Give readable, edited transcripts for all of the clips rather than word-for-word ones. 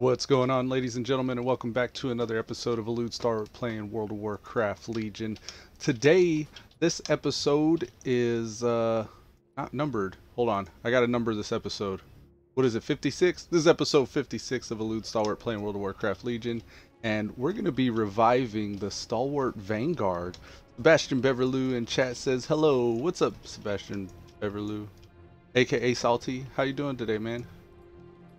What's going on, ladies and gentlemen, and welcome back to another episode of Elude Stalwart playing World of Warcraft Legion. Today, this episode is not numbered. Hold on, I gotta number this episode. What is it, 56? This is episode 56 of Elude Stalwart playing World of Warcraft Legion, and we're gonna be reviving the Stalwart Vanguard. Sebastian Beverloo in chat says hello. What's up, Sebastian Beverloo, aka Salty? How you doing today, man?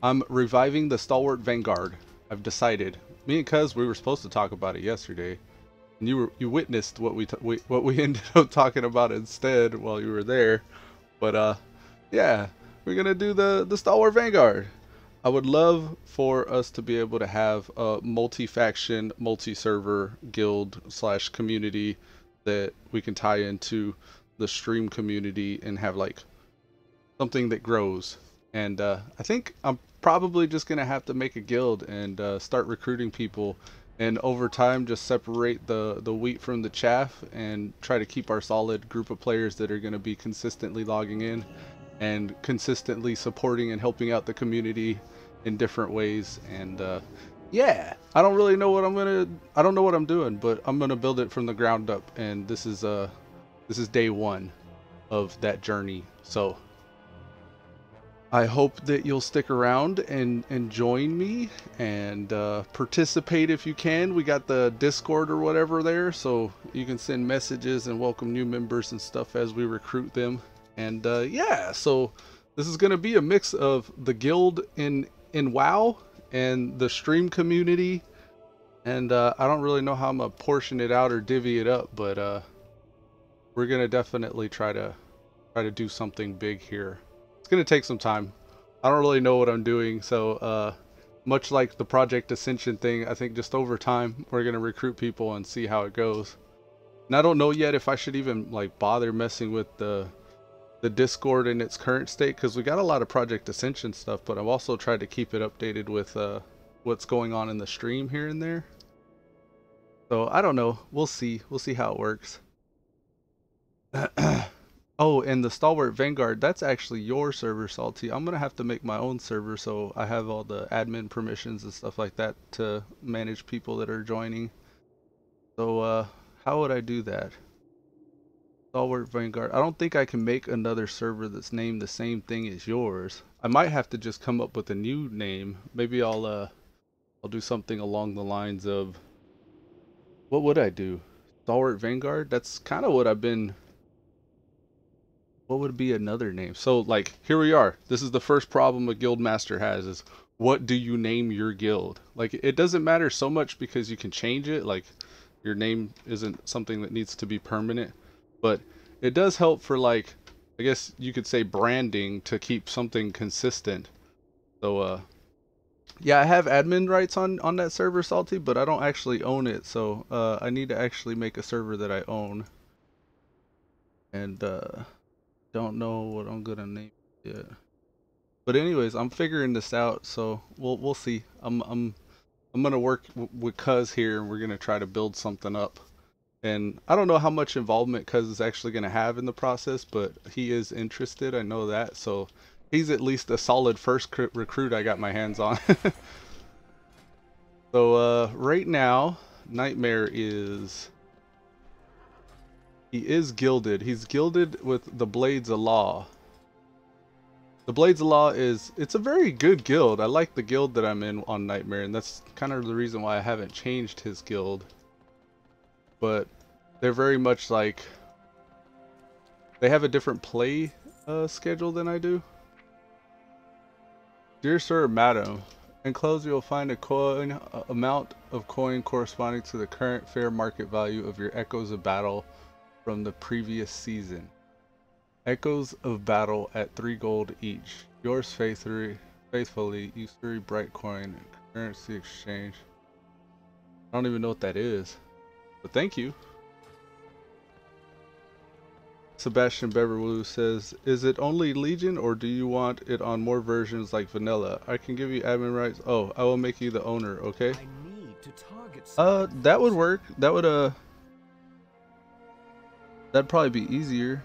I'm reviving the Stalwart Vanguard. I've decided. Me and Coz, we were supposed to talk about it yesterday, and you witnessed what we ended up talking about instead while you were there. But yeah, we're gonna do the Stalwart Vanguard. I would love for us to be able to have a multi-faction, multi-server guild slash community that we can tie into the stream community and have like something that grows. And I think I'm probably just going to have to make a guild and start recruiting people, and over time just separate the wheat from the chaff and try to keep our solid group of players that are going to be consistently logging in and consistently supporting and helping out the community in different ways. And yeah, I don't really know what I don't know what I'm doing, but I'm going to build it from the ground up, and this is day one of that journey. So I hope that you'll stick around and join me and participate if you can. We got the Discord or whatever there, so you can send messages and welcome new members and stuff as we recruit them. And yeah, so this is going to be a mix of the guild in WoW and the stream community. And I don't really know how I'm going to portion it out or divvy it up, but we're going to definitely try to do something big here. It's going to take some time. I don't really know what I'm doing, so much like the Project Ascension thing, I think just over time we're going to recruit people and see how it goes. And I don't know yet if I should even like bother messing with the Discord in its current state, because we got a lot of Project Ascension stuff, but I've also tried to keep it updated with what's going on in the stream here and there. So I don't know. We'll see. We'll see how it works. Oh, and the Stalwart Vanguard, that's actually your server, Salty. I'm going to have to make my own server so I have all the admin permissions and stuff like that to manage people that are joining. So, how would I do that? Stalwart Vanguard. I don't think I can make another server that's named the same thing as yours. I might have to just come up with a new name. Maybe I'll do something along the lines of, what would I do? Stalwart Vanguard? That's kind of what I've been... What would be another name? So like, here we are. This is the first problem a guild master has, is what do you name your guild? Like, it doesn't matter so much because you can change it. Like, your name isn't something that needs to be permanent, but it does help for, like, I guess you could say branding, to keep something consistent. So yeah, I have admin rights on that server, Salty, but I don't actually own it. So I need to actually make a server that I own. And don't know what I'm gonna name it yet. But anyways, I'm figuring this out, so we'll see. I'm gonna work with Coz here, and we're gonna try to build something up. And I don't know how much involvement Coz is actually gonna have in the process, but he is interested. I know that, so he's at least a solid first recruit I got my hands on. So right now, Nightmare is... He is gilded. He's gilded with the Blades of Law. The Blades of Law it's a very good guild. I like the guild that I'm in on Nightmare, and that's kind of the reason why I haven't changed his guild. But they're very much like, they have a different play schedule than I do. Dear Sir or Madam, enclosed you'll find a coin amount of coin corresponding to the current fair market value of your Echoes of Battle from the previous season. Echoes of Battle at 3 gold each. Yours faithfully, Usury Bright Coin, Currency Exchange. I don't even know what that is, but thank you. Sebastian Beverloo says, is it only Legion, or do you want it on more versions like Vanilla? I can give you admin rights. Oh, I will make you the owner, okay? I need to target that would work. That would that'd probably be easier.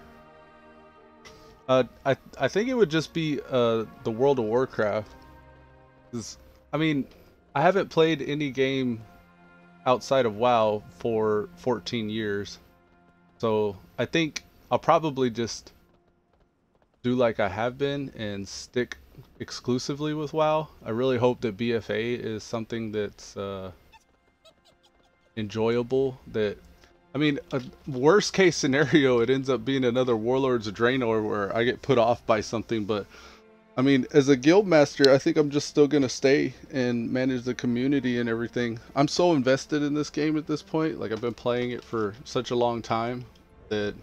I think it would just be the World of Warcraft. 'Cause, I mean, I haven't played any game outside of WoW for 14 years. So I think I'll probably just do like I have been and stick exclusively with WoW. I really hope that BFA is something that's enjoyable. That I mean, a worst case scenario, it ends up being another Warlords of Draenor where I get put off by something. But I mean, as a guild master, I think I'm just still gonna stay and manage the community and everything. I'm so invested in this game at this point. Like I've been playing it for such a long time that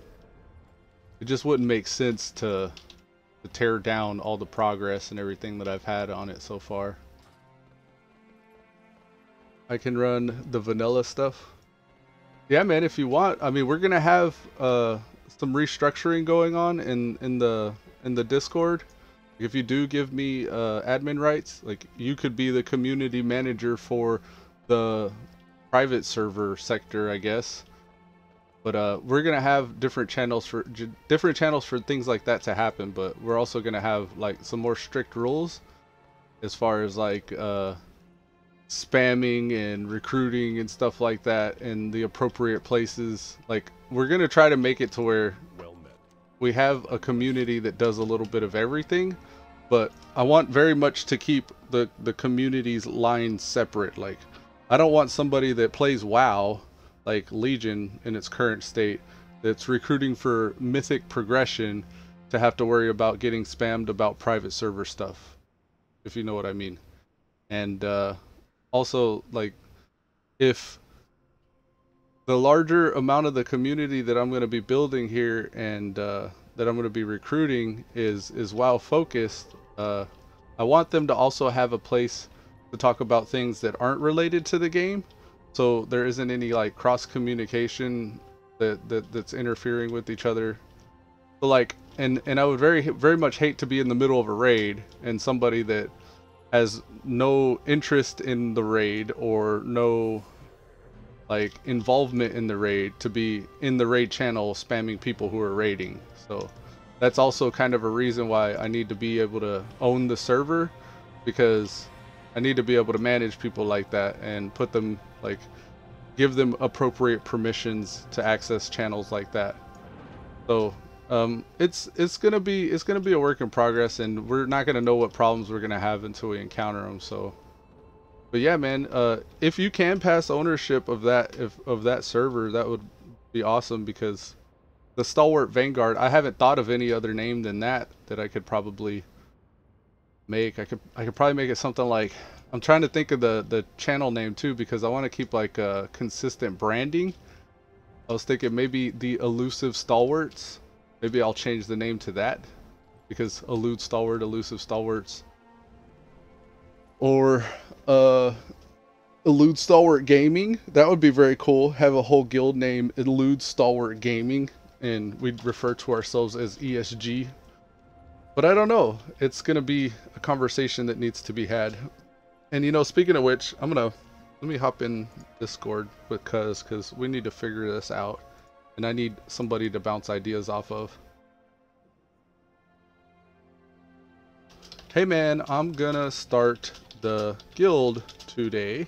it just wouldn't make sense to tear down all the progress and everything that I've had on it so far. I can run the vanilla stuff. Yeah, man, if you want. I mean, we're gonna have some restructuring going on in the Discord. If you do give me admin rights, like you could be the community manager for the private server sector, I guess. But we're gonna have different channels for things like that to happen. But we're also gonna have like some more strict rules as far as like spamming and recruiting and stuff like that in the appropriate places. Like we're gonna try to make it to where we have a community that does a little bit of everything. But I want very much to keep the community's lines separate. Like I don't want somebody that plays WoW like Legion in its current state that's recruiting for Mythic progression to have to worry about getting spammed about private server stuff, if you know what I mean. And also, like, if the larger amount of the community that I'm going to be building here and that I'm going to be recruiting is WoW focused, I want them to also have a place to talk about things that aren't related to the game. So there isn't any like cross communication that's interfering with each other. So like, and I would very much hate to be in the middle of a raid and somebody that has no interest in the raid or no like involvement in the raid to be in the raid channel spamming people who are raiding. So that's also kind of a reason why I need to be able to own the server, because I need to be able to manage people like that and put them like give them appropriate permissions to access channels like that. So it's gonna be a work in progress, and we're not gonna know what problems we're gonna have until we encounter them. So, but yeah, man, if you can pass ownership of that server, that would be awesome, because the Stalwart Vanguard, I haven't thought of any other name than that I could probably make. I could probably make it something like, I'm trying to think of the channel name too, because I want to keep like a consistent branding. I was thinking maybe the Elusive Stalwarts. Maybe I'll change the name to that, because Elude Stalwart, Elusive Stalwarts. Or Elude Stalwart Gaming. That would be very cool. Have a whole guild name, Elude Stalwart Gaming, and we'd refer to ourselves as ESG. But I don't know. It's going to be a conversation that needs to be had. And you know, speaking of which, let me hop in Discord with Coz, because we need to figure this out. And I need somebody to bounce ideas off of. Hey man, I'm gonna start the guild today.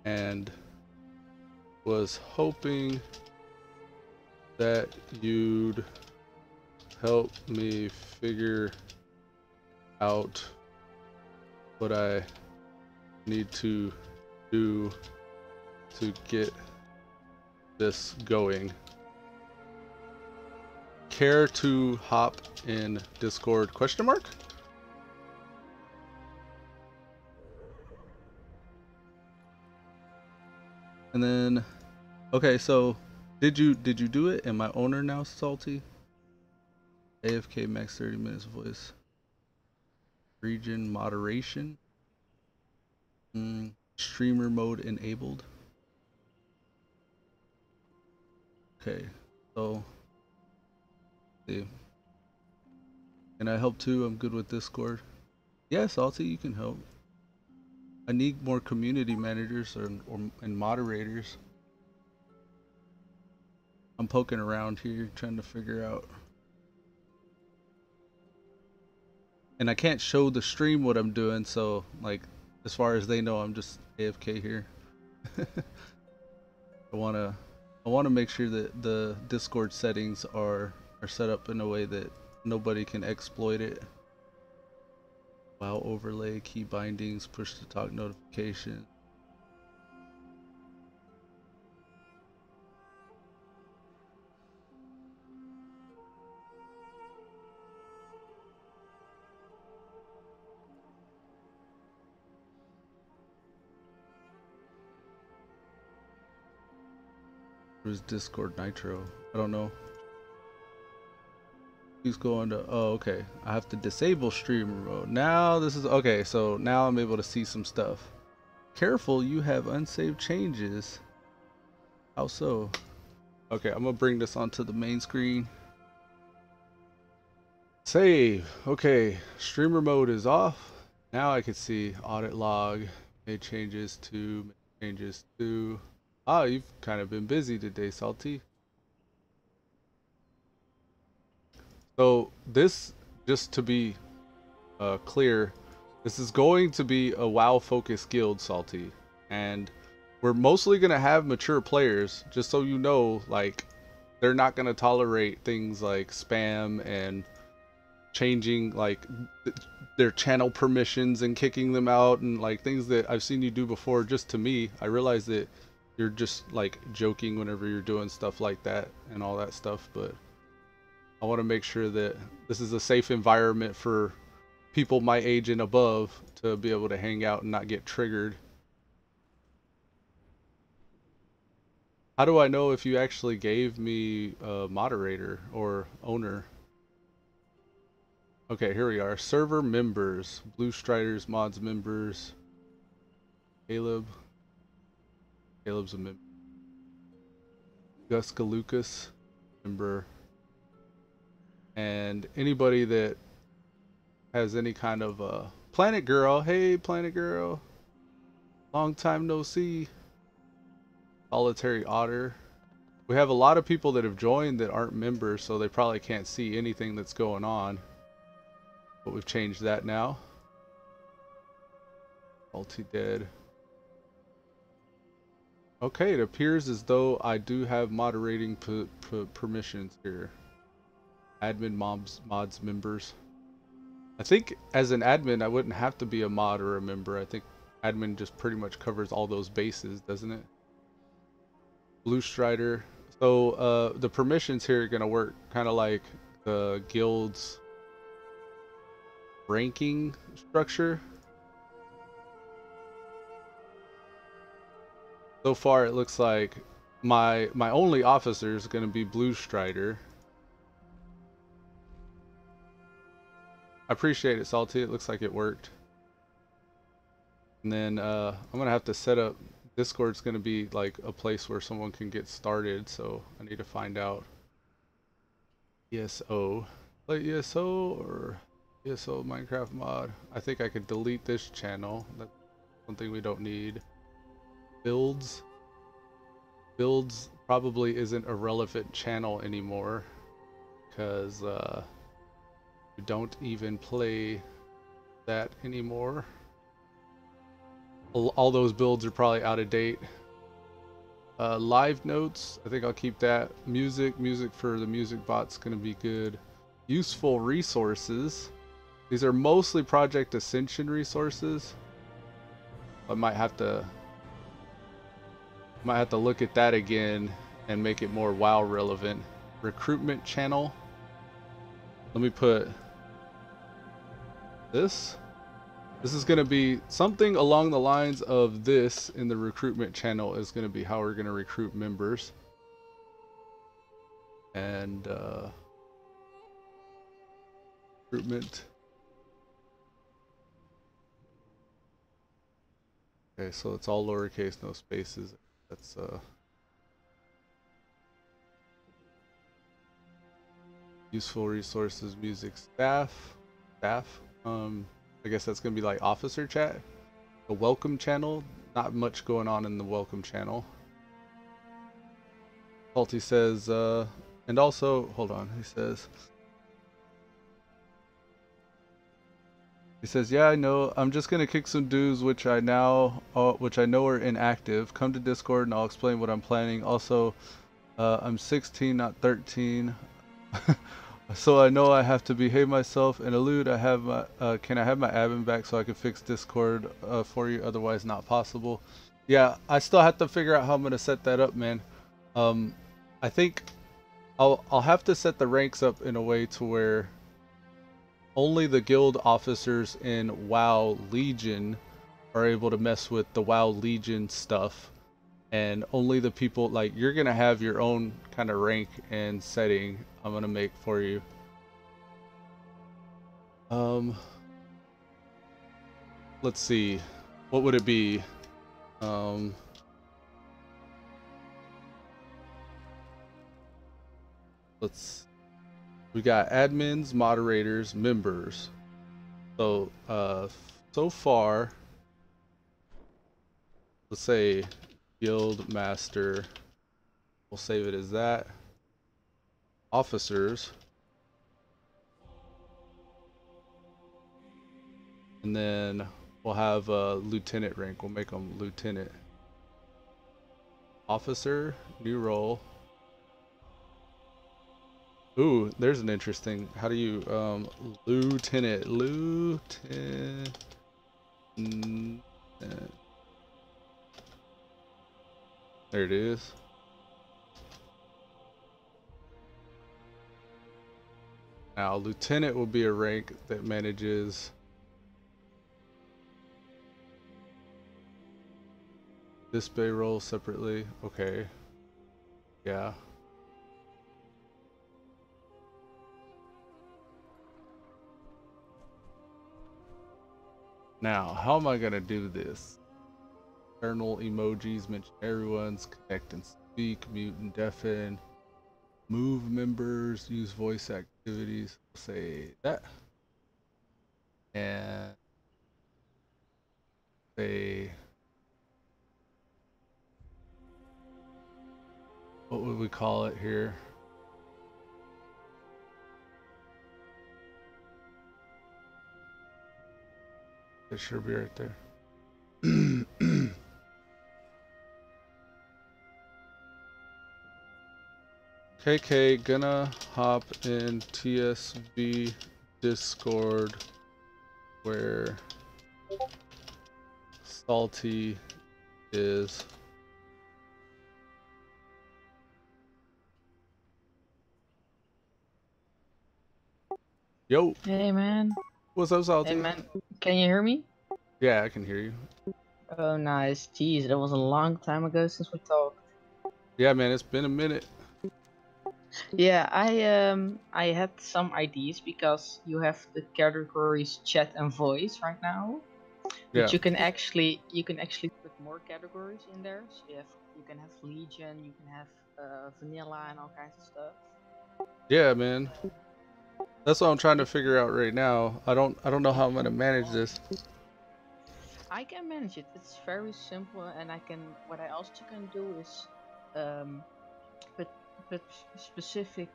And was hoping that you'd help me figure out what I need to do to get this going. Care to hop in Discord? Question mark? And then, okay, so did you do it? Am I owner now salty? AFK max 30 minutes voice. Region moderation. Streamer mode enabled. Okay, so see. Can I help too? I'm good with Discord. Yeah, Salty, you can help. I need more community managers and moderators. I'm poking around here trying to figure out. And I can't show the stream what I'm doing, so like as far as they know, I'm just AFK here. I wanna make sure that the Discord settings are set up in a way that nobody can exploit it. Wow, overlay, key bindings, push to talk notification. Where's Discord Nitro? I don't know. He's going to, oh, okay. I have to disable streamer mode. Now this is, okay, so now I'm able to see some stuff. Careful, you have unsaved changes. How so? Okay, I'm gonna bring this onto the main screen. Save. Okay, streamer mode is off. Now I can see audit log, made changes to, Ah, you've kind of been busy today, Salty. So this, just to be clear, this is going to be a WoW focused guild, Salty, and we're mostly gonna have mature players. Just so you know, like, they're not gonna tolerate things like spam and changing like their channel permissions and kicking them out and like things that I've seen you do before. Just to me, I realize that you're just like joking whenever you're doing stuff like that and all that stuff, but I want to make sure that this is a safe environment for people my age and above to be able to hang out and not get triggered. How do I know if you actually gave me a moderator or owner? Okay, here we are. Server members, Blue Striders, mods members, Caleb's a member. Gus Lucas, member. And anybody that has any kind of Planet Girl. Hey, Planet Girl. Long time no see. Solitary Otter. We have a lot of people that have joined that aren't members, so they probably can't see anything that's going on. But we've changed that now. Multi-dead. Okay, it appears as though I do have moderating permissions here. Admin mods members. I think as an admin, I wouldn't have to be a mod or a member. I think admin just pretty much covers all those bases, doesn't it? Blue Strider. So the permissions here are going to work kind of like the guild's ranking structure. So far it looks like my only officer is going to be Blue Strider. I appreciate it, Salty. It looks like it worked. And then I'm going to have to set up, Discord's going to be like a place where someone can get started, so I need to find out. ESO. Play ESO or ESO Minecraft mod. I think I could delete this channel. That's something we don't need. Builds. Builds probably isn't a relevant channel anymore because we don't even play that anymore. All those builds are probably out of date. Live notes, I think I'll keep that. Music for the music bot's gonna be good. Useful resources. These are mostly Project Ascension resources. I might have to look at that again and make it more WoW relevant. Recruitment channel. Let me put this. This is going to be something along the lines of this in the recruitment channel is going to be how we're going to recruit members. And recruitment. Okay, so it's all lowercase, no spaces. That's useful resources, music, staff. I guess that's gonna be like officer chat. The welcome channel, not much going on in the welcome channel. Salty says, and also, hold on, he He says, "Yeah, I know. I'm just gonna kick some dudes, which I know are inactive. Come to Discord, and I'll explain what I'm planning. Also, I'm 16, not 13, so I know I have to behave myself. And Elude, can I have my admin back so I can fix Discord for you? Otherwise, not possible. Yeah, I still have to figure out how I'm gonna set that up, man. Um, I think I'll have to set the ranks up in a way to where only the guild officers in WoW Legion are able to mess with the WoW Legion stuff, and only the people like you're gonna have your own kind of rank and setting I'm gonna make for you. Um, let's see, what would it be? Um, we got admins, moderators, members. So so far, let's say guild master. We'll save it as that. Officers. And then we'll have a lieutenant rank. We'll make them lieutenant. Officer, new role. Ooh, there's an interesting. How do you lieutenant? Lieutenant. There it is. Now, lieutenant will be a rank that manages display role separately. Okay. Yeah. Now, how am I gonna do this? External emojis, mention everyone's, connect and speak, mute and deafen, move members, use voice activities. Say that. And say, what would we call it here? It should be right there. KK gonna hop in TSV Discord where Salty is. Yo, Hey man. what's up, Salty? Hey man. Can you hear me? Yeah, I can hear you. Oh nice. Jeez, that was a long time ago since we talked. Yeah, man, it's been a minute. Yeah, I had some ideas because you have the categories chat and voice right now. But Yeah. you can actually put more categories in there. So you can have Legion, you can have vanilla and all kinds of stuff. Yeah, man. That's what I'm trying to figure out right now. I don't know how I'm gonna manage this. I can manage it. It's very simple, and what I also can do is um, put specific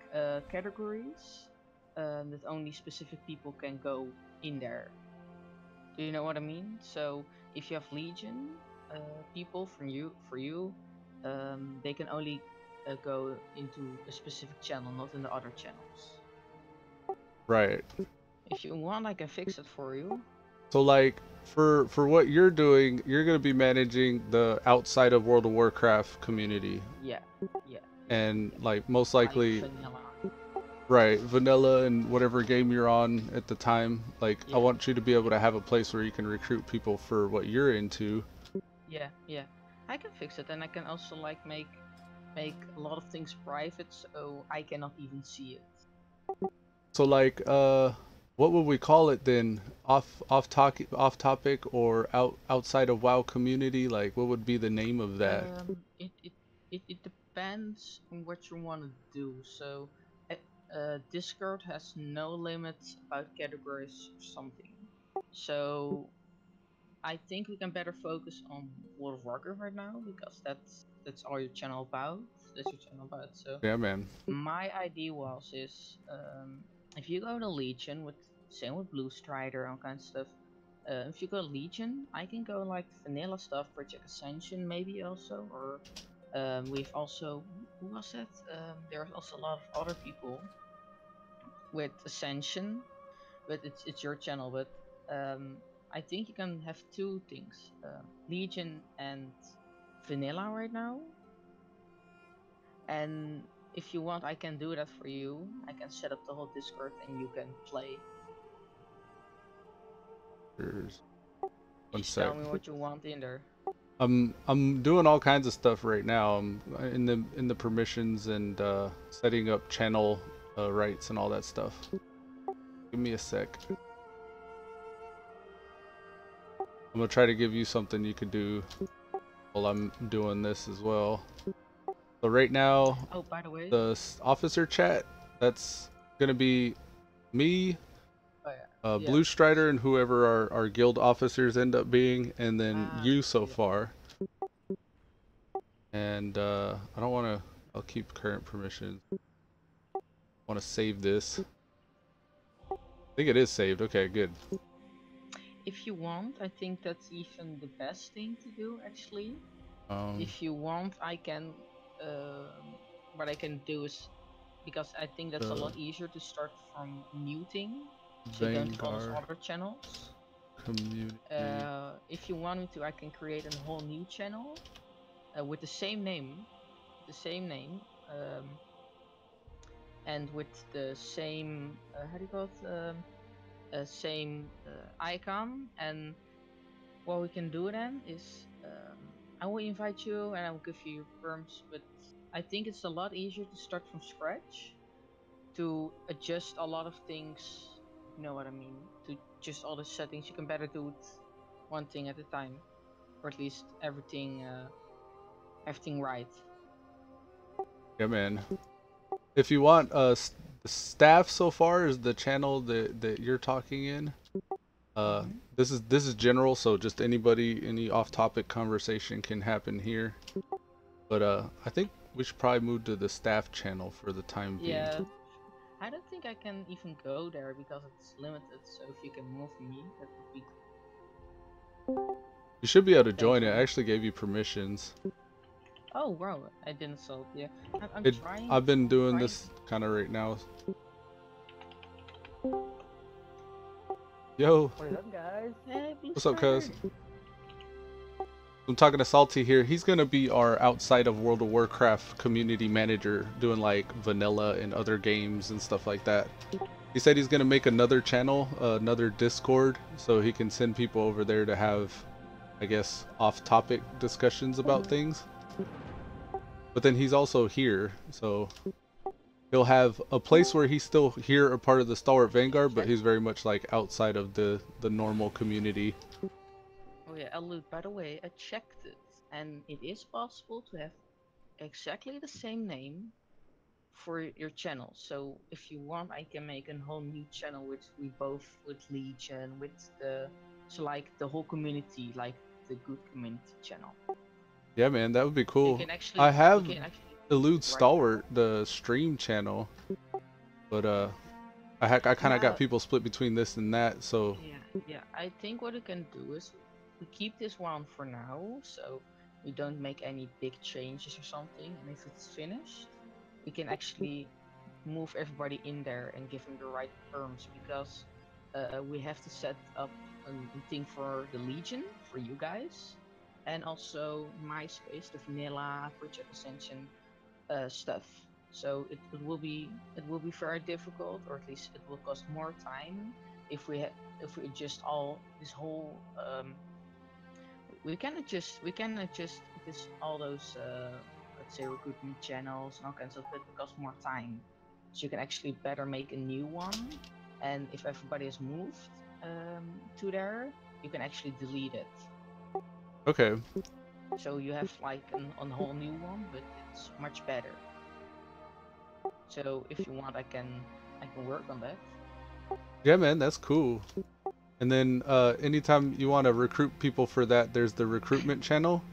categories that only specific people can go in there. Do you know what I mean? So if you have Legion people for you, they can only go into a specific channel, not in the other channels. Right. If you want, I can fix it for you. So like for what you're doing, you're gonna be managing the outside of World of Warcraft community. Yeah, yeah. And like most Like likely, vanilla. right, vanilla and whatever game you're on at the time. Like I Yeah. want you to be able to have a place where you can recruit people for what you're into. Yeah, yeah. I can fix it, and I can also like make a lot of things private, so I cannot even see it. So like what would we call it then? Off topic or outside of WoW community? Like what would be the name of that? It depends on what you want to do. So, Discord has no limits about categories or something. So, I think we can better focus on World of Warcraft right now because that's all your channel about. That's your channel about. So, Yeah, man. my idea was if you go to Legion with same with Blue Strider and all kinds of stuff, If you go Legion, I can go like vanilla stuff, Project Ascension maybe also, or we've also, who was it? There's also a lot of other people with Ascension, but it's your channel. But I think you can have two things, Legion and vanilla right now. And if you want, I can do that for you. I can set up the whole Discord and you can play. One Just sec. tell me what you want in there. I'm doing all kinds of stuff right now. I'm in the permissions and setting up channel rights and all that stuff. Give me a sec. I'm gonna try to give you something you could do while I'm doing this as well. So right now, Oh, by the way, the officer chat, that's gonna be me, oh, yeah. Blue Strider, and whoever our guild officers end up being, and then you so far. And I don't want to. I'll keep current permissions. Want to save this? I think it is saved. Okay, good. If you want, I think that's even the best thing to do actually. If you want, I can. What I can do is, because I think that's a lot easier to start from muting, so you don't have all those other channels. Community. If you want me to, I can create a whole new channel with the same name, and with the same how do you call it? Same icon. And what we can do then is I will invite you and I will give you perms, but I think it's a lot easier to start from scratch, to adjust a lot of things. You know what I mean? To just all the settings, you can better do it one thing at a time, or at least everything right. Yeah, man. If you want, the staff so far is the channel that you're talking in. This is general, so just any off-topic conversation can happen here. But I think we should probably move to the staff channel for the time being. Yeah, I don't think I can even go there because it's limited. So if you can move me, that would be good. You should be able to join it. I actually gave you permissions. Oh, wow, I didn't solve. Yeah, I'm trying. I've been doing this kind of right now. Yo. What is up, guys? Hey, what's up, Coz? I'm talking to Salty here. He's gonna be our outside of World of Warcraft community manager, doing like vanilla and other games and stuff like that. He said he's gonna make another channel, another Discord, so he can send people over there to have, I guess, off-topic discussions about things. But then he's also here, so he'll have a place where he's still here, a part of the Stalwart Vanguard, but he's very much like outside of the normal community. Oh yeah, Elude, by the way, I checked it, and it is possible to have exactly the same name for your channel. So if you want, I can make a whole new channel with Legion, with so like the whole community, like the good community channel. Yeah, man, that would be cool. Actually, I have Elude Stalwart, the stream channel, but I kind of got people split between this and that, so. Yeah. I think what we can do is we keep this one for now, so we don't make any big changes or something. And if it's finished, we can actually move everybody in there and give them the right terms, because we have to set up a thing for the Legion for you guys, and also MySpace, the vanilla Project Ascension stuff. So it will be very difficult, or at least it will cost more time if we adjust all this whole. We can adjust because all those let's say recruitment channels and all kinds of it cost more time. So you can actually better make a new one, and if everybody has moved to there, you can actually delete it. Okay. So you have like a whole new one, but it's much better. So if you want, I can work on that. Yeah, man, that's cool. And then anytime you want to recruit people for that, there's the recruitment channel,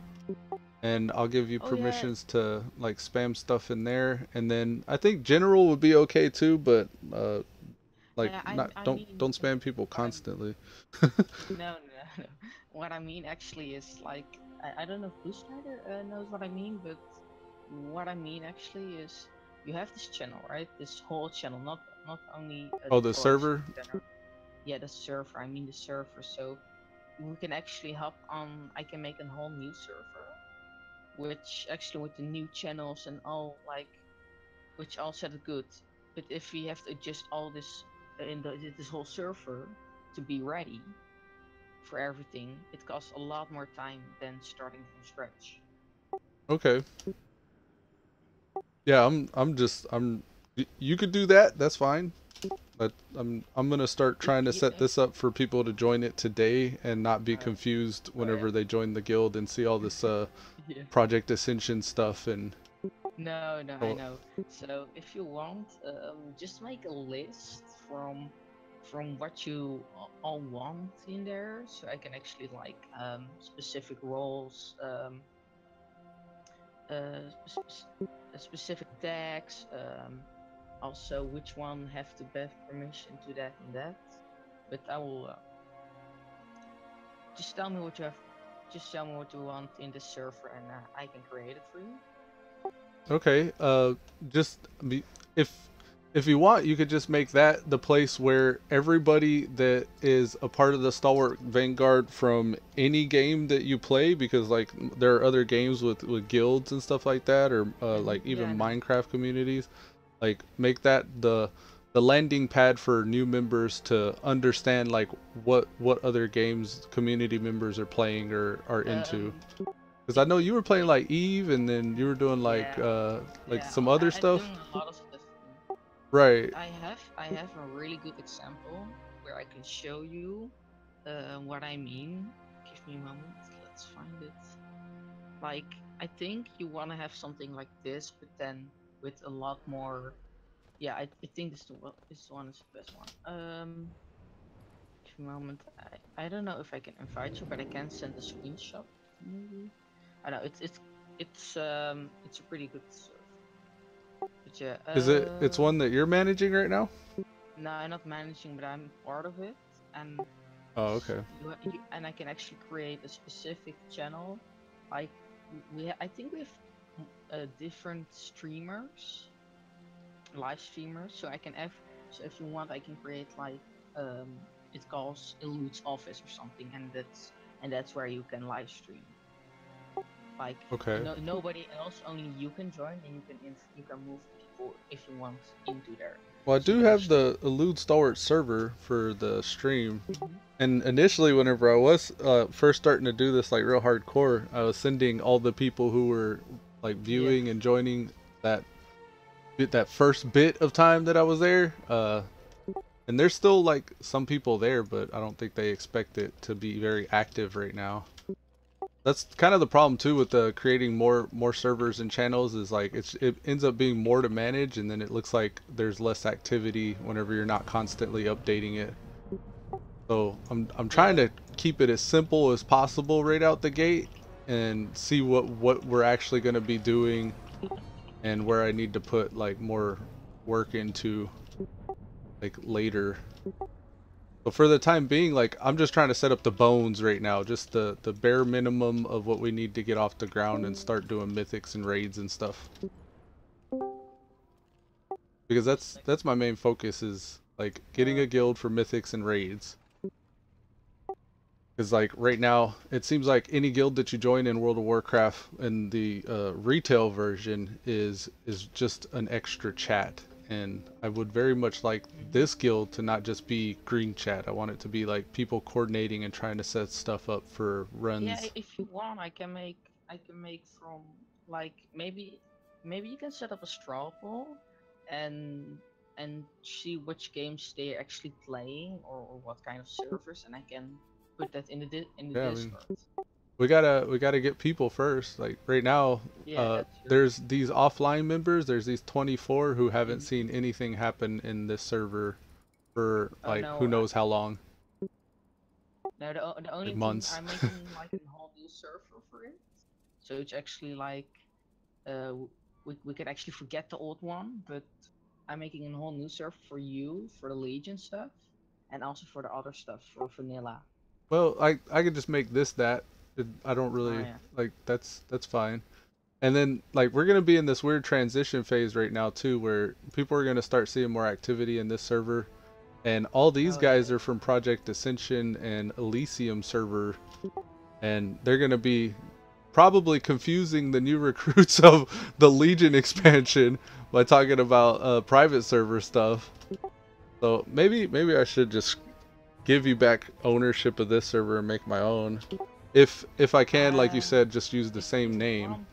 and I'll give you permissions to like spam stuff in there. And then I think general would be okay too, but Like, Yeah, not I don't mean, don't spam people what I constantly. no, no, no. What I mean actually is like I don't know if Blue Slider knows what I mean, but what I mean actually is you have this channel, right? This whole channel, not only Oh, the the forest server? in general. Yeah, the server. I mean the server. So we can actually hop on. I can make a whole new server, which actually with the new channels and all like, which all set good. But if we have to adjust all this this whole server to be ready for everything, it costs a lot more time than starting from scratch. Okay. Yeah, you could do that. That's fine. But I'm gonna start trying to set Yeah, this up for people to join it today and not be uh, confused oh whenever they join the guild and see all this yeah. Yeah. Project Ascension stuff and No, no, I oh, know. So if you want, just make a list from what you all want in there, so I can actually like specific roles, specific tags, also which one have to have permission to that and that. But I will just tell me what you have. Just tell me what you want in the server, and I can create it for you. okay. Just be, if if you want, you could just make that the place where everybody that is a part of the Stalwart Vanguard from any game that you play, because like there are other games with guilds and stuff like that, or like Yeah, I even know. Minecraft communities. Like make that the landing pad for new members to understand like what other games community members are playing or are into. Um, Because I know you were playing like Eve, and then you were doing yeah, like yeah. some other I'm stuff. doing a lot of stuff. But Right. I have a really good example where I can show you what I mean. Give me a moment. Let's find it. Like I think you want to have something like this, but then with a lot more. Yeah, I think this one is the best one. Give me a moment. I don't know if I can invite you, but I can send a screenshot. Maybe. I know it's a pretty good serve. But yeah, It's one that you're managing right now? no, I'm not managing, but I'm part of it, and Oh, okay. and I can actually create a specific channel. Like I think we have different streamers, live streamers, so I can have. So if you want, I can create like it calls Elude's office or something, and that's where you can live stream. Like Okay. nobody else, only you can join, and you can move people if you want into there, Well, I so you do can have actually. the Elude Stalwart server for the stream. Mhm. And initially, whenever I was first starting to do this like real hardcore, I was sending all the people who were like Yeah. viewing and joining that that first bit of time that I was there. And there's still like some people there, but I don't think they expect it to be very active right now. That's kind of the problem too with the creating more servers and channels is like it ends up being more to manage, and then it looks like there's less activity whenever you're not constantly updating it. So I'm trying Yeah. to keep it as simple as possible right out the gate and see what we're actually going to be doing and where I need to put like more work into like later. But for the time being, like I'm just trying to set up the bones right now, just the bare minimum of what we need to get off the ground and start doing mythics and raids and stuff. Because that's my main focus is like getting a Okay. guild for mythics and raids. Because like right now, it seems like any guild that you join in World of Warcraft in the retail version is just an extra chat, and I would very much like this guild to not just be green chat. I want it to be like people coordinating and trying to set stuff up for Yeah, runs. if you want, I can make from like maybe you can set up a straw poll and see which games they're actually playing or what kind of servers, and I can put that in the Yeah, I mean, Discord. we gotta get people first. Like right now, Yeah, that's true. there's these offline members. There's these 24 who haven't Mhm. seen anything happen in this server for Oh like no, who knows how long, no, the like only thing months. I'm making like a whole new server for it, so it's actually like we could actually forget the old one, but I'm making a whole new server for you for the Legion stuff, and also for the other stuff for vanilla. Well, I could just make this that. I don't Oh really yeah. like that's fine. And then like we're gonna be in this weird transition phase right now too, where people are gonna start seeing more activity in this server, and all these Oh yeah. guys are from Project Ascension and Elysium server, and they're gonna be probably confusing the new recruits of the Legion expansion by talking about private server stuff. So maybe I should just give you back ownership of this server and make my own. If I can, like you Uh, said, just use the if same you name. want,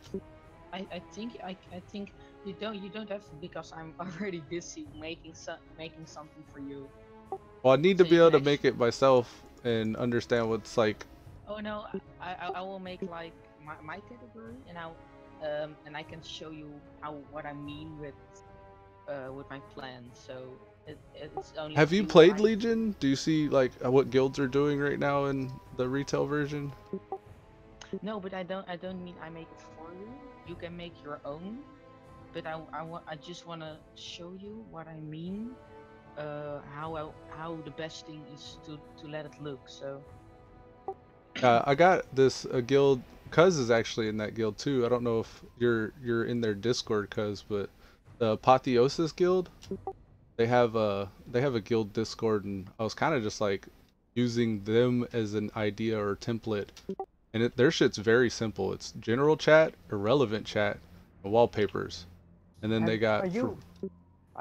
I think you don't have to, because I'm already busy making something for you. Well, I need to So be you able can to make actually. it myself and understand what's like. Oh no, I will make like my category, and I can show you how what I mean with my plan. So it's only Have you you played like. Legion? Do you see like what guilds are doing right now in the retail version? No, but I don't mean I make it for you. You can make your own, but I just wanna show you what I mean. How the best thing is to let it look. So I got this a guild. Coz is actually in that guild too. I don't know if you're in their Discord, Coz, but the Apotheosis guild, they have a guild Discord, and I was kind of just like using them as an idea or template. And their shit's very simple. It's general chat, irrelevant chat, and wallpapers. And then they Are got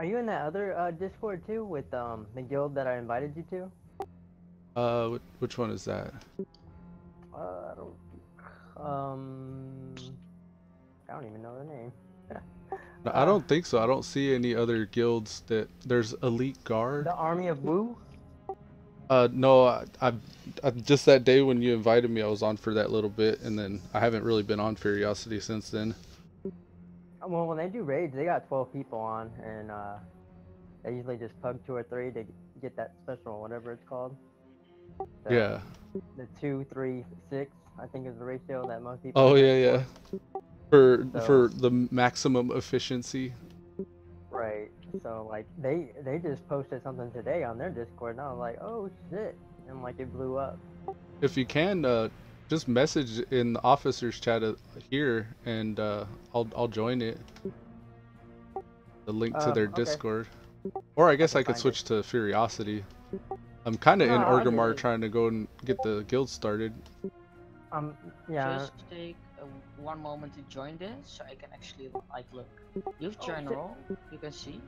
you in that other Discord too with the guild that I invited you to? which one is that? I don't um I don't even know the name. No, I don't think so. I don't see any other guilds that there's Elite Guard. The Army of Wu. No, I just that day when you invited me, I was on for that little bit, and then I haven't really been on Curiosity since then. Well, when they do raids, they got 12 people on, and they usually just pug 2 or 3 to get that special, whatever it's called. Yeah. The 2, 3, 6, I think is the ratio that most people. Oh are yeah, going yeah. For So, the maximum efficiency. right. So like they just posted something today on their Discord, and I was like, oh shit, and like it blew up. If you can, just message in the officers chat here, and I'll join it. The link to their Okay. Discord, or I guess can I could find switch to Curiosity. I'm kind of No, in I Orgrimmar just trying to go and get the guild started. yeah. just take one moment to join this, so I can actually like look. You've Oh, shit. general, you can see.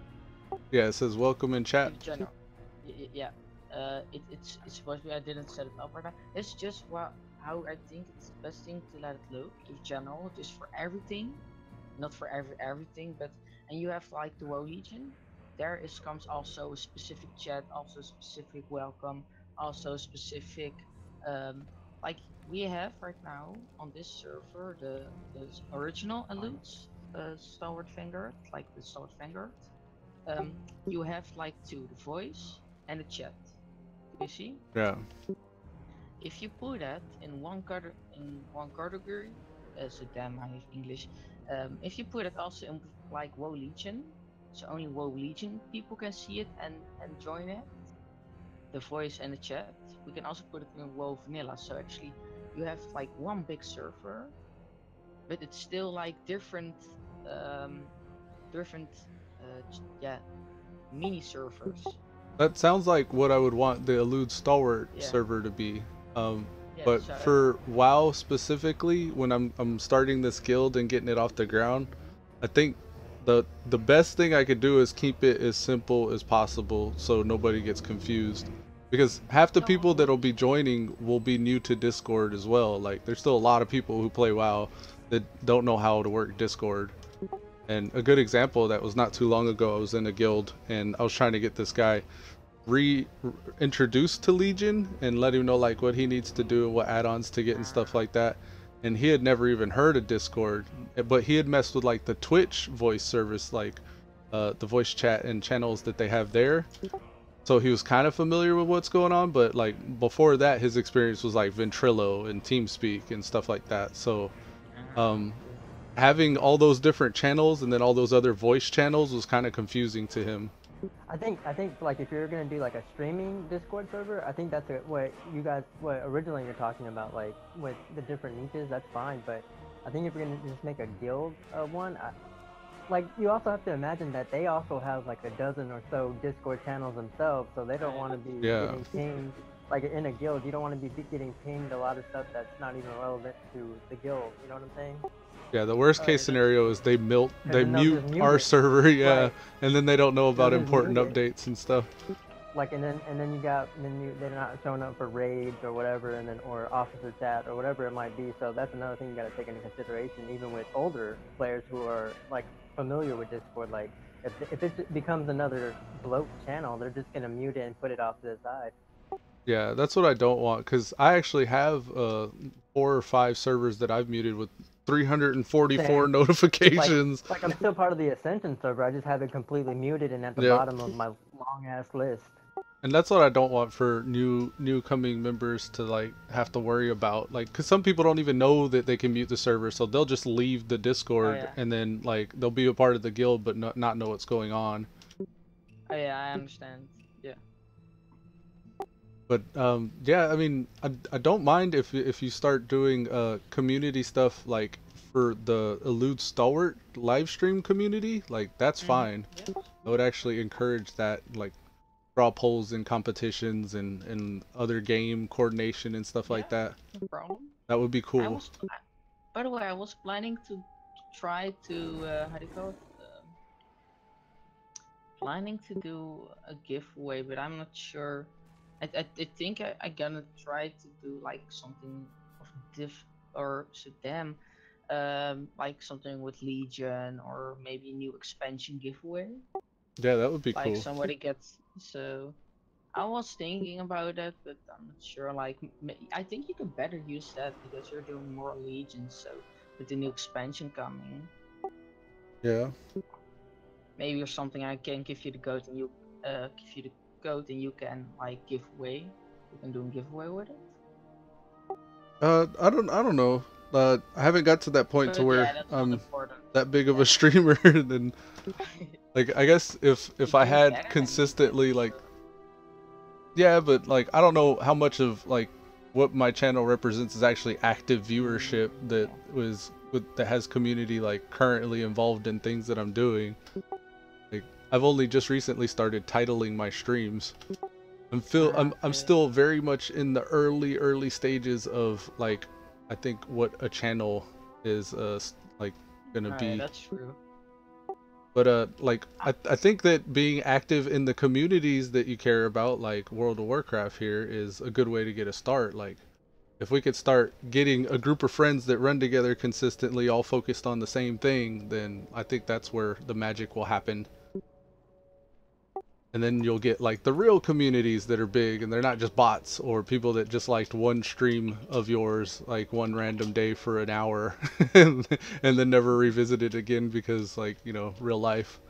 Yeah, it says welcome in chat. You've general. Yeah. It's supposed to be. I didn't set it up right now. It's just how I think it's the best thing to let it look. If general, just for everything, not for everything, but and you have like the WoW Legion. There is comes also a specific chat, also specific welcome, also specific um like we have right now on this server the original Eludes, Stalwart Vanguard, like the Stalwart Vanguard. You have like two, the voice and the chat. Do you see? Yeah. If you put that in one category, so damn I have English. If you put it also in like WoW Legion, so only WoW Legion people can see it and join it, the voice and the chat. We can also put it in WoW Vanilla. So actually, you have like one big server, but it's still like um, different, yeah, mini servers. That sounds like what I would want the Elude Stalwart Yeah, server to be. Um, yeah. but So for WoW specifically, when I'm starting this guild and getting it off the ground, I think the best thing I could do is keep it as simple as possible so nobody gets confused. Because half the people no, that'll be joining will be new to Discord as well. Like there's still a lot of people who play WoW that don't know how to work Discord. And a good example that was not too long ago, I was in a guild and I was trying to get this guy reintroduced to Legion and let him know like what he needs to do and what add-ons to get and stuff like that. And he had never even heard of Discord, but he had messed with like the Twitch voice service, like the voice chat and channels that they have there. So he was kind of familiar with what's going on, but like before that, his experience was like Ventrilo and TeamSpeak and stuff like that. So uh, having all those different channels and then all those other voice channels was kind of confusing to him. I think like if you're gonna do like a streaming Discord server, I think that's what you guys what originally you're talking about, like with the different niches. That's fine, but I think if you're gonna just make a guild one, like you also have to imagine that they also have like a dozen or so Discord channels themselves, so they don't want to be getting pinged. Like in a guild, you don't want to be getting pinged a lot of stuff that's not even relevant to the guild. You know what I'm saying? Yeah, the worst case scenario is they mute our server, Right. and then they don't know about They'll just important mute it. updates and stuff. Like and then they're not showing up for raids or whatever, and then or officer chat or whatever it might be. So that's another thing you got to take into consideration, even with older players who are like familiar with Discord. Like if it becomes another bloat channel, they're just gonna mute it and put it off to the side. Yeah, that's what I don't want, because I actually have 4 or 5 servers that I've muted with 344 Same. notifications. Like I'm still part of the Ascension server. I just have it completely muted and at the Yep. bottom of my long ass list. And that's what I don't want for new coming members to like have to worry about, like, because some people don't even know that they can mute the server, so they'll just leave the Discord and then like they'll be a part of the guild but not know what's going on. Oh yeah, I understand. Yeah. But yeah, I mean, I don't mind if you start doing community stuff like for the Elude Stalwart live stream community, like that's fine. Yep. I would actually encourage that, like draw polls in competitions and other game coordination and stuff like that. No problem. That would be cool. By the way, I was planning to try to how do you call it? Planning to do a giveaway, but I'm not sure. I think I gonna try to do like something of like something with Legion or maybe new expansion giveaway. Yeah, that would be Like cool. somebody gets so. I was thinking about that, but I'm not sure. Like I think you could better use that because you're doing more Legion. So with the new expansion coming, Yeah. maybe or something I can give you the code and you give you the code and you can like give away. You can do a giveaway with it. I don't know. I haven't got to that point to But where yeah, that's not I'm important. that big of a streamer. Then, like, I guess if I can had get it, consistently like, yeah, but like I don't know how much of like what my channel represents is actually active viewership that that has community like currently involved in things that I'm doing. Like I've only just recently started titling my streams. I'm still very much in the early stages of like I think what a channel is like gonna be. That's true. But like I think that being active in the communities that you care about, like World of Warcraft here, is a good way to get a start. Like if we could start getting a group of friends that run together consistently, all focused on the same thing, then I think that's where the magic will happen. And then you'll get like the real communities that are big and they're not just bots or people that just liked one stream of yours like one random day for an hour and then never revisit it again because like, you know, real life.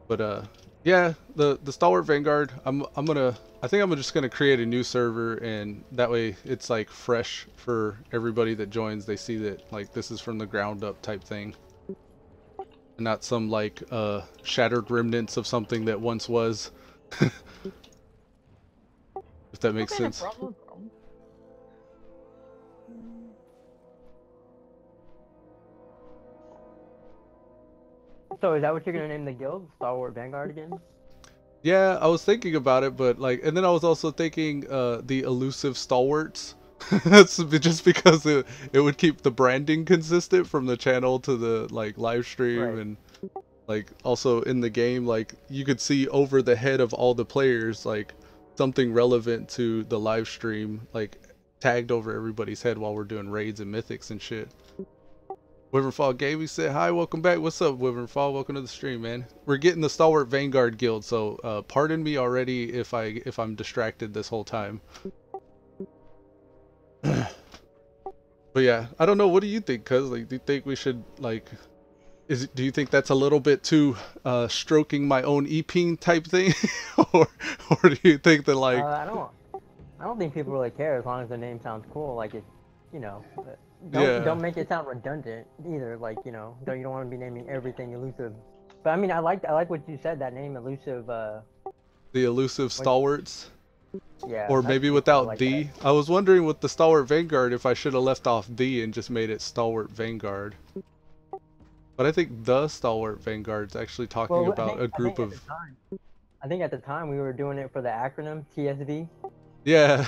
But yeah, the Stalwart Vanguard, I think I'm just gonna create a new server, and that way it's like fresh for everybody that joins. They see that like this is from the ground up type thing. Not some like shattered remnants of something that once was. If that makes sense. No problem. So is that what you're gonna name the guild? Stalwart Vanguard again? Yeah, I was thinking about it, but like, and then I was also thinking the elusive stalwarts. That's just because it would keep the branding consistent from the channel to the like live stream, Right. and like also in the game, like you could see over the head of all the players like something relevant to the live stream, like tagged over everybody's head while we're doing raids and mythics and shit. Wyvernfall Gaming said hi, welcome back. What's up, Wyvernfall? Welcome to the stream, man. We're getting the Stalwart Vanguard guild, so pardon me already if I'm distracted this whole time. But yeah, I don't know. What do you think, Cuz? Like, do you think we should like? Do you think that's a little bit too stroking my own EP type thing, or do you think that like? I don't think people really care as long as the name sounds cool. Like it, you know. don't make it sound redundant either. Like, you know, you don't want to be naming everything elusive. But I mean, I like what you said. That name, elusive. The elusive stalwarts. Yeah. Or maybe without like the. that. I was wondering with the Stalwart Vanguard if I should have left off the and just made it Stalwart Vanguard. But I think the Stalwart Vanguard's actually talking about a group of. I think at the time we were doing it for the acronym TSV. Yeah.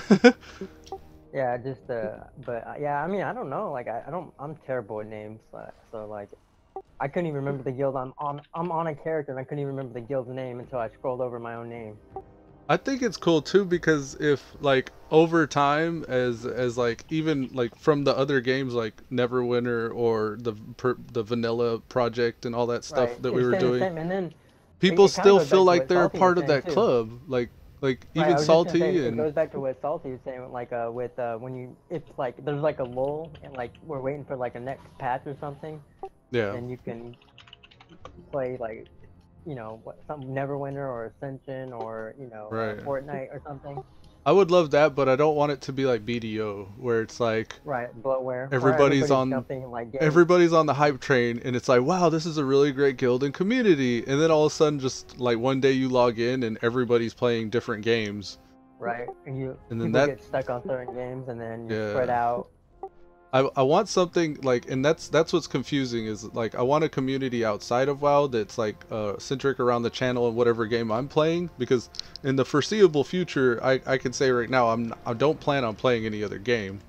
Yeah, just but yeah, I mean, I don't know. Like, I'm terrible at names. So like, I couldn't even remember the guild. I'm on a character and I couldn't even remember the guild's name until I scrolled over my own name. I think it's cool too because if like over time as like even like from the other games like Neverwinter or the Vanilla Project and all that stuff that we were doing, and then people it kinda still goes feel back to like what they're Salty part was of that saying, too. club. Like Right, even I was just gonna Salty say, and it goes back to what Salty was saying, like with when you if like there's like a lull and like we're waiting for like a next patch or something, yeah. then you can play like, you know, some Neverwinter or Ascension or, you know, Right. Fortnite or something. I would love that, but I don't want it to be like BDO where it's like Right, bloatware. everybody's on jumping, like, everybody's on the hype train and it's like, wow, this is a really great guild and community, and then all of a sudden just like one day you log in and everybody's playing different games. Right, and then people that get stuck on certain games and then you Yeah. spread out. I want something like, and that's what's confusing is like I want a community outside of WoW that's like centric around the channel and whatever game I'm playing, because in the foreseeable future I can say right now I don't plan on playing any other game.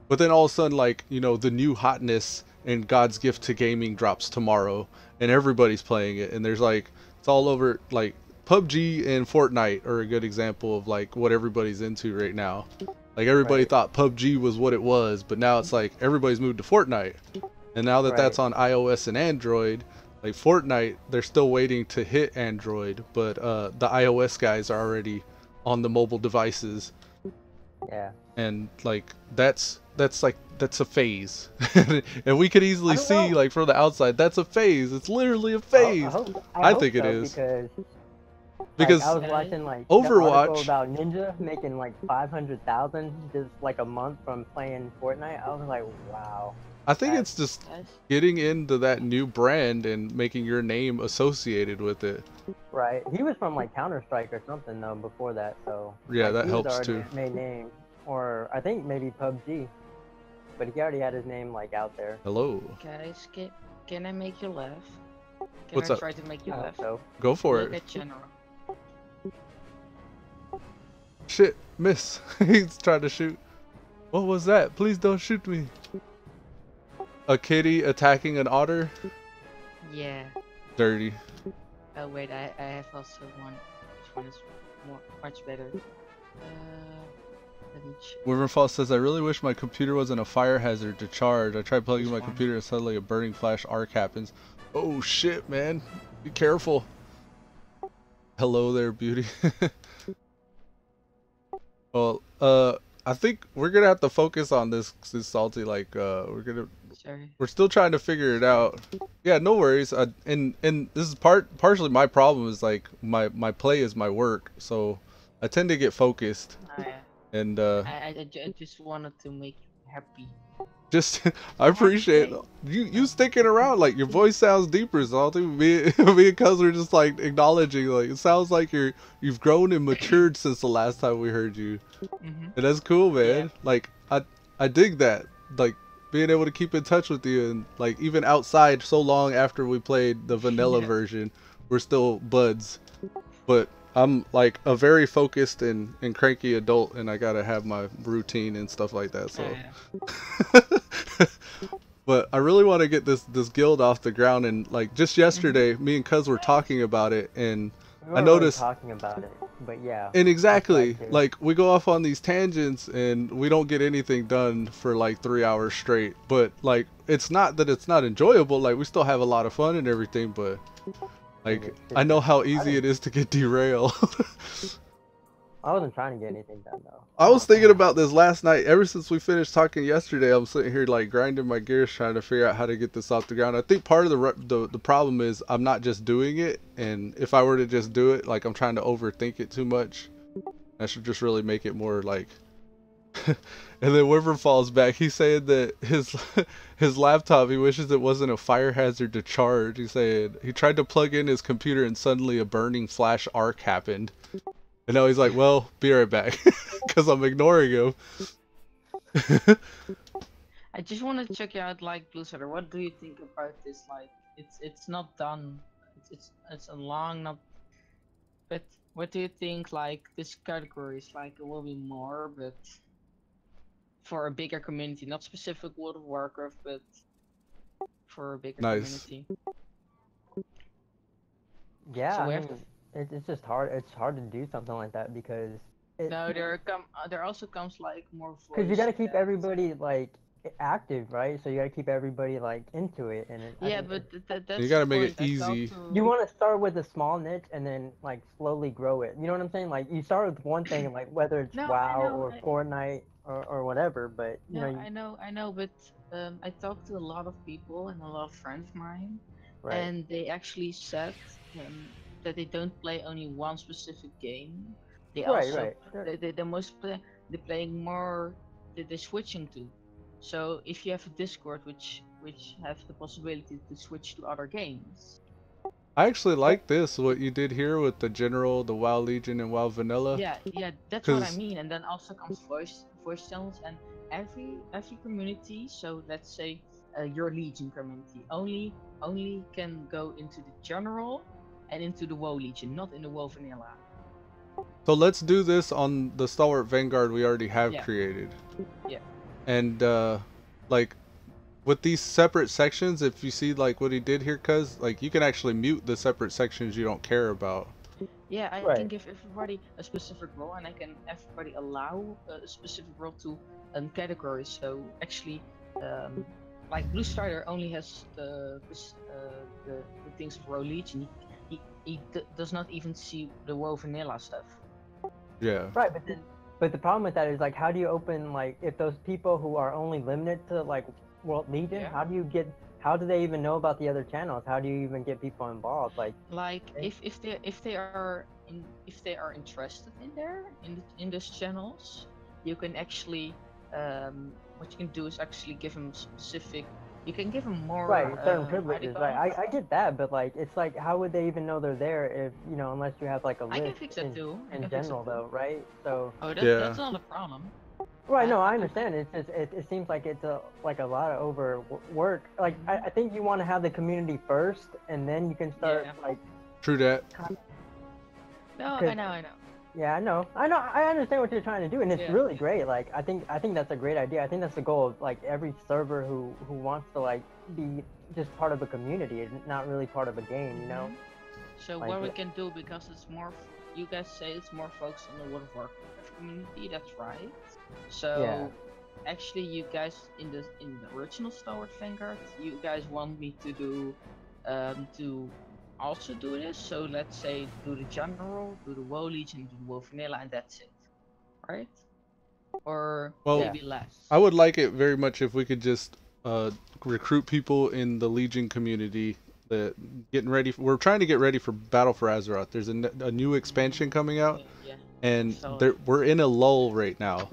But then all of a sudden, like, you know, the new hotness and God's Gift to Gaming drops tomorrow and everybody's playing it, and there's like it's all over. Like PUBG and Fortnite are a good example of like what everybody's into right now. Like everybody Right. thought PUBG was what it was, but now it's like everybody's moved to Fortnite. And now that that's on iOS and Android, like Fortnite, they're still waiting to hit Android, but the iOS guys are already on the mobile devices. Yeah. And like that's a phase. And we could easily see like from the outside that's a phase. It's literally a phase. I hope think it so, is. Because Because I was watching like Overwatch- the article about Ninja making like 500,000 just like a month from playing Fortnite. I was like, wow. I think it's just That's, getting into that new brand and making your name associated with it. Right. He was from like Counter-Strike or something though before that, so Yeah, like, that he was helps already too. Made name, or I think maybe PUBG, but he already had his name like out there. Hello. guys, can I make you laugh? Can What's I up? try to make you I hope laugh? so. Go for Look it. at General. Shit, miss. He's trying to shoot. What was that? Please don't shoot me. A kitty attacking an otter? Yeah. Dirty. Oh wait, I have also one. Which one is much better? Let me check. Wyvernfall says, I really wish my computer wasn't a fire hazard to charge. I tried plugging my computer and suddenly a burning flash arc happens. Oh shit, man. Be careful. Hello there, beauty. Well, I think we're gonna have to focus on this Salty. Like, Sorry. we're still trying to figure it out. Yeah, no worries. And this is partially my problem is like my play is my work, so I tend to get focused. And I just wanted to make you happy. just I appreciate you sticking around. Like your voice sounds deeper, Salty. Me and Coz were just like acknowledging. Like it sounds like you've grown and matured since the last time we heard you. Mm-hmm. And that's cool, man. Yeah. Like I dig that. Like being able to keep in touch with you, and like even outside so long after we played the vanilla version, we're still buds. But I'm like a very focused and cranky adult, and I gotta have my routine and stuff like that. So, but I really want to get this guild off the ground. And like just yesterday, me and Coz were talking about it, and I noticed talking about it, but yeah. and exactly That's right, like we go off on these tangents and we don't get anything done for like 3 hours straight. But like it's not that it's not enjoyable. Like we still have a lot of fun and everything, but like I know how easy it is to get derailed. I wasn't trying to get anything done though. I was thinking about this last night. Ever since we finished talking yesterday, I'm sitting here like grinding my gears trying to figure out how to get this off the ground. I think part of the problem is I'm not just doing it, and if I were to just do it, like I'm trying to overthink it too much. I should just really make it more like And then Wyvern falls back. He's saying that his laptop, he wishes it wasn't a fire hazard to charge. He's saying he tried to plug in his computer and suddenly a burning flash arc happened. And now he's like, well, be right back. Because I'm ignoring him. I just want to check out like Blue Shutter. What do you think about this? Like, it's not done. It's a long not. But what do you think? Like this category is like it will be more, but for a bigger community, not specific World of Warcraft, but for a bigger community. Yeah, So I mean, it's just hard. It's hard to do something like that because no, there also comes like more voice. Because you got to keep everybody like active, right? So you got to keep everybody like into it, and yeah, but that's you got to make it easy. You want to start with a small niche and then like slowly grow it. You know what I'm saying? Like you start with one thing, like whether it's WoW or Fortnite or whatever. But you know, I know, but I talked to a lot of people and a lot of friends of mine, right. and they actually said that they don't play only one specific game. They also they're playing more. They're switching to. So if you have a Discord which have the possibility to switch to other games. I actually like this, what you did here with the General, the WoW Legion, and WoW Vanilla. Yeah, that's what I mean. And then also comes voice channels, and every community. So let's say your Legion community only can go into the General and into the WoW Legion, not in the WoW Vanilla. So let's do this on the Stalwart Vanguard we already have created. Yeah. And like with these separate sections, if you see like what he did here, Coz, like you can actually mute the separate sections you don't care about. Yeah, I can give everybody a specific role, and I can everybody allow a specific role to category. So actually, like Blue Strider only has the things of WoW Legion. He does not even see the WoW Vanilla stuff. Yeah. Right, but the problem with that is like, how do you open like if those people who are only limited to like World Legion? How do they even know about the other channels? How do you even get people involved? Like if they are interested in those channels, you can actually what you can do is actually give them specific. You can give them more certain privileges. Right, I get that, but like it's like how would they even know they're there if unless you have like a list I can fix that too. In general though, right? So that's not a problem. Right, no, I understand. It's just it seems like it's like a lot of overwork. Like I think you want to have the community first, and then you can start like. True that. No, I know. Yeah, I know. I understand what you're trying to do, and it's really great. Like I think that's a great idea. I think that's the goal of like every server who wants to like be just part of a community, not really part of a game, you know. So like, what we can do, because it's more, you guys say it's more focused on the World of Warcraft community. That's right. So actually, you guys in the original Stalwart Vanguard, you guys want me to do to also do this. So let's say do the General, do the WoW Legion, do the WoW Vanilla, and that's it, right? Or maybe less. I would like it very much if we could just recruit people in the Legion community. That we're trying to get ready for Battle for Azeroth. There's a new expansion coming out, and we're in a lull right now.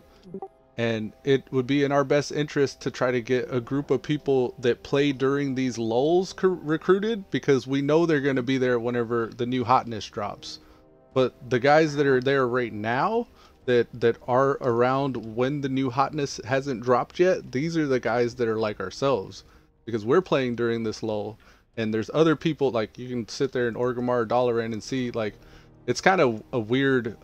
And it would be in our best interest to try to get a group of people that play during these lulls recruited, because we know they're going to be there whenever the new hotness drops. But the guys that are there right now, that are around when the new hotness hasn't dropped yet, these are the guys that are like ourselves, because we're playing during this lull. And there's other people, like you can sit there in Orgrimmar, Dalaran, and see, like, it's kind of a weird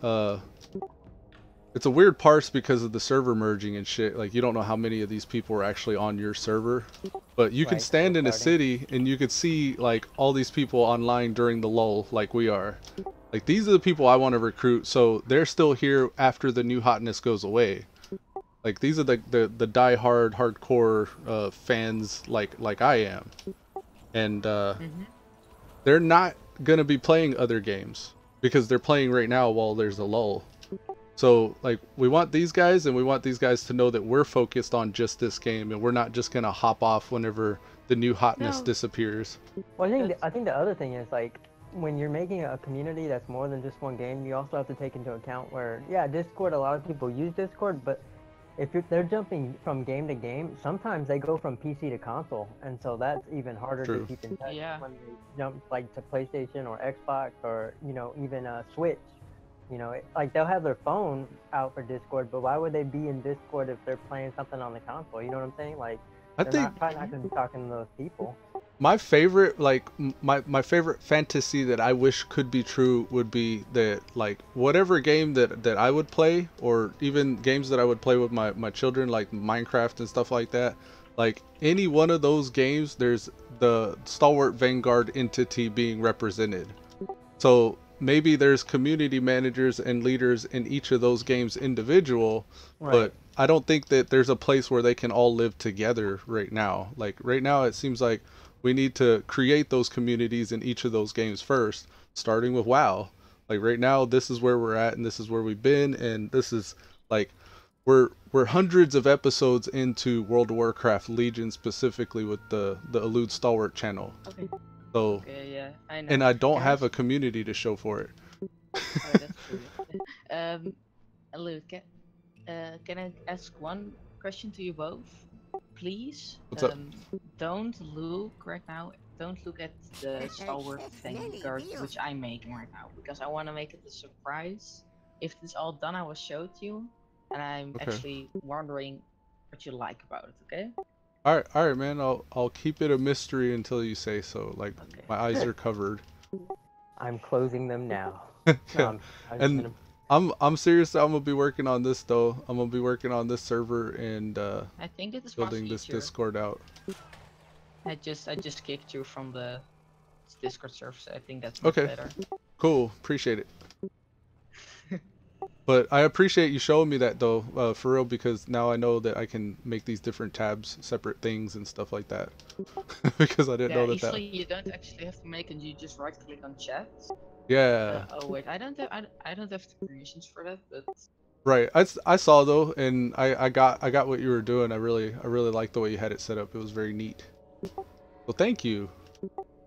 it's a weird parse because of the server merging and shit. Like, you don't know how many of these people are actually on your server, but you can stand in a city and you could see like all these people online during the lull, like we are. Like, these are the people I want to recruit, so they're still here after the new hotness goes away. Like, these are the die-hard hardcore fans like I am, and they're not gonna be playing other games because they're playing right now while there's a lull. So, like, we want these guys, and we want these guys to know that we're focused on just this game, and we're not just gonna hop off whenever the new hotness disappears. Well, I think the other thing is, like, when you're making a community that's more than just one game, you also have to take into account where, Discord, a lot of people use Discord, but they're jumping from game to game, sometimes they go from PC to console, and so that's even harder to True. keep in touch Yeah. when they jump like to PlayStation or Xbox or even Switch. Like they'll have their phone out for Discord, but why would they be in Discord if they're playing something on the console? You know what I'm saying? Like I they're think probably not going to be talking to those people. my favorite, like my favorite fantasy that I wish could be true would be that, like, whatever game that I would play, or even games that I would play with my children, like Minecraft and stuff like that, like any one of those games, there's the Stalwart Vanguard entity being represented. So maybe there's community managers and leaders in each of those games individual, Right. but I don't think that there's a place where they can all live together right now. Like right now it seems like we need to create those communities in each of those games first, starting with WoW. Like right now this is where we're at and this is where we've been, and this is like we're hundreds of episodes into World of Warcraft Legion, specifically with the Elude Stalwart channel. Okay. So Okay, yeah, I know. and I don't have Guys- a community to show for it. Oh, that's true. Elude, can I ask one question to you both, please? What's up? Don't look right now. Don't look at the Stalwart Vanguard, which I'm making right now, because I want to make it a surprise. If it's all done, I will show it to you, and I'm Okay. actually wondering what you like about it. Okay? All right, man. I'll keep it a mystery until you say so. Like Okay. my eyes are covered. I'm closing them now. No, I'm just And gonna- I'm serious. I'm gonna be working on this though. I'm gonna be working on this server and I think it is building much this easier. Discord out. I just kicked you from the Discord server, so I think that's much Okay. better. Cool. Appreciate it. But I appreciate you showing me that though, for real, because now I know that I can make these different tabs, separate things and stuff like that. Because I didn't know that. Easily you don't actually have to make it. You just right click on chat. Yeah. Oh wait, I don't have the permissions for that, but Right. I saw though, and I got what you were doing. I really liked the way you had it set up. It was very neat. Well, thank you.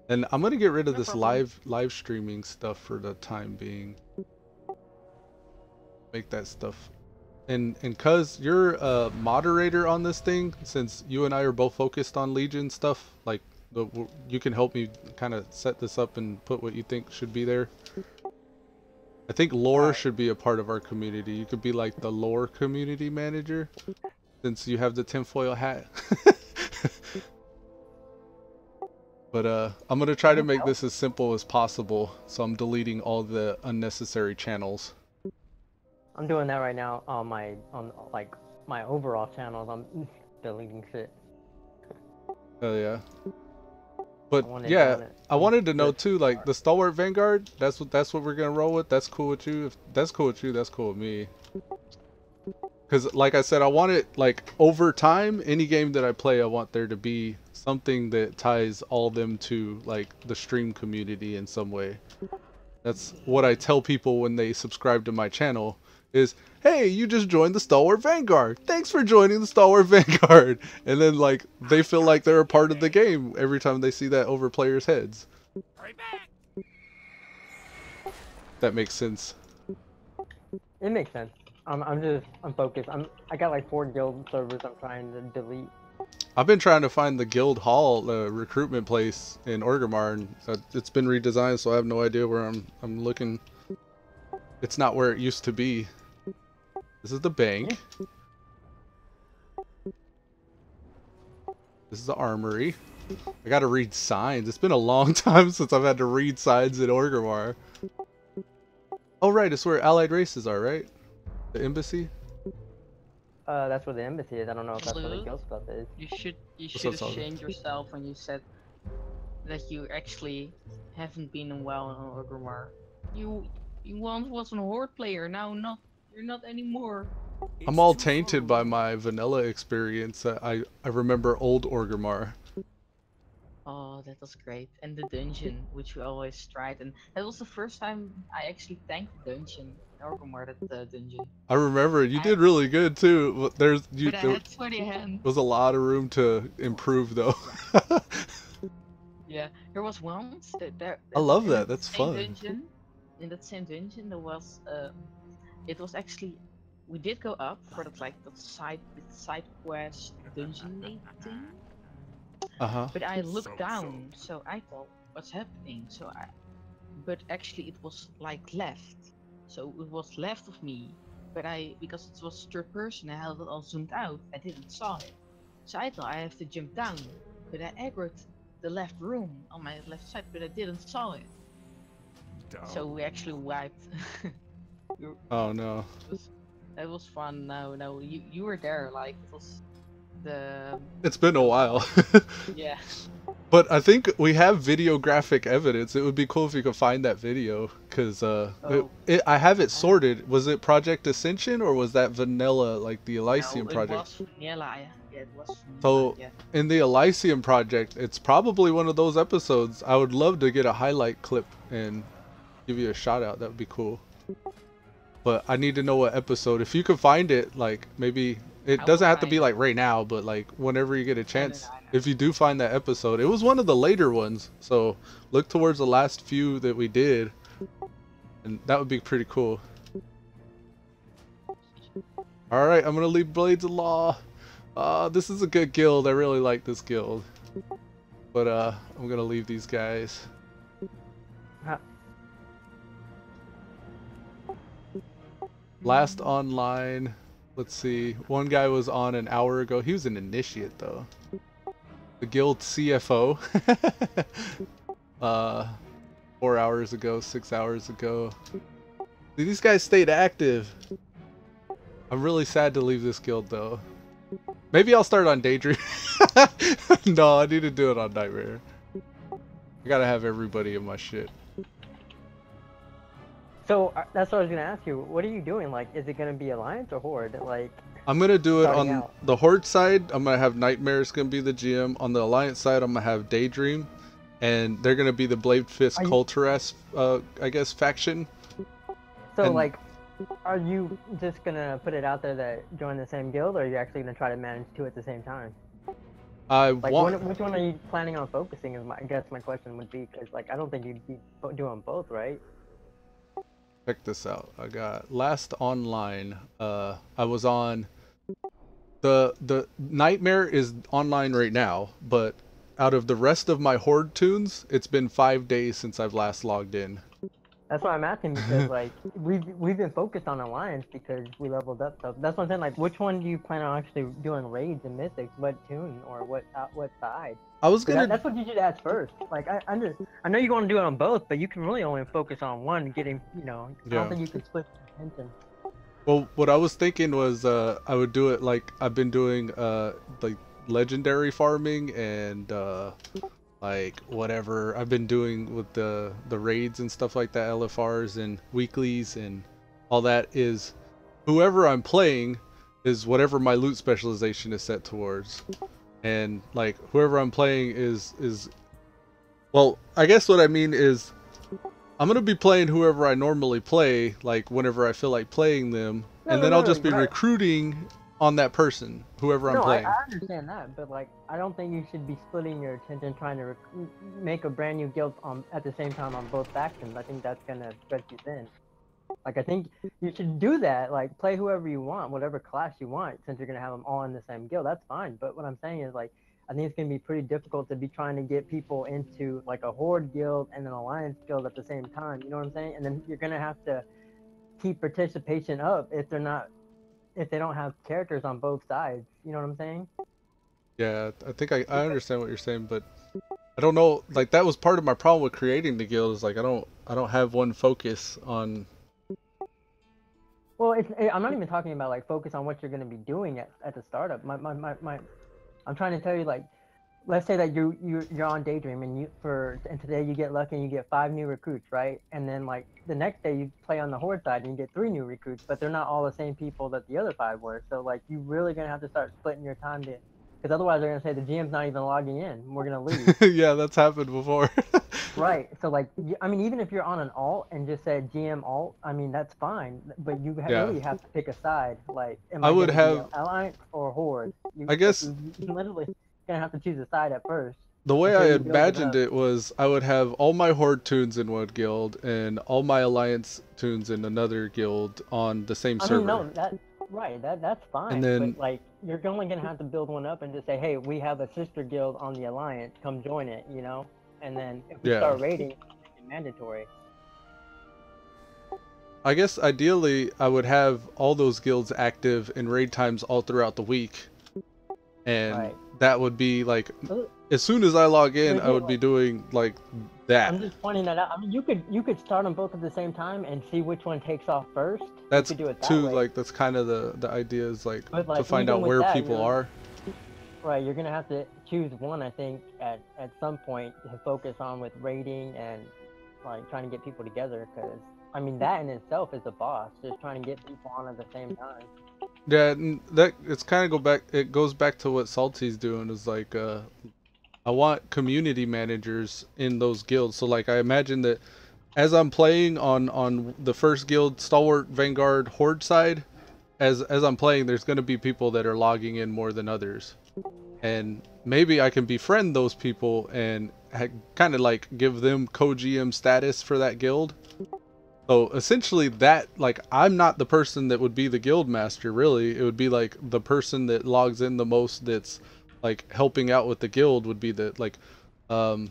And I'm gonna get rid of No this problem. live streaming stuff for the time being. Make that stuff. And Cuz, you're a moderator on this thing, since you and I are both focused on Legion stuff. Like you can help me kind of set this up and put what you think should be there. I think lore Alright. should be a part of our community. You could be like the lore community manager, since you have the tinfoil hat. But I'm gonna try to make this as simple as possible, so I'm deleting all the unnecessary channels. I'm doing that right now on like my overall channels. I'm deleting shit. Oh yeah. But want it yeah, done it. I wanted to know Good. too, like the Stalwart Vanguard. That's what we're gonna roll with. That's cool with you. If that's cool with you, that's cool with me. Because like I said, I want it like over time. Any game that I play, I want there to be something that ties all of them to like the stream community in some way. That's what I tell people when they subscribe to my channel. Is, hey, you just joined the Stalwart Vanguard. Thanks for joining the Stalwart Vanguard. And then like they feel like they're a part of the game every time they see that over players' heads. That makes sense. It makes sense. I'm focused. I got like 4 guild servers I'm trying to delete. I've been trying to find the guild hall, recruitment place in Orgrimmar, and it's been redesigned, so I have no idea where I'm looking. It's not where it used to be. This is the bank. This is the armory. I gotta read signs. It's been a long time since I've had to read signs in Orgrimmar. Oh right, it's where allied races are, right? The embassy? That's where the embassy is. I don't know if that's where the Blue? guild stuff is. you should What's up, Solomon? ashamed yourself when you said that you actually haven't been well in Orgrimmar. You once was a horde player, now you're not anymore. I'm all tainted by my vanilla experience. I remember old Orgrimmar. Oh, that was great. And the dungeon, which we always tried, and that was the first time I actually tanked the dungeon. Orgrimmar, that dungeon. I remember you did really good too. But there But I had sweaty hands. was a lot of room to improve though. Yeah, there was once there. I love in that. That's same fun. Dungeon, in that same dungeon, there was it was actually we did go up for that like that side quest dungeon thing. But I looked down, so I thought, what's happening? But actually it was like left. So it was left of me, but because it was third person, I had it all zoomed out. I didn't saw it, so I thought I have to jump down. But I aggroed the left room on my left side, but I didn't saw it. So we actually wiped. Oh no. That was fun. No, you were there. Like it was the. It's been a while. Yeah. But I think we have videographic evidence. It would be cool if you could find that video, because I have it sorted. Was it Project Ascension or was that vanilla, like the Elysium project? It was vanilla. Yeah, it was vanilla. So yeah. In the Elysium project, it's probably one of those episodes. I would love to get a highlight clip and give you a shout out. That would be cool. But I need to know what episode. If you could find it, like maybe it doesn't have to be like right now, but like whenever you get a chance, if you do find that episode. It was one of the later ones, so look towards the last few that we did, and that would be pretty cool. All right, I'm gonna leave Blades of Law. This is a good guild. I really like this guild, but I'm gonna leave these guys. Last online, let's see, one guy was on an hour ago. He was an initiate though. The guild CFO. 4 hours ago, 6 hours ago. These guys stayed active. I'm really sad to leave this guild though. Maybe I'll start on Daydream. No, I need to do it on Nightmare. I gotta have everybody in my shit. So that's what I was gonna ask you. What are you doing? Like, is it gonna be Alliance or Horde? Like, I'm gonna do it on the Horde side. I'm gonna have Nightmare's gonna be the GM. On the Alliance side, I'm gonna have Daydream, and they're gonna be the Blade Fist Culturess, I guess, faction. So like, are you just gonna put it out there that join the same guild, or are you actually gonna try to manage two at the same time? Which one are you planning on focusing? I guess my question would be, because like I don't think you'd be doing both, right? Check this out. I got last online. I was on the Nightmare is online right now, but out of the rest of my Horde tunes, it's been 5 days since I've last logged in. That's why I'm asking, because like we've been focused on Alliance because we leveled up. So that's what I'm saying. Like, which one do you plan on actually doing raids and mythics? What tune or what side? I was gonna. That's what you should ask first. Like, I know you want to do it on both, but you can really only focus on one. Getting, I don't think you could split attention. Well, what I was thinking was I would do it like I've been doing like legendary farming and like whatever I've been doing with the raids and stuff like that, LFRs and weeklies and all that, is whoever I'm playing is whatever my loot specialization is set towards. And like whoever I'm playing is well, I guess what I mean is I'm gonna be playing whoever I normally play, like whenever I feel like playing them, and then I'll just be recruiting on that person, whoever I'm playing. I understand that, but like I don't think you should be splitting your attention trying to make a brand new guild at the same time on both factions. I think that's gonna stretch you thin. Like, I think you should do that, like play whoever you want, whatever class you want, since you're gonna have them all in the same guild. That's fine. But what I'm saying is, like, I think it's gonna be pretty difficult to be trying to get people into like a Horde guild and an Alliance guild at the same time. You know what I'm saying? And then you're gonna have to keep participation up if they don't have characters on both sides. You know what I'm saying? Yeah, I think I understand what you're saying, but I don't know. Like, that was part of my problem with creating the guild. Is like I don't have one focus on. Well, I'm not even talking about like focus on what you're going to be doing at the startup. I'm trying to tell you, like, let's say that you're on Daydream and today you get lucky and you get 5 new recruits, right? And then like the next day you play on the Horde side and you get 3 new recruits, but they're not all the same people that the other 5 were. So like you really gonna have to start splitting your time to, because otherwise they're gonna say the GM's not even logging in. We're gonna lose. Yeah, that's happened before. Right. So like, I mean, even if you're on an alt and just said GM alt, I mean that's fine. But you really have to pick a side. Like, am I would have Alliance or Horde? I guess you literally gonna have to choose a side at first. The way I imagined it was I would have all my Horde tunes in one guild and all my Alliance tunes in another guild on the same server. I mean, Right, that's fine. And then But like, you're only gonna have to build one up and just say, hey, we have a sister guild on the alliance. Come join it, you know. And then if we Yeah. start raiding, make it mandatory. I guess ideally I would have all those guilds active in raid times all throughout the week. And Right. that would be like, as soon as I log in, But I would be doing like that. I'm just pointing that out. I mean, you could start them both at the same time and see which one takes off first. That's you could do it that too, way. like, that's kind of the idea is like, But, like, to find even out with where that, people are. Right, you're gonna have to choose one, I think, at some point to focus on with raiding and like trying to get people together. Because I mean, that in itself is a boss, just trying to get people on at the same time. Yeah, and that it's kind of it goes back to what Salty's doing is like, I want community managers in those guilds. So like I imagine that as I'm playing on the first guild, Stalwart Vanguard Horde side, as I'm playing, there's going to be people that are logging in more than others, and maybe I can befriend those people and kind of like give them co-GM status for that guild. So essentially that, like, I'm not the person that would be the guild master, really. It would be like the person that logs in the most that's like helping out with the guild would be the, like, well,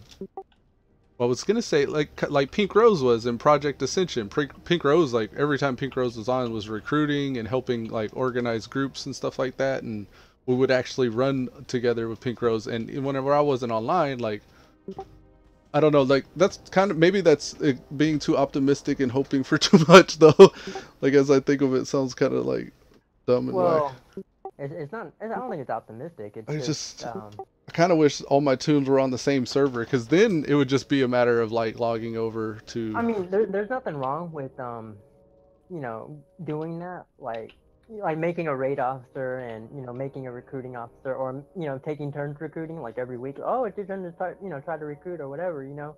I was gonna say like Pink Rose was in Project Ascension. Pink Rose, like every time Pink Rose was on, was recruiting and helping like organize groups and stuff like that, and we would actually run together with Pink Rose. And whenever I wasn't online, like, I don't know, like that's kind of, maybe that's being too optimistic and hoping for too much though. Like as I think of it, sounds kind of like dumb and whack. It's not. I don't think it's optimistic. It's I just. I kind of wish all my tunes were on the same server, because then it would just be a matter of like logging over to. I mean, there's nothing wrong with you know, doing that, like making a raid officer and, you know, making a recruiting officer, or, you know, taking turns recruiting like every week. Oh, it's your turn to start, you know, try to recruit or whatever, you know.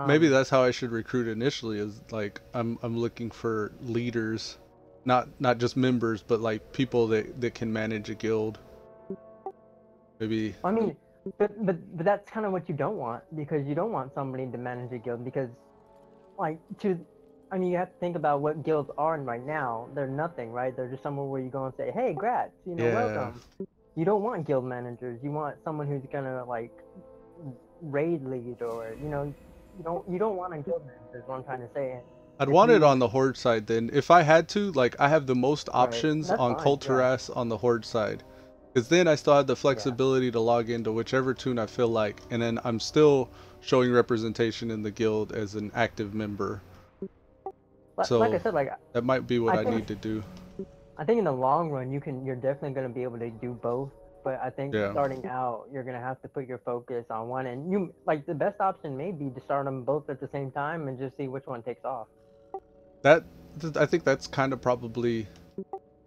Maybe that's how I should recruit initially, is like I'm looking for leaders, not just members, but like people that can manage a guild. Maybe. I mean, but that's kind of what you don't want, because you don't want somebody to manage a guild, because like I mean, you have to think about what guilds are right now. They're nothing, right? They're just somewhere where you go and say, hey, grats, you know, welcome. You don't want guild managers. You want someone who's gonna like raid lead, or, you know, you don't want a guild manager, is what I'm trying to say. I'd want it on the Horde side then. If I had to, like, I have the most options on Culturas on the Horde side. Because then I still have the flexibility to log into whichever tune I feel like, and then I'm still showing representation in the guild as an active member. So like I said, like, that might be what I need to do. I think in the long run, you're definitely going to be able to do both. But I think starting out, you're going to have to put your focus on one, and you, like, the best option may be to start them both at the same time and just see which one takes off. I think that's kind of probably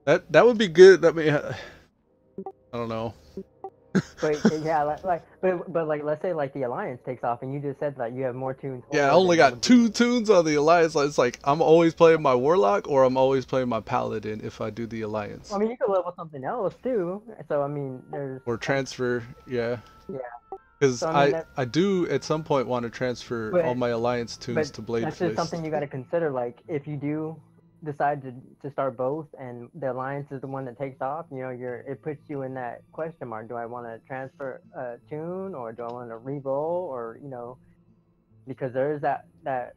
that would be good. I mean, I don't know. But yeah, but like, let's say like the Alliance takes off, and you just said that you have more tunes. Yeah, I only got 2 tunes on the Alliance. It's like I'm always playing my Warlock, or I'm always playing my Paladin if I do the Alliance. I mean, you could level something else too. So I mean, there's. Or transfer, yeah. Yeah. Because so, I do at some point want to transfer all my Alliance tunes to Blade That's Fist. just something you got to consider. Like, if you do decide to start both, and the Alliance is the one that takes off, you know, it puts you in that question mark. Do I want to transfer a tune, or do I want to re-roll, or, you know, because there is that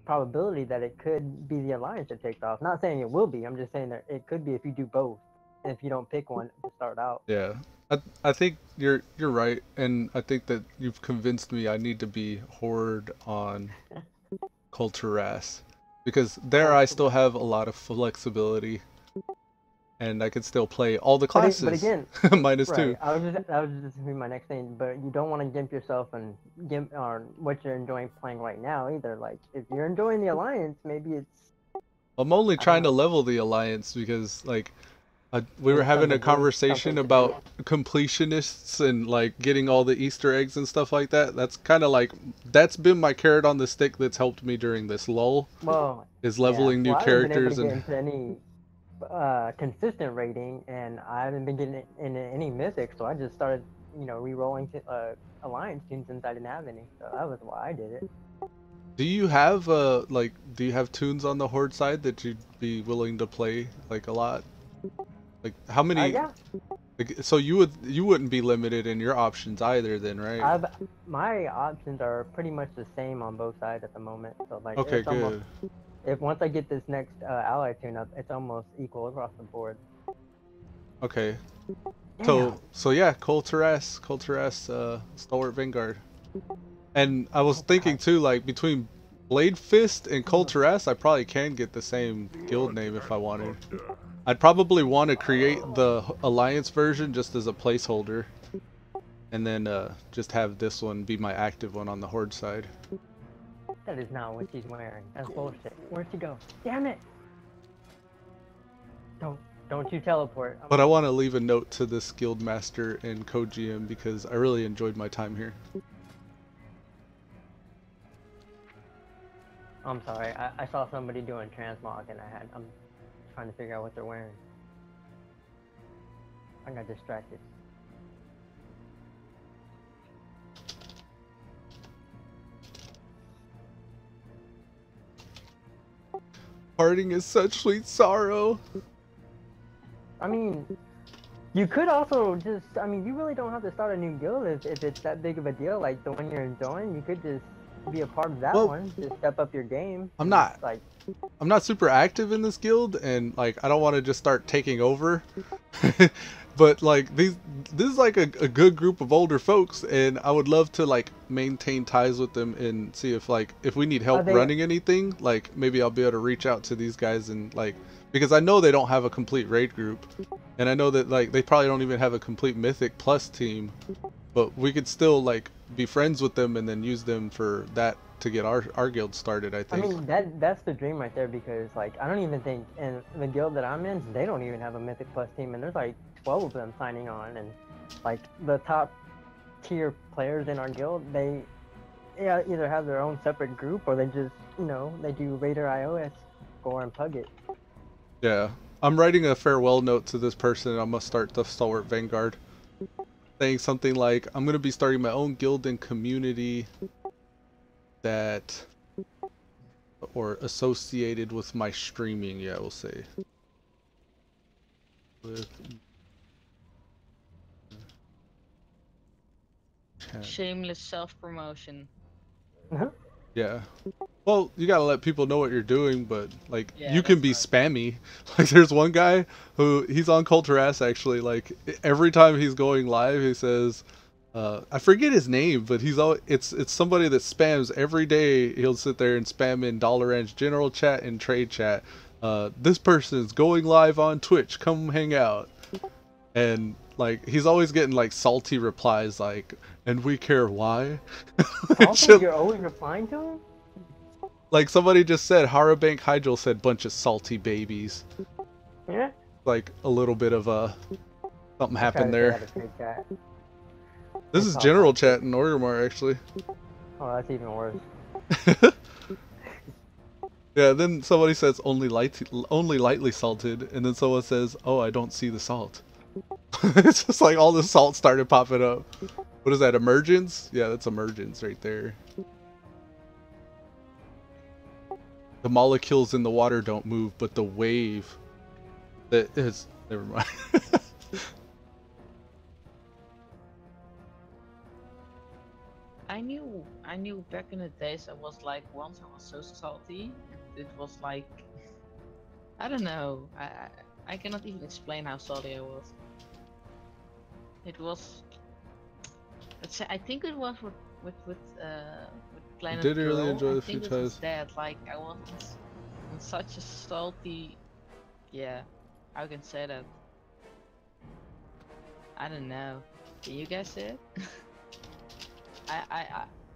probability that it could be the Alliance that takes off. Not saying it will be. I'm just saying that it could be if you do both, and if you don't pick one to start out. Yeah. I think you're right, and I think that you've convinced me I need to be Horde on Culturas, because there I still have a lot of flexibility, and I can still play all the classes. But again, minus right, 2. That was just my next thing. But you don't want to gimp yourself and gimp on what you're enjoying playing right now either. Like, if you're enjoying the Alliance, maybe it's. I'm only trying to level the Alliance because, like, we were having a conversation about completionists and like getting all the Easter eggs and stuff like that. That's kind of like, that's been my carrot on the stick that's helped me during this lull. Well, is leveling new characters. I haven't been able to get into any consistent rating, and I haven't been getting into any Mythic, so I just started, you know, re-rolling Alliance teams since I didn't have any. So that was why I did it. Do you have do you have tunes on the Horde side that you'd be willing to play like a lot? Like how many? Yeah. Like, so you wouldn't be limited in your options either, then, right? My options are pretty much the same on both sides at the moment. So like Okay, it's almost, good. if once I get this next ally tune up, it's almost equal across the board. Okay. Damn. So yeah, Colteras, Stalwart Vanguard. And I was thinking too, like between Blade Fist and Colteras, I probably can get the same guild name if I wanted. I'd probably want to create the Alliance version just as a placeholder, and then just have this one be my active one on the Horde side. That is not what she's wearing. That's bullshit. Where'd she go? Damn it! Don't you teleport. But I want to leave a note to this guild master and co-GM because I really enjoyed my time here. I'm sorry. I saw somebody doing transmog and I'm trying to figure out what they're wearing. I got distracted. Parting is such sweet sorrow. I mean, you could also just, I mean, you really don't have to start a new guild if it's that big of a deal, like the one you're enjoying. You could just be a part of that one, just step up your game. I'm not super active in this guild, and like I don't want to just start taking over. But like this is like a good group of older folks, and I would love to like maintain ties with them and see if we need help running anything, like maybe I'll be able to reach out to these guys and like, because I know they don't have a complete raid group, and I know that like they probably don't even have a complete Mythic Plus team, but we could still like be friends with them and then use them for that to get our guild started, I think. I mean, that's the dream right there, because like I don't even think in the guild that I'm in, they don't even have a Mythic Plus team, and there's like 12 of them signing on, and like the top tier players in our guild, they either have their own separate group or they just, you know, they do Raider iOS score and pug it. Yeah, I'm writing a farewell note to this person, and I'm gonna start the Stalwart Vanguard, saying something like, I'm gonna be starting my own guild and community that, or associated with my streaming, yeah, we'll say. With shameless self-promotion. Yeah. Well, you gotta let people know what you're doing, but like Yeah, you can that's be right. spammy. Like there's one guy who he's on Culturass actually. Like every time he's going live, he says, I forget his name, but it's somebody that spams every day. He'll sit there and spam in Dollar Ranch general chat and trade chat. This person is going live on Twitch. Come hang out. And like he's always getting like salty replies like, and we care why. Also, you're always replying to him? Like somebody just said, Harabank Hydro said bunch of salty babies. Yeah. Like a little bit of something happened there. This is It's general all chat in Orgrimmar actually. Oh, that's even worse. Yeah, then somebody says only lightly salted, and then someone says, oh, I don't see the salt. It's just like all the salt started popping up. What is that, emergence? Yeah, that's emergence right there. The molecules in the water don't move, but the wave that is, never mind. I knew back in the days I was like, once I was so salty, it was like, I don't know, I cannot even explain how salty I was. It was, I think it was with Planet did really Girl. enjoy I the think few it was times. that, like I was in such a salty, yeah, how can I say that? I don't know. Can you guys say it?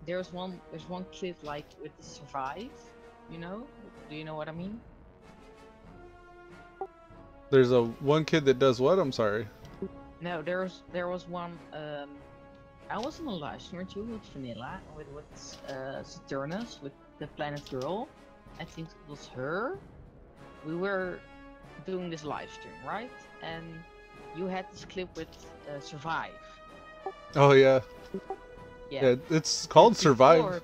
There's one clip like with the survive, you know? Do you know what I mean? There's one kid that does what? I'm sorry. No, there was one. I was in a live stream too with Vanilla, with Saturnus, with the Planet Girl. I think it was her. We were doing this live stream, right? And you had this clip with survive. Oh yeah. Yeah, it's called Survive.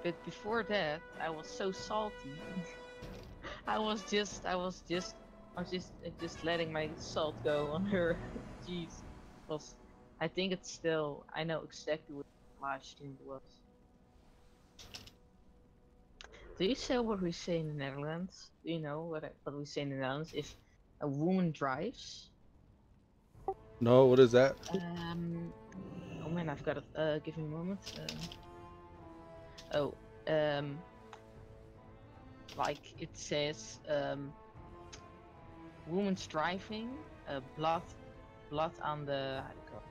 But before that, I was so salty. I was just I was just letting my salt go on her. Jeez. Because I think it's still. I know exactly what live stream it was. Do you say what we say in the Netherlands? Do you know what we say in the Netherlands? If a woman drives. No, what is that? Oh man, I've got it. Give me a moment. Oh, um, like it says, woman's driving, blood on the, how do you call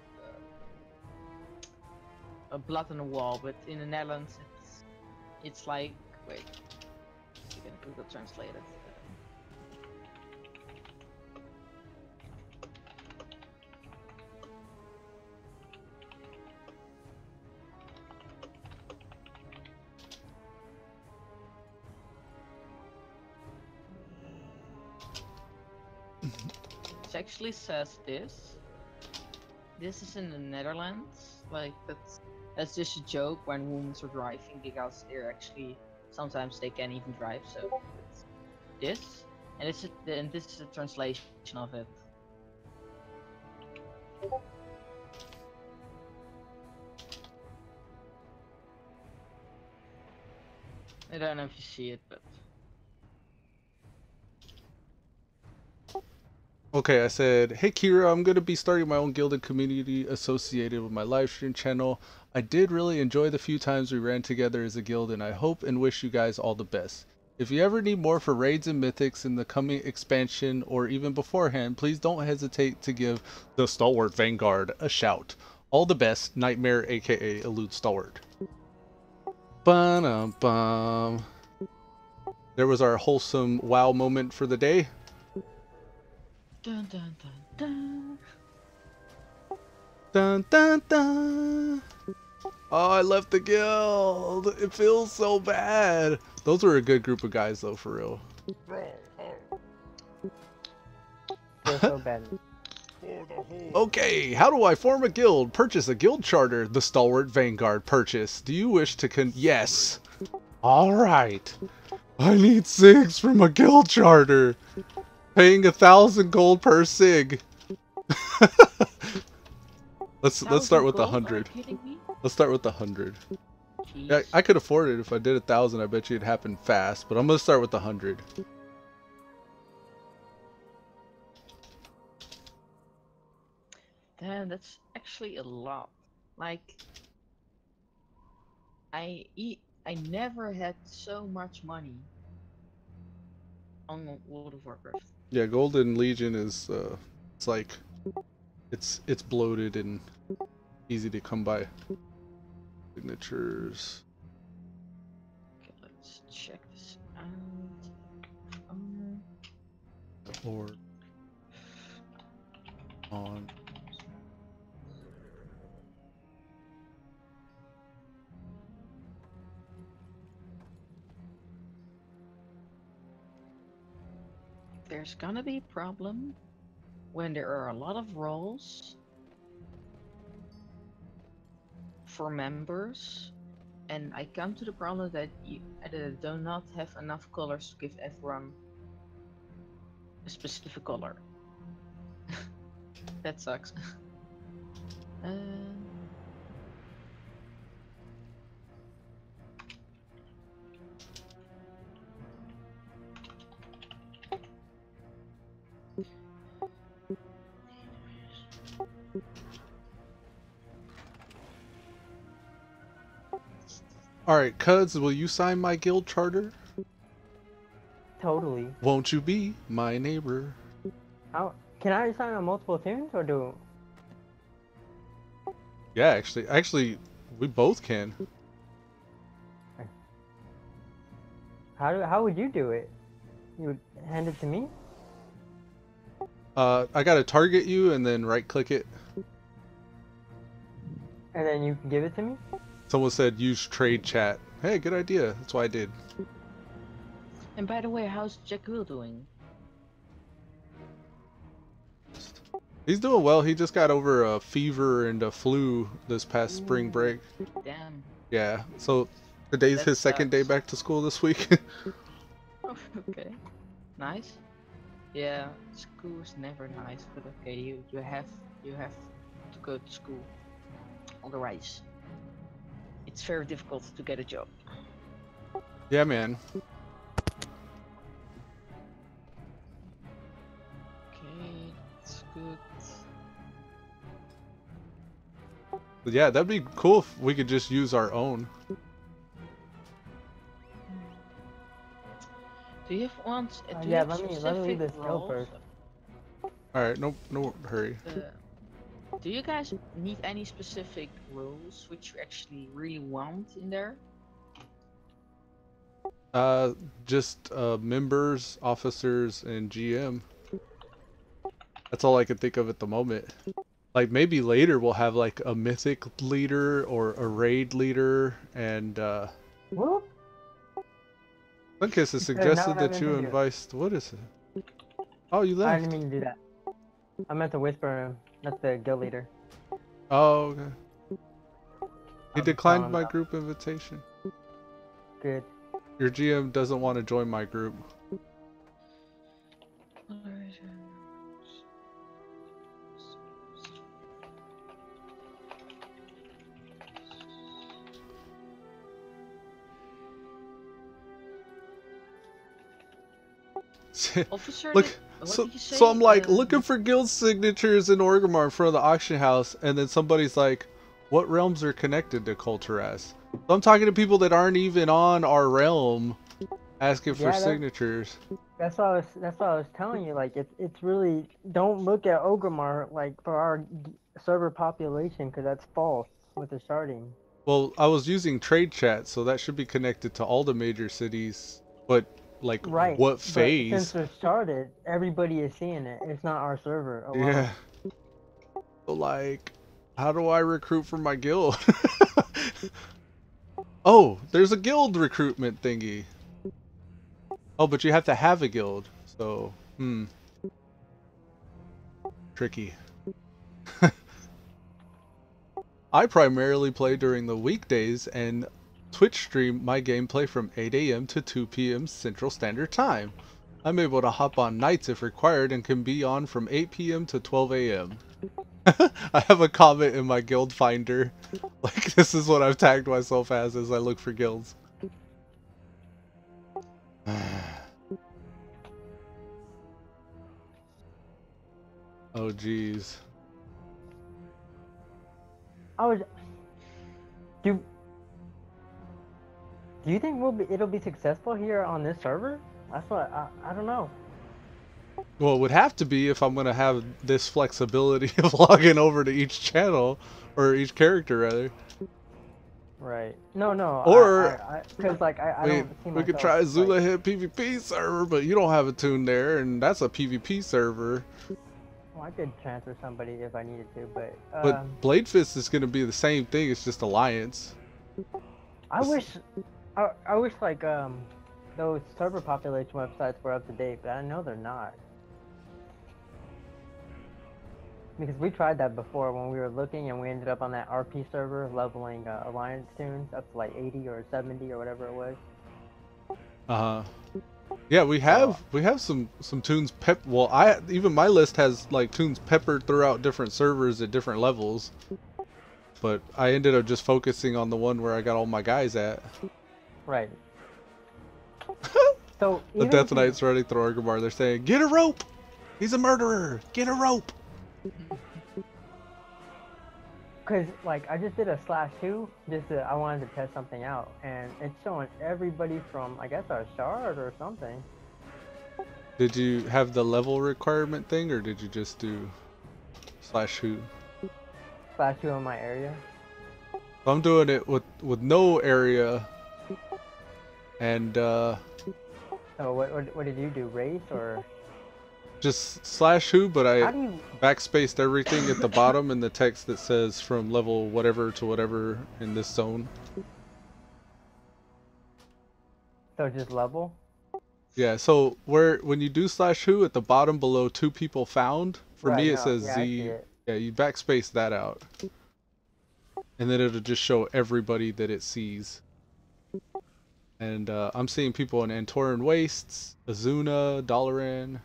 it? Blood on the wall. But in the Netherlands, it's like, wait, you can Google translate it. It actually says this. This is in the Netherlands. Like that's just a joke when women are driving because they're actually sometimes they can't even drive. So it's this, and this is a translation of it. I don't know if you see it, but. Okay, I said, hey Kira, I'm going to be starting my own guilded community associated with my livestream channel. I did really enjoy the few times we ran together as a guild, and I hope and wish you guys all the best. If you ever need more for raids and mythics in the coming expansion or even beforehand, please don't hesitate to give the Stalwart Vanguard a shout. All the best, Nightmare aka Elude Stalwart. Ba-dum-bum. There was our wholesome wow moment for the day. Dun dun dun dun. Dun dun dun. Oh, I left the guild. It feels so bad. Those were a good group of guys though, for real. Feels so bad. Okay, how do I form a guild? Purchase a guild charter. The Stalwart Vanguard purchase. Do you wish to yes. Alright. I need 6 from a guild charter. Paying 1,000 gold per sig. Let's start with 100. Let's start with 100. Yeah, I could afford it if I did 1,000. I bet you it'd happen fast. But I'm gonna start with 100. Damn, that's actually a lot. Like, I never had so much money on World of Warcraft. Yeah, Golden Legion is it's like it's bloated and easy to come by. Signatures. Okay, let's check this out. Or on. There's gonna be a problem when there are a lot of roles for members, and I come to the problem that you do not have enough colors to give everyone a specific color. That sucks. Alright, Coz, will you sign my guild charter? Totally. Won't you be my neighbor? How can I sign on multiple tunes or do? Yeah, actually, we both can. How would you do it? You would hand it to me? I gotta target you and then right click it. And then you can give it to me? Someone said use trade chat. Hey, good idea. That's what I did. And by the way, how's Jakul doing? He's doing well. He just got over a fever and a flu this past spring break. Damn. Yeah, so today's That his second day sucks. back to school this week. Oh, okay. Nice. Yeah, school is never nice, but okay, you have to go to school. Otherwise, it's very difficult to get a job. Yeah, man. Okay, that's good. But yeah, that'd be cool if we could just use our own. Do you want? Do you Yeah, have let me leave specific this skill roles? first. All right, no hurry. Do you guys need any specific rules which you actually really want in there? Just members, officers, and GM. That's all I can think of at the moment. Like maybe later we'll have like a mythic leader or a raid leader, and Whoop. Sunkiss has Not suggested what I that meant you to do. invite. What is it? Oh, you I left. didn't mean to do that. I meant to whisper him. That's the guild leader. Oh, okay. He I'll just tell declined him my that. group invitation. Good. Your GM doesn't want to join my group. Officer, Look, what so did you say? so I'm like looking for guild signatures in Orgrimmar in front of the auction house, and then somebody's like, "What realms are connected to Kulturas?" So I'm talking to people that aren't even on our realm, asking for Yeah, signatures. That's what I was telling you. Like, it's really, don't look at Ogrimmar like for our server population, because that's false with the starting. Well, I was using trade chat, so that should be connected to all the major cities, but like Right. what But since phase? they're started, everybody is seeing it. It's not our server alone. Yeah. So like, how do I recruit for my guild? Oh, there's a guild recruitment thingy. Oh, but you have to have a guild. So, tricky. I primarily play during the weekdays and Twitch stream my gameplay from 8 a.m. to 2 p.m. Central Standard Time. I'm able to hop on nights if required and can be on from 8 p.m. to 12 a.m. I have a comment in my guild finder. Like, this is what I've tagged myself as I look for guilds. Oh, jeez. I was. Do you think it'll be successful here on this server? That's what I don't know. Well, it would have to be if I'm going to have this flexibility of logging over to each channel, or each character, rather. Right. No. Or because like I don't see we could myself, try Zula like, hit PvP server, but you don't have a tune there, and that's a PvP server. well, I could transfer somebody if I needed to, but But Blade Fist is going to be the same thing. It's just Alliance. I wish like those server population websites were up to date, but I know they're not. Because we tried that before when we were looking, and we ended up on that RP server leveling Alliance tunes up to like 80 or 70 or whatever it was. Yeah, we have some tunes well, even my list has like tunes peppered throughout different servers at different levels. But I ended up just focusing on the one where I got all my guys at. Right. So The Death Knights running through Orgrimmar, they're saying, "Get a rope! He's a murderer! Get a rope!" Because like I just did a /2 I wanted to test something out, and it's showing everybody from, I guess, our shard or something. Did you have the level requirement thing, or did you just do /who? /2 in my area. I'm doing it with no area, and So what did you do? Race or? just /who, but How I do you? backspaced everything at the bottom in the text that says from level whatever to whatever in this zone. So just level. Yeah, so when you do /who at the bottom below 2 people found, for Right, me it no, says yeah, I see Z. it. Yeah, you backspace that out. And then it'll just show everybody that it sees. And I'm seeing people in Antoran Wastes, Azuna, Dalaran.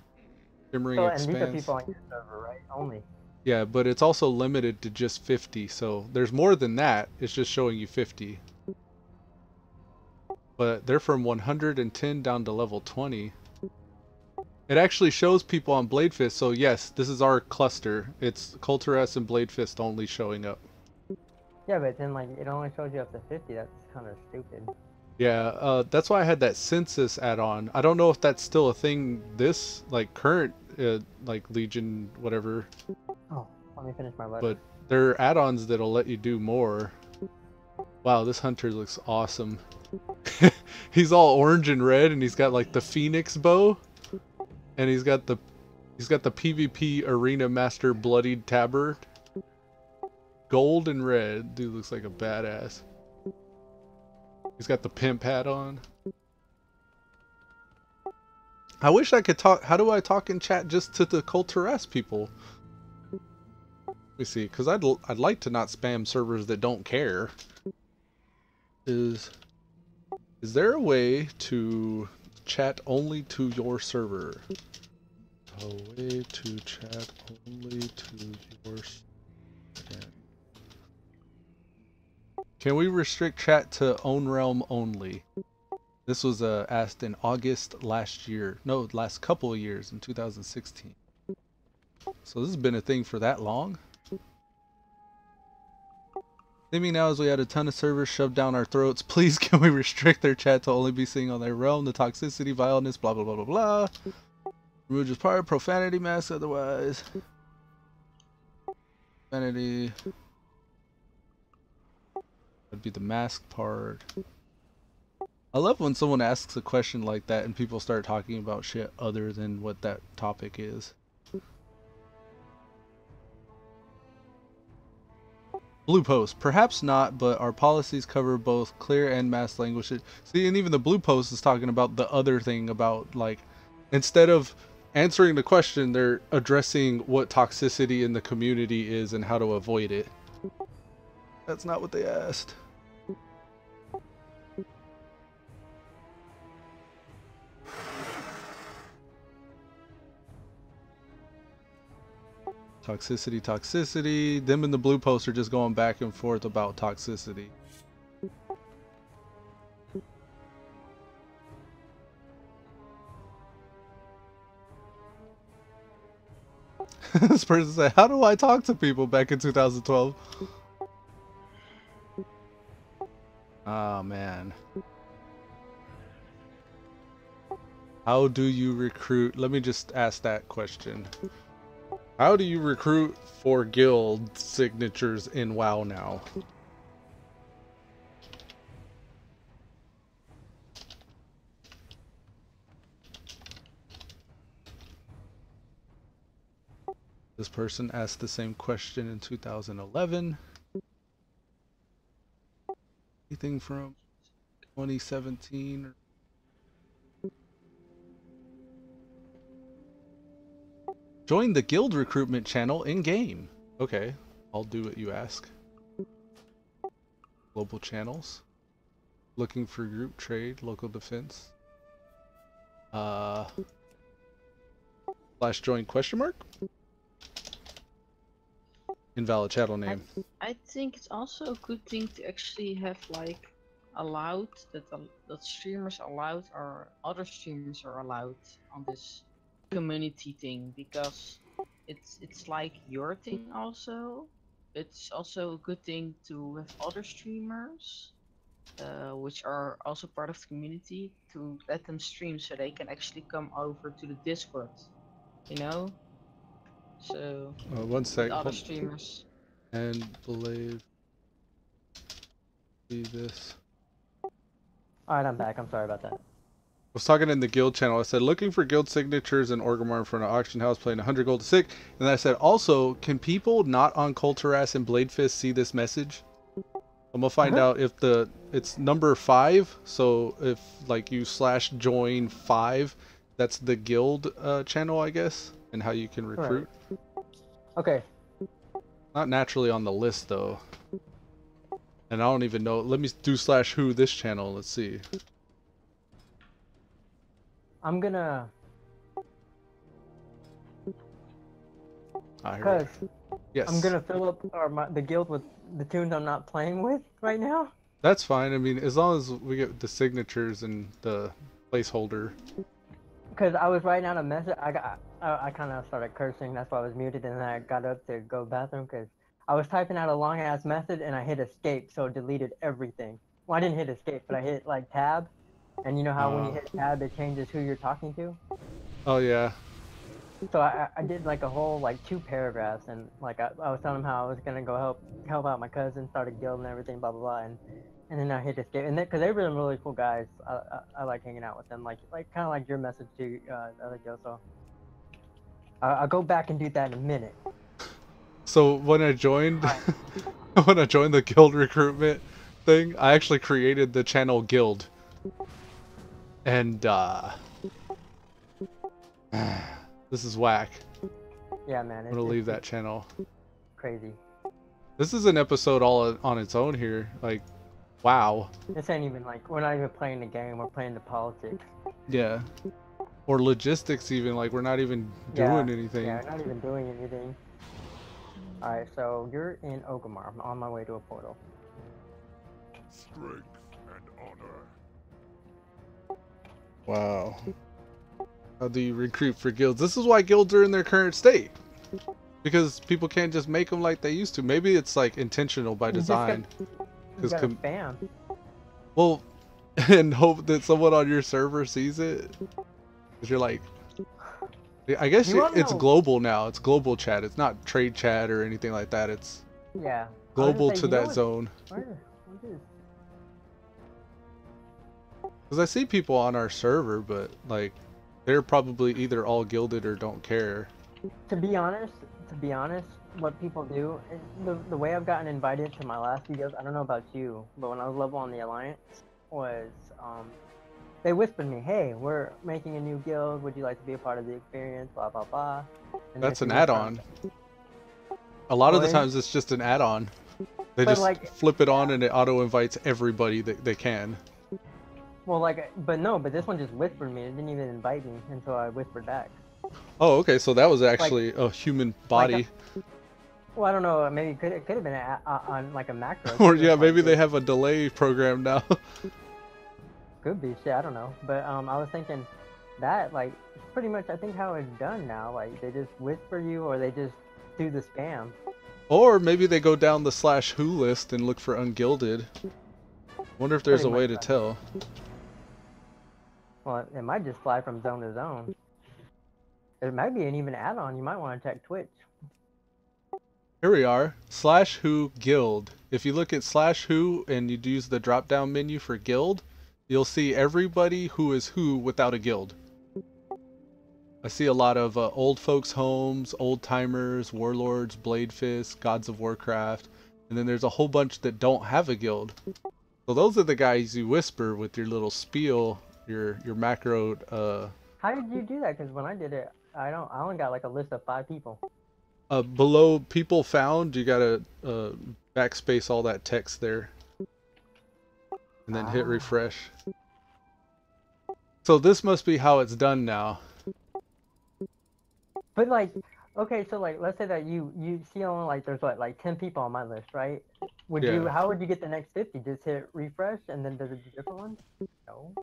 shimmering So, and these are expanse. people on your server, right? Only. Yeah, but it's also limited to just 50, so there's more than that. It's just showing you 50. But they're from 110 down to level 20. It actually shows people on Blade Fist, so yes, this is our cluster. It's Culturess and Blade Fist only showing up. Yeah, but then like it only shows you up to 50. That's kind of stupid. Yeah, that's why I had that census add-on. I don't know if that's still a thing this, like, current, like, Legion, whatever. Oh, let me finish my letter. But there are add-ons that'll let you do more. Wow, this hunter looks awesome. He's all orange and red, and he's got, like, the Phoenix bow. And he's got the PvP Arena Master Bloodied Tabard. Gold and red. Dude looks like a badass. He's got the pimp hat on. I wish I could talk. How do I talk in chat just to the Culturess people? Let me see, because I'd like to not spam servers that don't care. Is there a way to chat only to your server? A way to chat only to your server. Can we restrict chat to own realm only? This was asked in August last year. No, last couple of years in 2016. So this has been a thing for that long. Theming now as we had a ton of servers shoved down our throats. Please can we restrict their chat to only be seeing on their realm, the toxicity, vileness, blah blah blah blah blah. Remove just part, profanity mask otherwise. Profanity. That'd be the mask part. I love when someone asks a question like that and people start talking about shit other than what that topic is. Blue post. Perhaps not, but our policies cover both clear and mass language. See, and even the blue post is talking about the other thing about, like, instead of answering the question, they're addressing what toxicity in the community is and how to avoid it. That's not what they asked. Toxicity, toxicity. Them and the blue post are just going back and forth about toxicity. This person said, how do I talk to people back in 2012? Oh man. How do you recruit? Let me just ask that question. How do you recruit for guild signatures in WoW now? This person asked the same question in 2011. Anything from 2017? Join the guild recruitment channel in-game. Okay, I'll do what you ask. Global channels. Looking for group trade, local defense. Slash join question mark? Invalid channel name. I think it's also a good thing to actually have like allowed that streamers allowed or other streamers are allowed on this community thing, because it's like your thing also. It's also a good thing to have other streamers which are also part of the community, to let them stream so they can actually come over to the Discord, you know? So One sec. other streamers. And believe this. Alright, I'm back. I'm sorry about that. I was talking in the guild channel. I said looking for guild signatures and Orgrimmar in front of auction house, playing 100 gold to sick. And then I said also, can people not on Culturess and Blade Fist see this message? I'm gonna find out if it's number 5. So if like you slash join 5, that's the guild channel, I guess, and how you can recruit. Right. Okay. Not naturally on the list though. And I don't even know. Let me do slash who this channel. Let's see. I'm gonna I hear Cause you. Yes. I'm gonna fill up the guild with the tunes I'm not playing with right now. That's fine. I mean, as long as we get the signatures and the placeholder. Cause I was writing out a message. I kind of started cursing. That's why I was muted, and then I got up to go bathroom. Cause I was typing out a long ass message and I hit escape, so it deleted everything. Well, I didn't hit escape, but I hit like tab. And you know how when you hit tab, it changes who you're talking to? Oh, yeah. So I did like a whole like 2 paragraphs, and like I was telling him how I was gonna go help out my cousin, start a guild and everything, blah blah blah, and then I hit escape, and because they were really cool guys, I like hanging out with them, like kind of like your message to the other guild. So I'll go back and do that in a minute. So when I joined, when I joined the guild recruitment thing, I actually created the channel guild, and this is whack. Yeah, man. I'm gonna leave that channel. Crazy. This is an episode all on its own here. Like, wow. This ain't even like, we're not even playing the game. We're playing the politics. Yeah. Or logistics even. Like, we're not even doing anything. Yeah, not even doing anything. Alright, so you're in Ogamar. I'm on my way to a portal. Strength and honor. Wow. How do you recruit for guilds? This is why guilds are in their current state. Because people can't just make them like they used to. Maybe it's like intentional by design. You gotta spam. Well, and hope that someone on your server sees it. Because you're like, I guess it's global now. It's global chat. It's not trade chat or anything like that. It's global to that zone. Because I see people on our server, but like, they're probably either all gilded or don't care. To be honest, what people do, the way I've gotten invited to my last videos, I don't know about you, but when I was level on the Alliance, was they whispered me, hey, we're making a new guild, would you like to be a part of the experience, blah blah blah. And that's an add-on. A lot of the times it's just an add-on. They just like, flip it on and it auto-invites everybody that they can. Well, like, but this one just whispered me. It didn't even invite me until I whispered back. Oh, okay. So that was actually a human body. Well, I don't know. Maybe it could have been on like a macro. Or yeah, maybe they have a delay program now. Could be. Shit, I don't know. But I was thinking that like pretty much I think how it's done now. Like they just whisper you, or they just do the spam. Or maybe they go down the /who list and look for ungilded. Wonder if there's a way to tell. Well, it might just fly from zone to zone. It might be an even add-on. You might want to check Twitch. Here we are, /who guild. If you look at /who and you use the drop-down menu for guild, you'll see everybody who is who without a guild. I see a lot of old folks' homes, old timers, warlords, blade fists, gods of Warcraft, and then there's a whole bunch that don't have a guild. So those are the guys you whisper with your little spiel. Your macro. How did you do that? Because when I did it, I only got like a list of 5 people. Below people found, you gotta backspace all that text there, and then hit refresh. So this must be how it's done now. But like, okay, so like, let's say that you see only like there's what, like 10 people on my list, right? Would you? How would you get the next 50? Just hit refresh and then does it do different ones? No.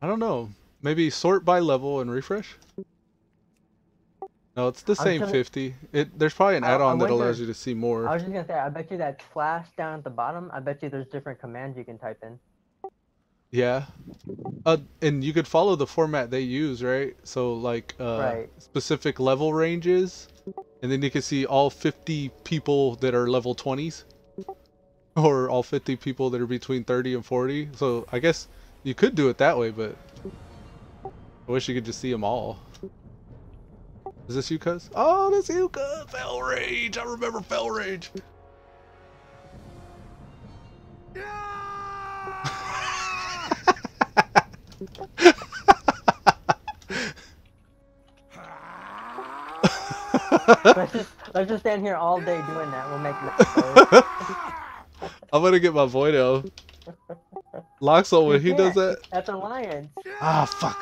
I don't know. Maybe sort by level and refresh? No, it's the same 50. There's probably an add-on that allows you to see more. I was just gonna say, I bet you that slash down at the bottom, I bet you there's different commands you can type in. Yeah. And you could follow the format they use, right? So like specific level ranges, and then you can see all 50 people that are level 20s. Or all 50 people that are between 30 and 40. So I guess you could do it that way, but I wish you could just see them all. Is this you, Coz? Oh, that's you, Coz! Fell Rage! I remember Fell Rage! let's just stand here all day doing that. We'll make it. I'm gonna get my Voido. Loxel, when he does that. That's Alliance. Ah, fuck.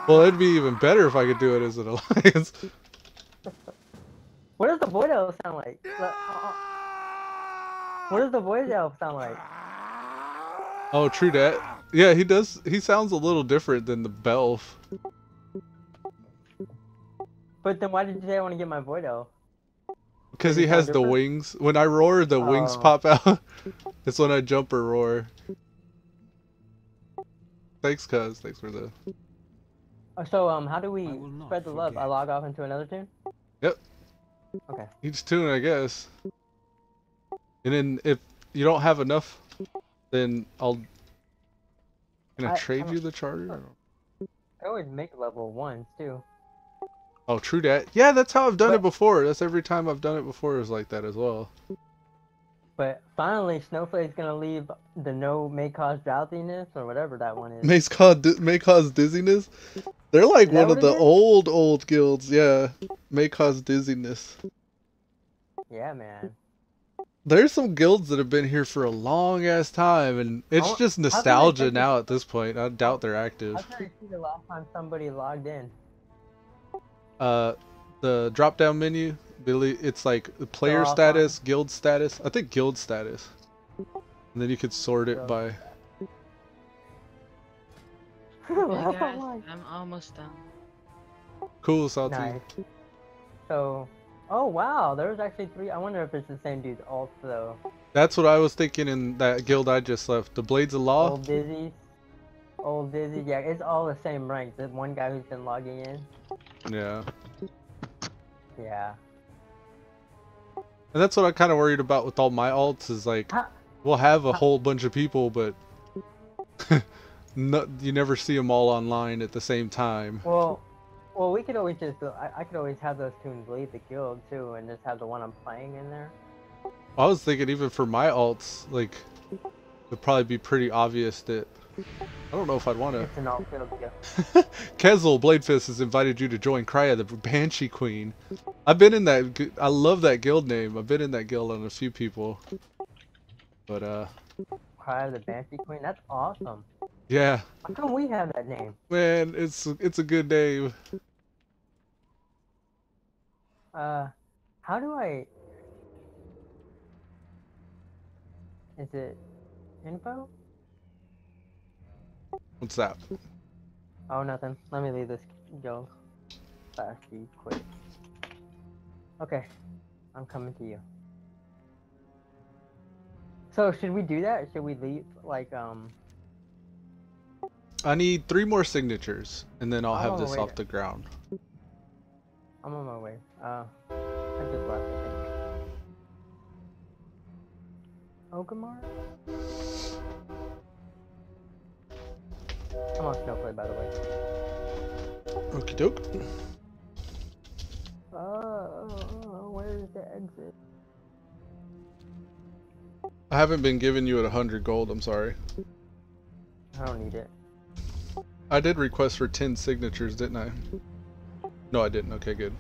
Well, it'd be even better if I could do it as an Alliance. What does the void elf sound like? What does the void elf sound like? Oh, true that. Yeah, he does. He sounds a little different than the Belf. But then why did you say I want to get my void elf? Because Does he he sound has the different? wings. When I roar, the wings Oh. pop out. It's when I jump or roar. Thanks, Coz. Thanks for the... So, how do we will not spread the love? I forget. log off into another tune? Yep. Okay. Each tune, I guess. And then if you don't have enough, then I'll... Can I trade you the charter? I always make level 1s, too. Oh, true that. Yeah, that's how I've done it But- before. That's every time I've done it before is like that as well. But finally, Snowflake's gonna leave the no may cause drowsiness, or whatever that one is. May cause dizziness. They're like Is that one of what it the is? old guilds. Yeah, may cause dizziness. Yeah, man. There's some guilds that have been here for a long ass time, and it's Oh, just how can I nostalgia take now at this point. I doubt they're active. How can I see the last time somebody logged in? The drop down menu, it's like the player offline? status, guild status. I think guild status, and then you could sort it Guild by. Hey guys, I'm almost done. Cool, Salty. Nice. So, oh wow, there's actually 3. I wonder if it's the same dude's alt though. That's what I was thinking in that guild I just left. The Blades of Law. Old Dizzy. Old Dizzy, yeah, it's all the same rank. The one guy who's been logging in. Yeah. Yeah. And that's what I'm kind of worried about with all my alts is like, Huh. we'll have a whole bunch of people, but no, you never see them all online at the same time. Well, we could always just. I could always have those tunes lead the guild too, and just have the one I'm playing in there. I was thinking even for my alts, like, it'd probably be pretty obvious that I don't know if I'd want to. It's an alt guild. Yeah. Kezel Bladefist has invited you to join Krya, the Banshee Queen. I've been in that. I love that guild name. I've been in that guild on a few people. But Cry of the Banshee Queen. That's awesome. yeah, How come we have that name? man, it's a good name. How do I? Is it info? What's that? Oh, nothing. Let me leave this guild. Flashy, quick. Okay, I'm coming to you. So should we do that? Should we leave like I need 3 more signatures, and then I'll I'm have on my this way off the ground. I'm on my way. I just left, I think. Ogamar? I'm on Snowflake, by the way. Okie doke. Where's the exit? I haven't been giving you at 100 gold, I'm sorry. I don't need it. I did request for 10 signatures, didn't I? No, I didn't. Okay, good.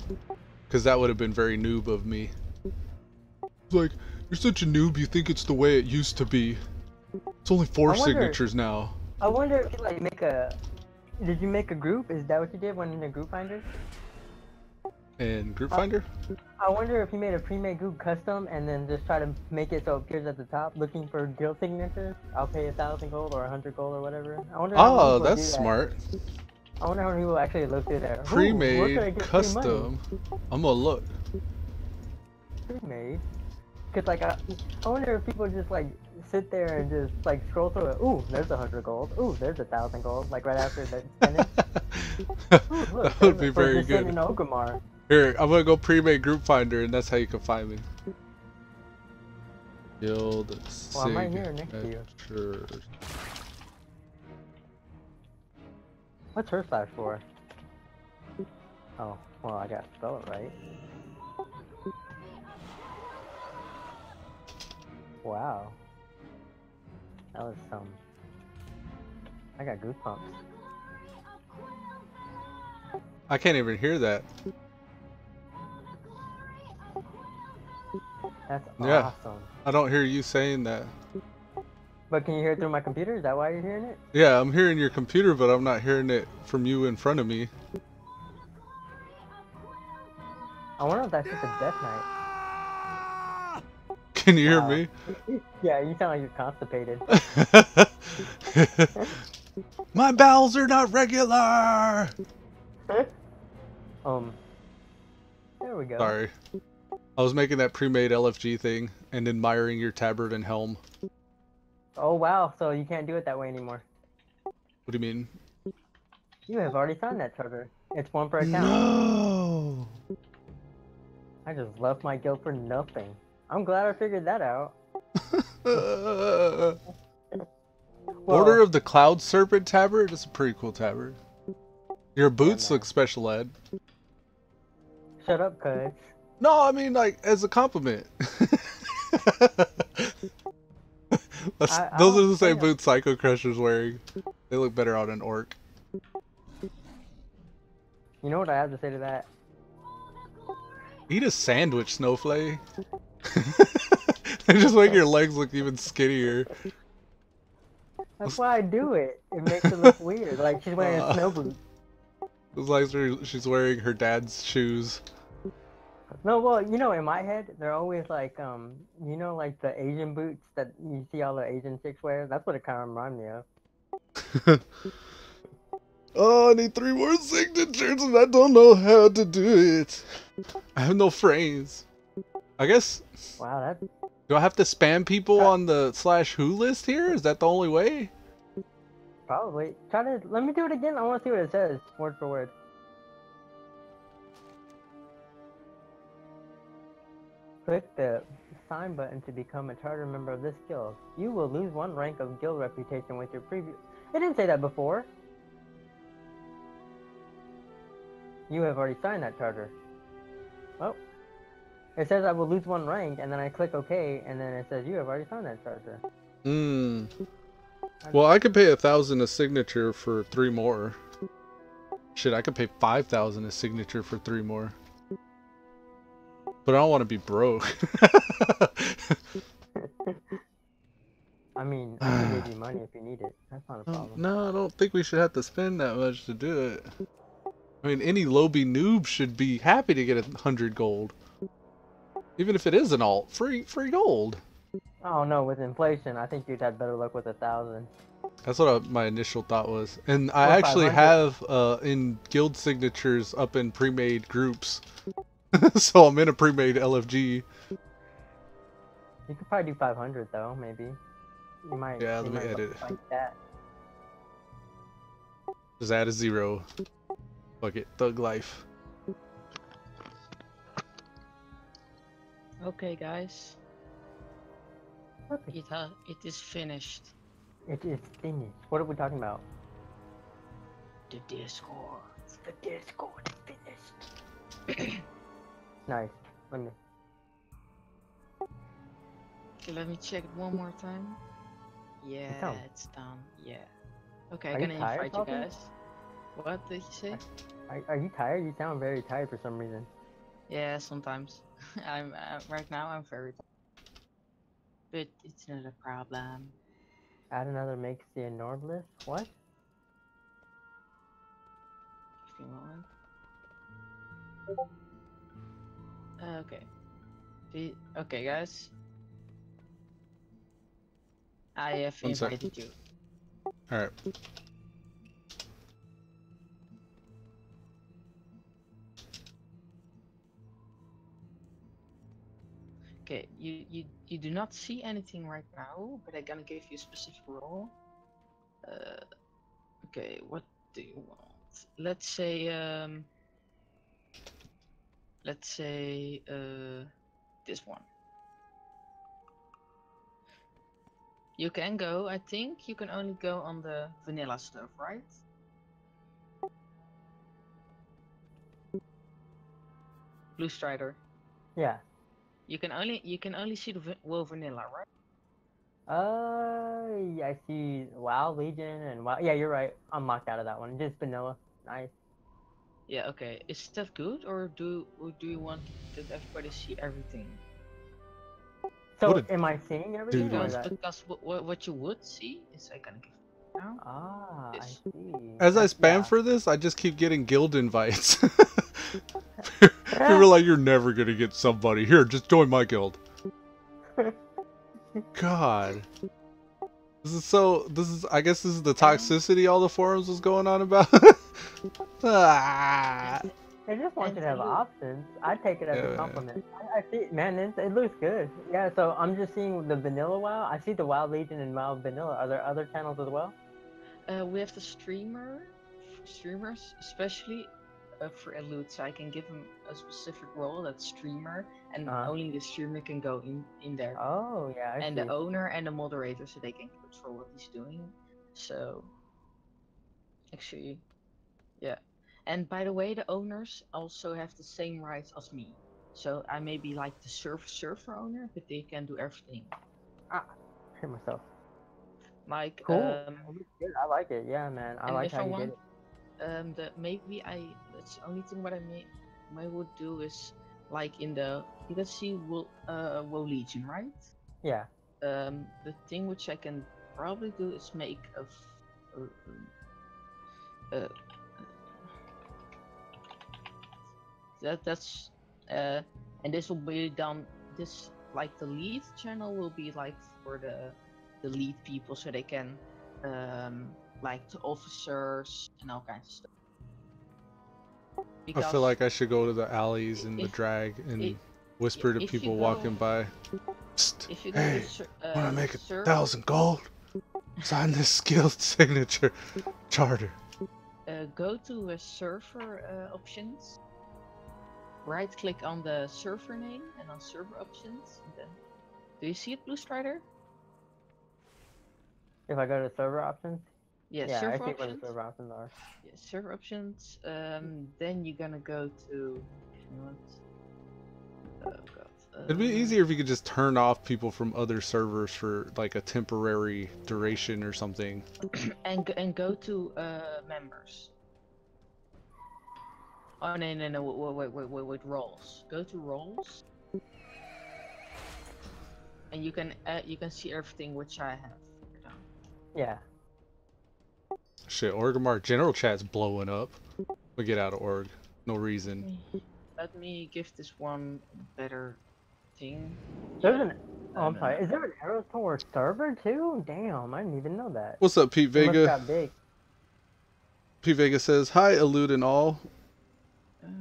Because that would have been very noob of me. It's like, you're such a noob, you think it's the way it used to be. It's only 4 I wonder- signatures now. I wonder if you like make a. Did you make a group? Is that what you did when in the group finder? And Group Finder? I wonder if you made a pre-made group custom and then just try to make it so it appears at the top looking for guild signatures. I'll pay 1,000 gold or 100 gold or whatever. I wonder how many Oh, people that's do that. smart. I wonder how many people actually look through there. Ooh, where can I Pre-made, get free money? custom. I'm gonna look. Pre-made. Cause like I wonder if people just like sit there and just like scroll through it. Ooh, there's 100 gold. Ooh, there's 1,000 gold. Like right after the finish. Ooh, look, That would be for very descent good. in Ogamar. Here, I'm gonna go pre-made Group Finder, and that's how you can find me. Guild Well, I'm right here next to you. signatures. What's her slash for? Oh, well, I gotta spell it right. Wow. That was some. I got goosebumps. I can't even hear that. That's Yeah. awesome. I don't hear you saying that. But can you hear it through my computer? Is that why you're hearing it? Yeah, I'm hearing your computer, but I'm not hearing it from you in front of me. I wonder if that's just a death knight. Can you hear Wow. me? Yeah, you sound like you're constipated. My bowels are not regular. There we go. Sorry. I was making that pre-made LFG thing and admiring your tabard and helm. Oh wow, so you can't do it that way anymore. What do you mean? You have already signed that charter. It's one per account. No. I just left my guild for nothing. I'm glad I figured that out. Order of the Cloud Serpent tabard? That's a pretty cool tabard. Your boots man. look special ed. Shut up, cuz. No, I mean like as a compliment. Those are the same boots Psycho Crusher's wearing. They look better on an orc. You know what I have to say to that? Eat a sandwich, Snowflake. They just make your legs look even skinnier. That's why I do it. It makes it look weird. Like she's wearing snow boots. It's like she's wearing her dad's shoes. No, well, you know, in my head, they're always like, you know, like the Asian boots that you see all the Asian chicks wear. That's what it kind of reminds me of. Oh, I need 3 more signatures and I don't know how to do it. I have no frames. I guess. Wow, that's Do I have to spam people on the /who list here? Is that the only way? probably. Let me do it again. I want to see what it says, word for word. Click the sign button to become a charter member of this guild. You will lose 1 rank of guild reputation with your previous... It didn't say that before. You have already signed that charter. Well, it says I will lose 1 rank, and then I click OK, and then it says you have already signed that charter. Well, I could pay 1,000 a signature for 3 more. Shit, I could pay 5,000 a signature for 3 more. But I don't want to be broke. I mean, I can give you money if you need it. That's not a problem. No, I don't think we should have to spend that much to do it. I mean, any lowbie noob should be happy to get 100 gold. Even if it is an alt, free gold. Oh no, with inflation, I think you'd have better luck with 1,000. That's what my initial thought was. And I Or actually 500. have in guild signatures up in pre-made groups. So I'm in a pre-made LFG. You could probably do 500 though, maybe. You might. Yeah, you let me might edit. like that. Just add a 0. Fuck it, thug life. Okay, guys. Perfect. It is finished. It is finished. What are we talking about? The Discord. The Discord is finished. Nice. Let me. Okay, let me check it one more time. Yeah, done. it's done. Yeah. Okay, Are I'm you gonna tired, invite you Falcon? guys. What did you say? Are you tired? You sound very tired for some reason. Yeah, sometimes. I'm right now. I'm very tired. But it's not a problem. Add another makes the ignored list? What? Give me a moment. Okay. Okay, guys. I have One sec. invited you. Alright. Okay, you do not see anything right now, but I'm gonna give you a specific role. Okay, what do you want? Let's say this one. You can go, I think you can only go on the vanilla stuff, right? Blue Strider. Yeah. You can only see the WoW vanilla, right? Yeah, I see WoW, Legion, and WoW. Yeah, you're right. I'm locked out of that one. Just vanilla. Nice. Yeah, okay. Is that good, or do you want that everybody see everything? So, What a am I seeing everything? Or is Because that... what you would see is I gonna give you now. Ah, I This. see. As I That's- spam yeah. for this, I just keep getting guild invites. were like, you're never gonna get somebody. Here, just join my guild. God. I guess this is the toxicity all the forums was going on about. Ah. They just want you to have options. I take it as a compliment. I see, man, it looks good. Yeah, so I'm just seeing the vanilla WoW. I see the WoW Legion and WoW Vanilla. Are there other channels as well? We have the streamers, especially for Elude, so I can give him a specific role, that's streamer, and only the streamer can go in there. Oh, yeah, I and see. the owner and the moderator, so they can control what he's doing. So, actually, yeah. And by the way, the owners also have the same rights as me. So I may be like the server owner, but they can do everything. Hit myself. Like cool. Good. I like it. Yeah, man. I like how you did it. That's the only thing what I may would do is like in the, you can see WoW Legion, right? Yeah. The thing which I can probably do is make that's and this will be done. This like the lead channel will be like for the lead people, so they can like the officers and all kinds of stuff. Because I feel like I should go to the alleys and the drag and whisper to people walking by. Psst, if you go hey, to, wanna make 1,000 gold? Sign this guild signature charter. Go to server options. Right click on the server name and on server options. And then, do you see it, Blue Strider? If I go to server options? Yeah, yeah, server I see options. where the server options are. Yeah, server options. Then you're gonna go to. Oh god. It'd be easier if you could just turn off people from other servers for like a temporary duration or something. and go to members. Oh no, wait, roles. Go to roles. And you can see everything which I have. Yeah. Shit, Orgrimmar general chat's blowing up. We get out of org. No reason. Let me give this one better thing. There's an I'm sorry. Is there an arrow towards server too? Damn, I didn't even know that. What's up, Pete Vega? Got big. Pete Vega says, hi, Elude and all.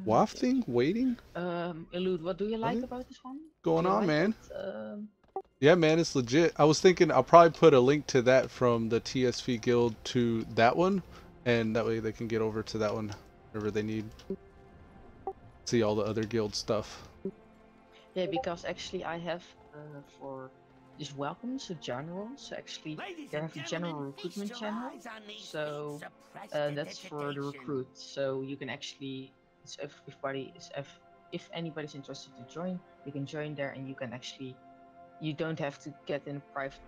Wafting? Waiting? Elude, what do you like about this one? Going on, man? Yeah, man, it's legit. I was thinking I'll probably put a link to that from the TSV guild to that one, and that way they can get over to that one whenever they need. See all the other guild stuff. Yeah, because actually I have for this welcomes a general, so actually they have a general recruitment channel, so that's for the recruits. So you can actually, if anybody's interested to join, you can join there, and you can actually. You don't have to get in a private.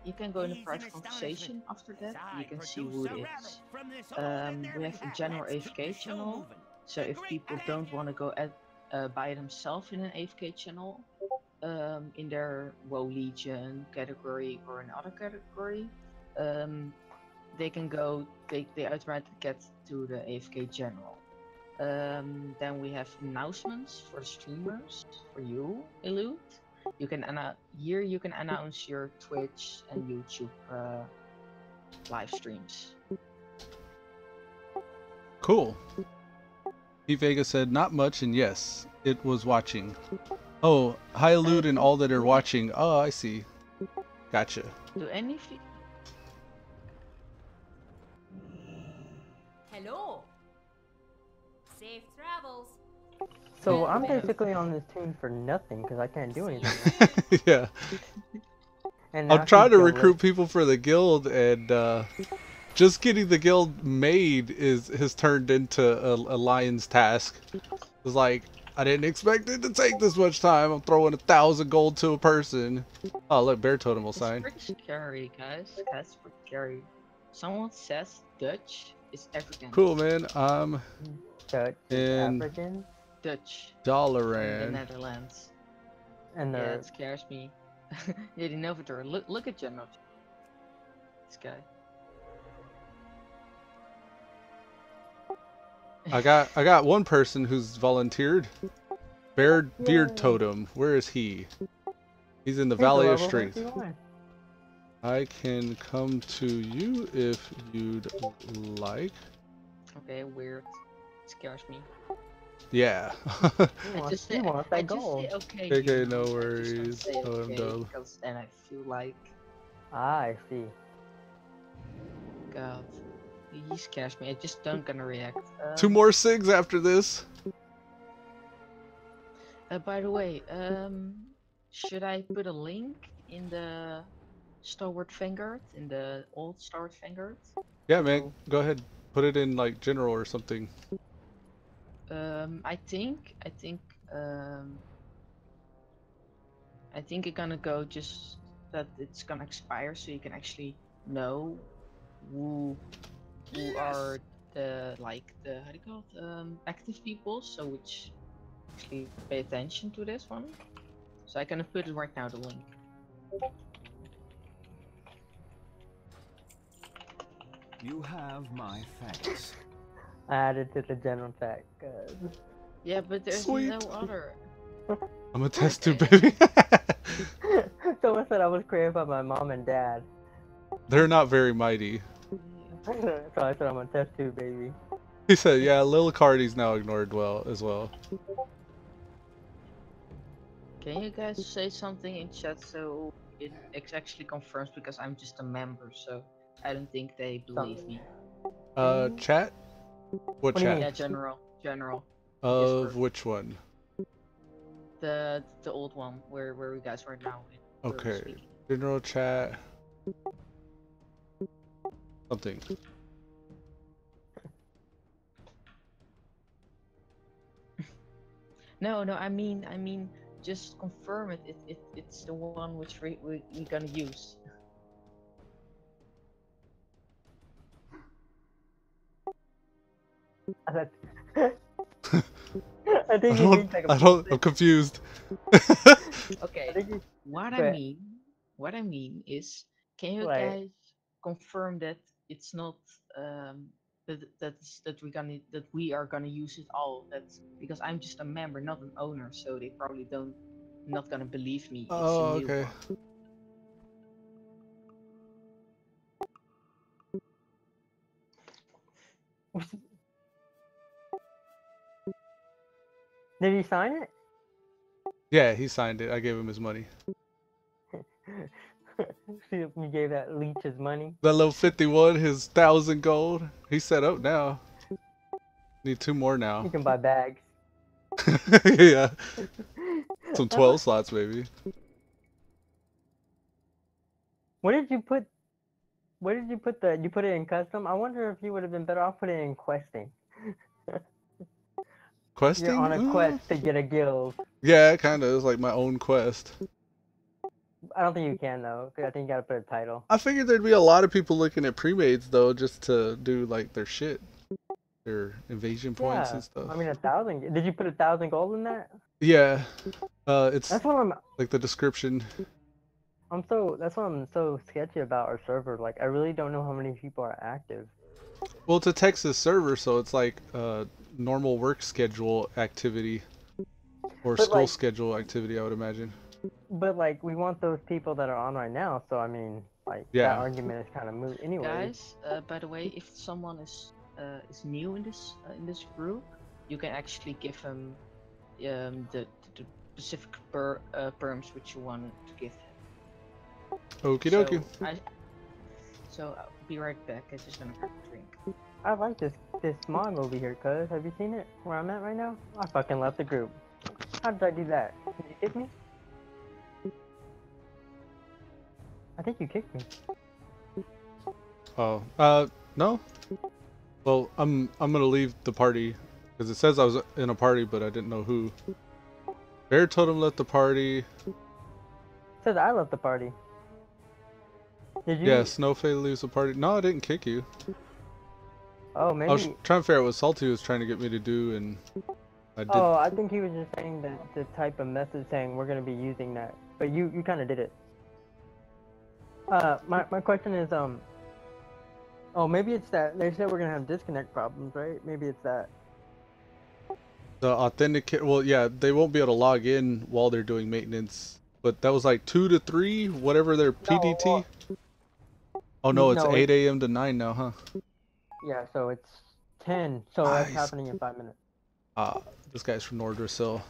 You can go in a private conversation after that. You can see who it is. We have a general AFK channel. So if people don't want to go by themselves in an AFK channel, in their WoW Legion category or another category, they can go. They automatically get to the AFK general. Then we have announcements for the streamers for you, Elude. You can you can announce your Twitch and YouTube live streams. Cool. P Vega said not much, and yes, it was watching. Oh, hi Elude and all that are watching. Oh, I see. Gotcha. Do any of you... Hello. Safe travels. So I'm basically on this tune for nothing because I can't do anything. Yeah. And I'm trying to recruit people for the guild, and just getting the guild made has turned into a lion's task. It's like, I didn't expect it to take this much time. I'm throwing 1,000 gold to a person. Oh, look, Bear Totem will sign. It's pretty scary, guys. That's pretty scary. Someone says Dutch is African. Cool, man. Dutch in African? Dutch. Dollaran. The Netherlands. And yeah, it scares me. Yeah, the Novator. Look at General. This guy. I got one person who's volunteered. Beard Yay. Totem. Where is he? He's in the He's a Valley of level Strength. 51. I can come to you if you'd like. Okay, weird. Scares me. Yeah. He wants that I just gold. say okay. Okay, you no know, I just don't worries. say Oh, I'm okay, dumb. because then I feel like, I see. God, he scares me. I just don't gonna react. 2 more SIGs after this. By the way, should I put a link in the Stalwart Vanguard, in the old Stalwart Vanguard? Yeah, man. Go ahead. Put it in like general or something. I think it's gonna go just that it's gonna expire, so you can actually know who are the how do you call it, active people, so which actually pay attention to this one. So I can put it right now, the link. You have my thanks. I added to the general pack. Yeah, but there's Sweet. no other. I'm a test tube, Okay. baby. Someone said I was created by my mom and dad. They're not very mighty. So I said I'm a test tube baby. He said, yeah, Lil Cardi's now ignored as well. Can you guys say something in chat so it actually confirms, because I'm just a member, so I don't think they believe me. Chat? What What do you chat? mean? Yeah, general. Of Discord. which one? The old one where we guys are now in. where we're Okay. speaking. General chat. Something. No, I mean, just confirm it. It's the one which we gonna use. I think he means like a I'm confused. Okay. I think he- What Go I ahead. mean, is, can you Right. guys confirm that it's not that we are gonna use it all? That's because I'm just a member, not an owner, so they probably not gonna believe me. It's Oh, a new okay. one. Did he sign it? Yeah, he signed it. I gave him his money. See if you gave that leech his money. That little 51, his 1,000 gold. He's set up now. Need 2 more You now. can buy bags. Yeah. Some 12 slots, baby. What did you put? Where did you put the? You put it in custom. I wonder if you would have been better off putting it in questing. Questing? You're on a quest to get a guild. Yeah, kind of. It's like my own quest. I don't think you can though. 'Cause I think you gotta put a title. I figured there'd be a lot of people looking at pre-mades though, just to do like their shit, their invasion points Yeah. and stuff. I mean 1,000. Did you put 1,000 gold in that? Yeah, it's That's what I'm. like the description. That's what I'm so sketchy about our server. Like I really don't know how many people are active. Well, it's a Texas server, so it's like normal work schedule activity or But, school like- schedule activity, I would imagine. But like we want those people that are on right now. So I mean, like Yeah. that argument is kind of moot anyway. Guys, by the way, if someone is new in this group, you can actually give them the specific perms which you want to give him. Okie dokie. So I'll be right back. I'm just gonna grab a drink. I like this mod over here, cuz. Have you seen it? Where I'm at right now? I fucking left the group. How did I do that? Did you kick me? I think you kicked me. Oh, no. Well, I'm gonna leave the party because it says I was in a party, but I didn't know who. Bear Totem left the party. It says I left the party. Did you? Yeah, Snowfade leaves the party. No, I didn't kick you. Oh, I maybe. was trying to figure out what Salty was trying to get me to do, and I did. Oh, I think he was just saying that the type of message saying we're gonna be using that, but you kind of did it. My question is oh, maybe it's that they said we're gonna have disconnect problems, right? Maybe it's that. The authenticate. Well, yeah, they won't be able to log in while they're doing maintenance. But that was like 2 to 3, whatever their PDT. well, Oh no, it's no, 8 a.m. to 9 now, huh? yeah, so it's 10. So that's Nice. happening in 5 minutes. This guy's from Nordrasil.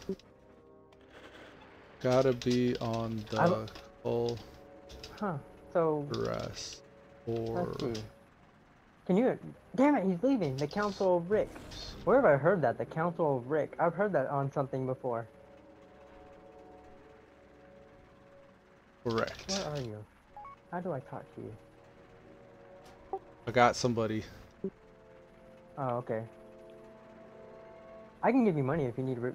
Gotta be on the full Huh. So rest. Or let's see. Can you? Damn it, he's leaving. The Council of Rick. Where have I heard that? The Council of Rick. I've heard that on something before. correct. Where are you? How do I talk to you? I got somebody. Oh, okay. I can give you money if you need No,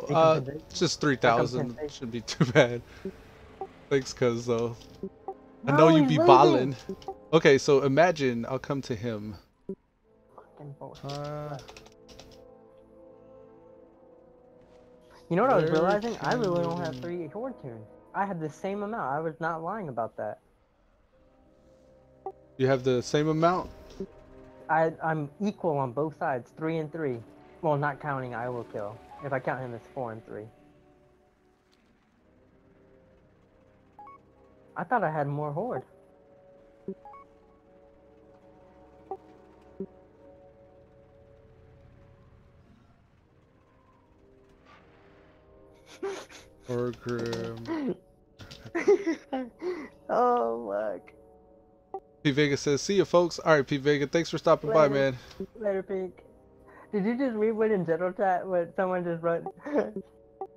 recompensation. it's just 3,000. Recompensation. Shouldn't be too bad. Thanks, cuz though. I No, know you he's be leaving. ballin'. Okay, so imagine I'll come to him. Fucking bullshit. You know what I was where realizing? I can really don't have you- 3 Horde tunes. I had the same amount. I was not lying about that. You have the same amount? I'm equal on both sides, 3 and 3. Well, not counting I will kill. If I count him, it's 4 and 3. I thought I had more Horde. Or Grim. Oh, fuck. P Vega says, see you folks. Alright, P Vega, thanks for stopping by, Later. man. Later, Pink. Did you just read what in general chat what someone just wrote? What did it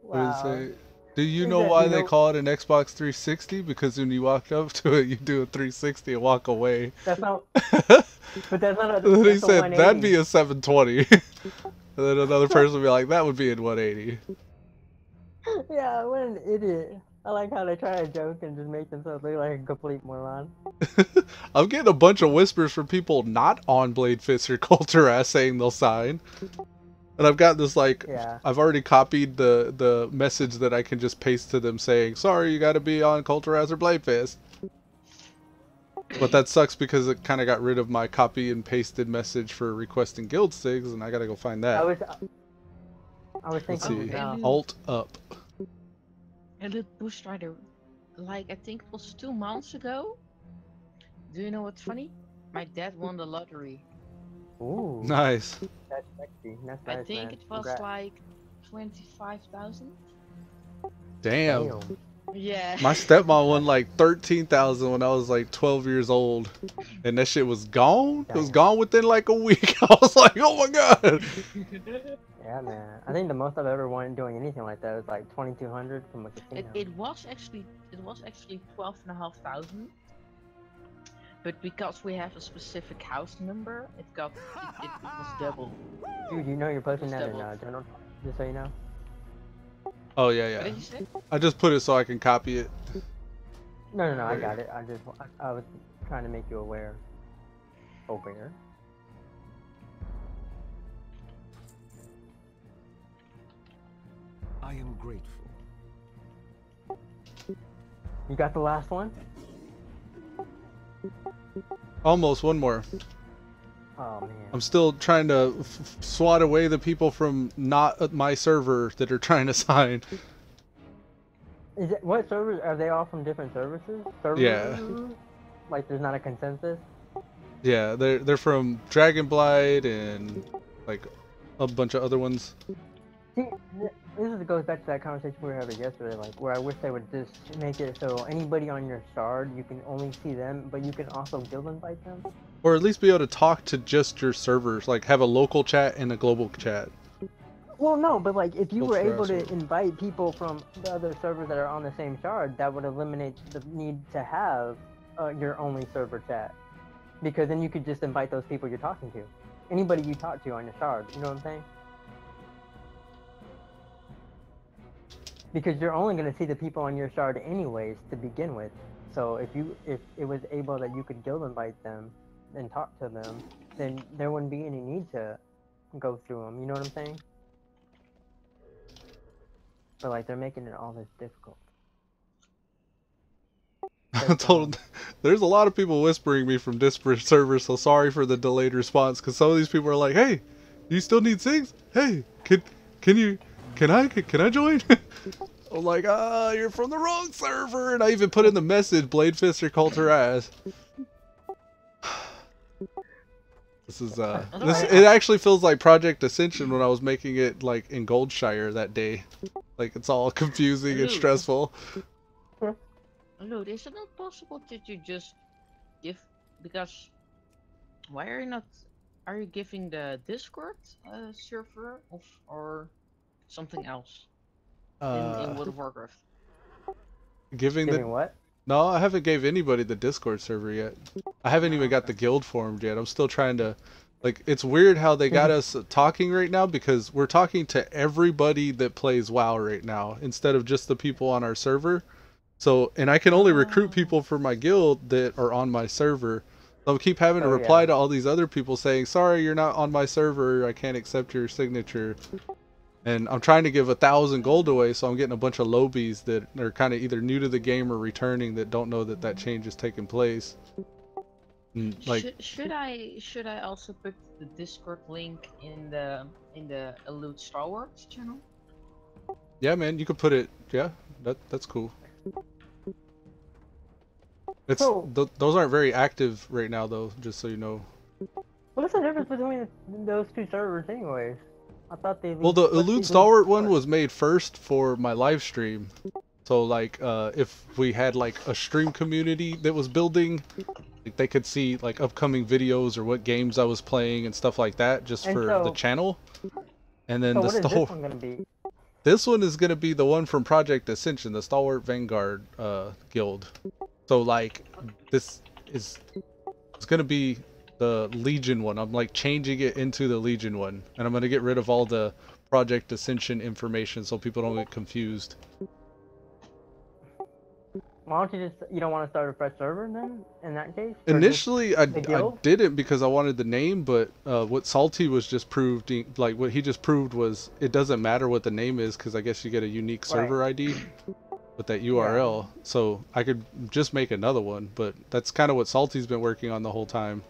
Wow. say? Do you He know said, why you they know- call it an Xbox 360? Because when you walked up to it, you do a 360 and walk away. That's not. But that's not a. And then he That's a said, that'd be 180. a 720. And then another person would be like, that would be in 180. Yeah, what an idiot. I like how they try to joke and just make themselves look like a complete moron. I'm getting a bunch of whispers from people not on Blade Fist or Culturass saying they'll sign. And I've got this like, Yeah. I've already copied the message that I can just paste to them saying, sorry, you gotta be on Culturass or Blade Fist. But that sucks because it kind of got rid of my copy and pasted message for requesting guild stigs, and I gotta go find that. I was Let's thinking. see. Oh, Alt up. Elude Bush Rider, like I think it was 2 months ago. Do you know what's funny? My dad won the lottery. Ooh. Nice. That's sexy. That's I nice, think man. it was Congrats. like 25,000. Damn. Yeah. My stepmom won like 13,000 when I was like 12 years old, and that shit was gone. It was Damn. gone within like a week. I was like, oh my god. Yeah, man. I think the most I've ever won doing anything like that was like 2,200 from a casino. It was actually 12,500. But because we have a specific house number, it was double. Dude, you know you're posting It's that in double. general, just so you know. Oh yeah, What yeah. did you say? I just put it so I can copy it. No, I got it. I was trying to make you aware. Aware? I am grateful. You got the last one? Almost one more. Oh man. I'm still trying to swat away the people from not at my server that are trying to sign. Is it, what servers are they all from different services? Yeah. Like there's not a consensus? Yeah, they're from Dragonblight and like a bunch of other ones. See, goes back to that conversation we were having yesterday, like where I wish they would just make it so anybody on your shard, you can only see them, but you can also guild invite them. Or at least be able to talk to just your servers, like have a local chat and a global chat. Well, no, but like if you were Culture able to also. invite people from the other servers that are on the same shard, that would eliminate the need to have your only server chat, because then you could just invite those people you're talking to, anybody you talk to on your shard. You know what I'm saying? Because you're only going to see the people on your shard anyways to begin with. So if it was able that you could guild invite them and talk to them, then there wouldn't be any need to go through them. You know what I'm saying? But like they're making it all this difficult. I told there's a lot of people whispering me from disparate servers, so sorry for the delayed response, because some of these people are like, hey, you still need six? Hey, can I join? I'm like, you're from the wrong server, and I even put in the message, Blade Fister called her ass. This is it actually feels like Project Ascension when I was making it like in Goldshire that day. Like it's all confusing and stressful. Elude, is it not possible that you just give, because why are you not, are you giving the Discord server or something else in World of Warcraft? Giving what? No, I haven't gave anybody the Discord server yet. I haven't even got the guild formed yet. I'm still trying to, like, it's weird how they got us talking right now because we're talking to everybody that plays WoW right now instead of just the people on our server. So, and I can only recruit people for my guild that are on my server. So I keep having to reply to all these other people saying, sorry, you're not on my server. I can't accept your signature. And I'm trying to give 1,000 gold away, so I'm getting a bunch of lobies that are kind of either new to the game or returning that don't know that that change is taking place. And, like, should I also put the Discord link in the Elude Stalwart channel? Yeah, man, you could put it. Yeah, that's cool. It's those aren't very active right now, though. Just so you know. What's the difference between those two servers, anyways? I thought they. Well, the Elude Stalwart one was made first for my live stream. So, like, if we had like a stream community that was building, like, they could see like upcoming videos or what games I was playing and stuff like that, just for the channel. And then so the what is this one gonna be? This one is gonna be the one from Project Ascension, the Stalwart Vanguard guild. So, like, this is it's gonna be the Legion one. I'm like changing it into the Legion one, and I'm gonna get rid of all the Project Ascension information so people don't get confused. Why don't you just, you don't want to start a fresh server then, in that case? Initially, I didn't because I wanted the name, but what Salty was just proved, like what he just proved was it doesn't matter what the name is because I guess you get a unique server ID with that URL. So I could just make another one, but that's kind of what Salty's been working on the whole time.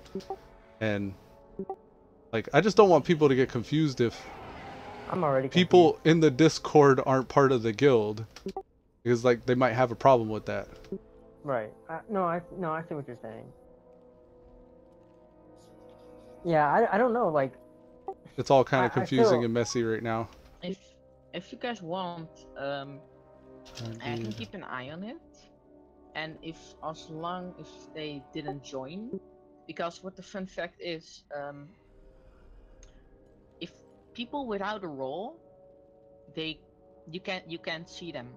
And like, I just don't want people to get confused if people in the Discord aren't part of the guild. Because, like, they might have a problem with that. Right. No, I see what you're saying. Yeah, I don't know, like... It's all kind of confusing and messy right now. If you guys want, I can keep an eye on it. And as long as they didn't join, because what the fun fact is, if people without a role, you can't see them.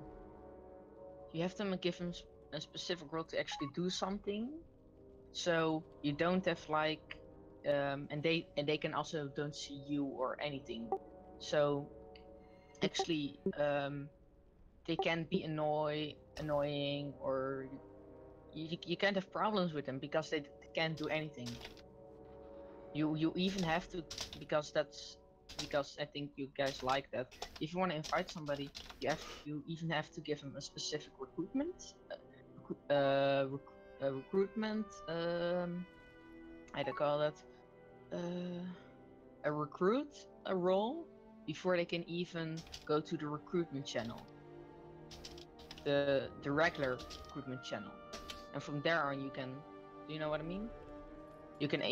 You have to give them a specific role to actually do something, so you don't have like, and they can also don't see you or anything. So actually, they can be annoying, or you can't have problems with them because they can't do anything. You even have to, because I think you guys like that. If you want to invite somebody, you even have to give them a specific recruitment, how do you call that? A role before they can even go to the recruitment channel, the regular recruitment channel, and from there on you can. Do you know what I mean? You can.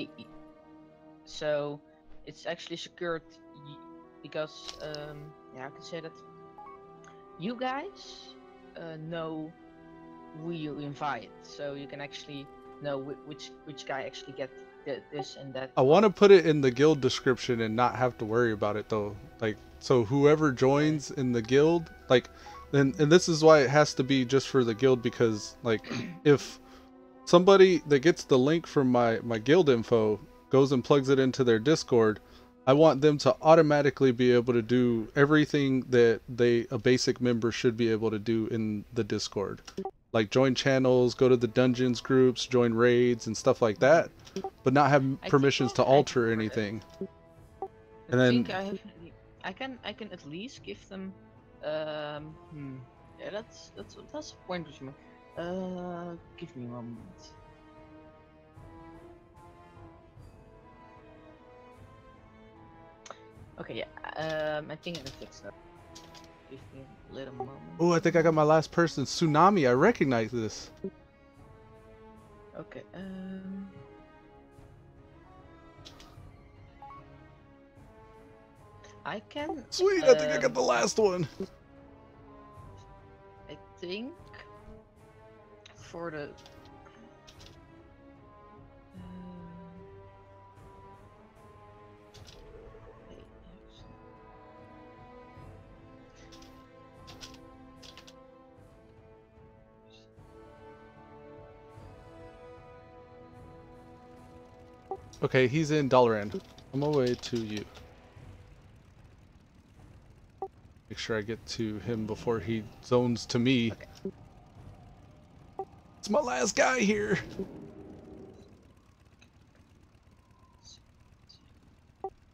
So it's actually secured because, I can say that you guys know who you invite, so you can actually know which guy actually get this and that. I want to put it in the guild description and not have to worry about it though. Like, so whoever joins in the guild, like, and this is why it has to be just for the guild, because like if somebody that gets the link from my guild info goes and plugs it into their Discord, I want them to automatically be able to do everything that a basic member should be able to do in the Discord. Like join channels, go to the dungeons groups, join raids and stuff like that, but not have permissions to alter anything. And then I can at least give them yeah, that's a point which give me 1 moment. Okay, yeah. I think I can fix that. Give me a little moment. Oh, I think I got my last person. Tsunami. I recognize this. Okay. I can. Sweet. I think I got the last one. I think for the. Wait, Okay, he's in Dalaran. I'm on my way to you. Make sure I get to him before he zones to me. Okay. It's my last guy here.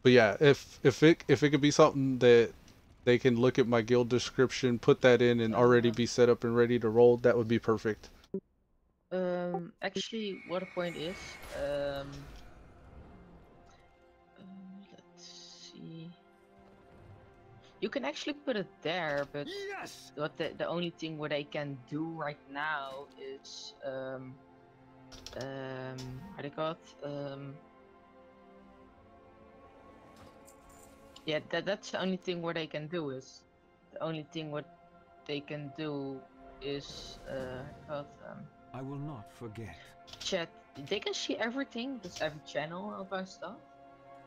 But yeah, if it could be something that they can look at my guild description, put that in, and already be set up and ready to roll, that would be perfect. Actually, what the point is, let's see. You can actually put it there, but Yes! what the only thing what I can do right now is how do you call it? Yeah, that's the only thing what they can do is the only thing what they can do is I will not forget. chat. They can see everything. That's every channel of our stuff,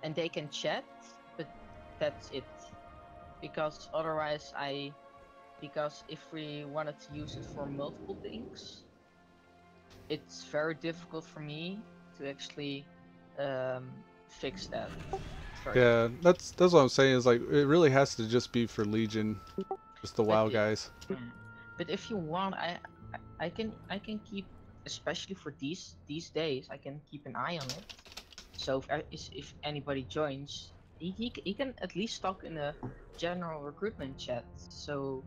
and they can chat, but that's it. Because otherwise, because if we wanted to use it for multiple things, it's very difficult for me to actually fix that. Yeah, that's what I'm saying. Is like it really has to just be for Legion, just the WoW guys. But if you want, I can keep, especially for these days, I can keep an eye on it. So if anybody joins, he can at least talk in a general recruitment chat. So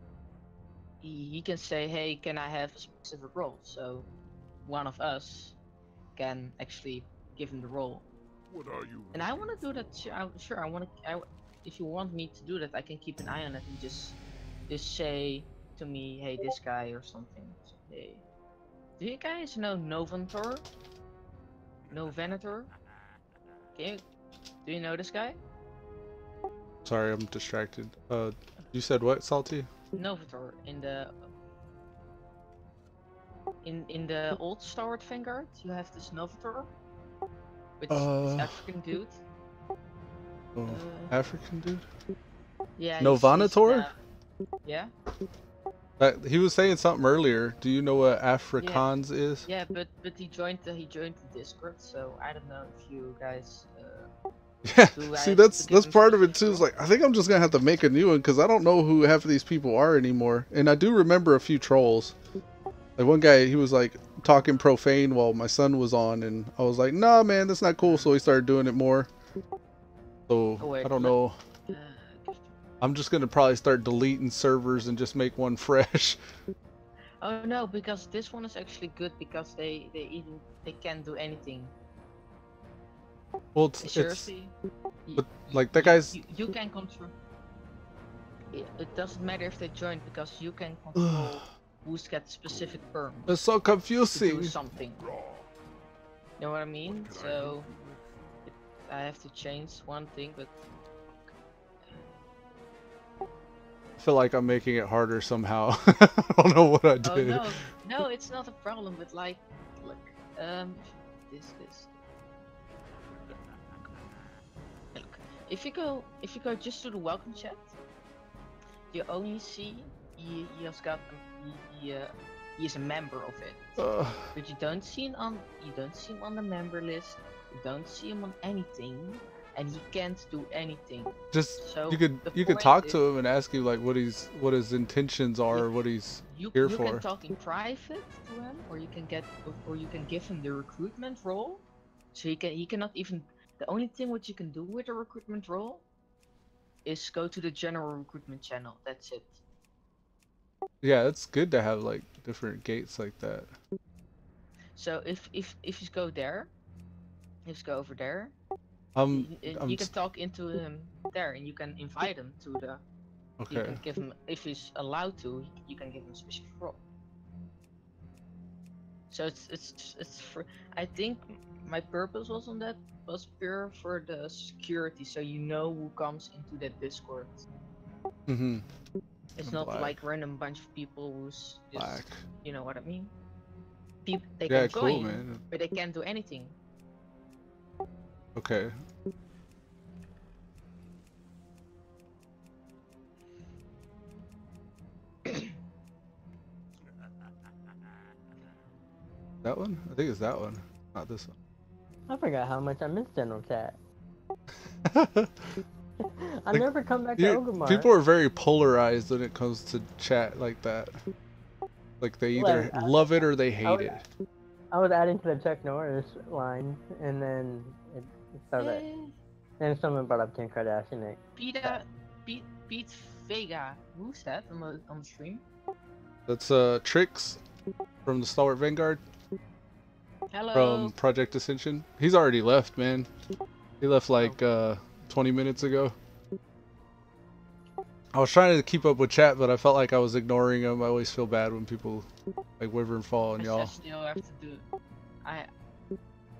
he can say, hey, can I have a specific role? So one of us can actually give him the role. What are you? And I want to do that. Sure, I want to. If you want me to do that, I can keep an eye on it and just say to me, hey, this guy or something. So, hey, do you guys know Novantor? Novantor? Do you know this guy? Sorry, I'm distracted. You said what, Salty? Novator in the old Stalwart Vanguard, you have this Novator, which is African dude. African dude? Yeah. Novanator? Yeah. He was saying something earlier. Do you know what Afrikaans is? Yeah, but he joined the Discord, so I don't know if you guys. Yeah, see, that's part of it too. Is like I think I'm just gonna have to make a new one because I don't know who half of these people are anymore. And I do remember a few trolls. Like one guy, he was like talking profane while my son was on, and I was like, "Nah, man, that's not cool." So he started doing it more. So I don't know. I'm just gonna probably start deleting servers and just make one fresh. Oh no, because this one is actually good because they can't do anything. Well, seriously, but like that guy's. You can control. It doesn't matter if they join because you can control who's got specific perms. It's so confusing. To do something. You know what I mean? So I have to change one thing, but I feel like I'm making it harder somehow. I don't know what I did. Oh no, it's not a problem. But like, look, this. Look, if you go just to the welcome chat, you only see he has got he is a member of it, but you don't see him on the member list. You don't see him on anything, and he can't do anything. Just so you could talk to him and ask him like what his intentions are, what he's here for. You can talk in private to him, or you can give him the recruitment role. So he cannot even. The only thing what you can do with a recruitment role is go to the general recruitment channel. That's it. Yeah, it's good to have like different gates like that. So if you go there, go over there, You can talk into him there, and you can invite him to the. You Okay. can give him, if he's allowed to, you can give him a special role. So it's for. I think my purpose was on that was pure for the security, so you know who comes into that Discord. Mm-hmm. It's not Black. like random bunch of people who's just, Black. you know what I mean. People they Yeah, can cool, join, man. but they can't do anything. Okay. That one? I think it's that one, not this one. I forgot how much I missed general chat. I Like, never come back to Ogrimmar. People are very polarized when it comes to chat like that. Like they either Like, love it or they hate it. I was adding to the Chuck Norris line, and then it started. And someone brought up Kim Kardashian. Pete Vega. Who's that on the stream? That's Trix from the Stalwart Vanguard. Hello. From Project Ascension. He's already left, man. He left like 20 minutes ago. I was trying to keep up with chat, but I felt like I was ignoring him. I always feel bad when people like Wyvernfall and y'all. I still have to do. I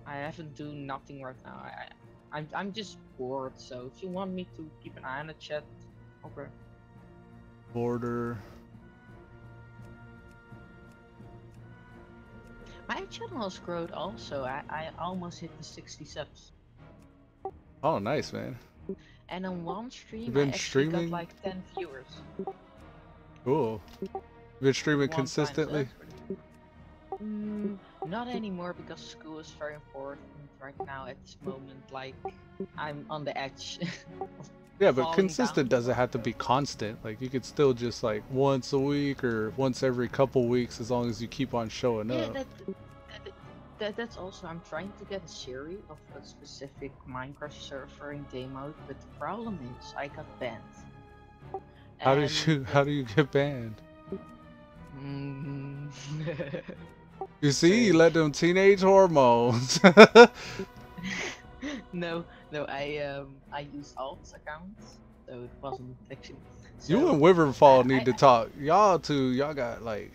haven't do nothing right now. I'm just bored. So if you want me to keep an eye on the chat, okay. Border. My channel has grown also. I almost hit the 60 subs. Oh, nice, man. And on one stream, You've been I actually streaming? got like 10 viewers. Cool. You've been streaming One time, consistently? so not anymore because school is very important right now at this moment. Like, I'm on the edge. Yeah, but falling consistent down. doesn't have to be constant. Like, you could still just like once a week or once every couple weeks as long as you keep on showing Yeah, up. that's also, I'm trying to get a series of a specific Minecraft server in game mode, but the problem is I got banned. How And- do you get banned? Mm. You see, you let them teenage hormones. no, I use alt accounts, so it wasn't actually. You So, and Wyvernfall I- need to talk. Y'all got like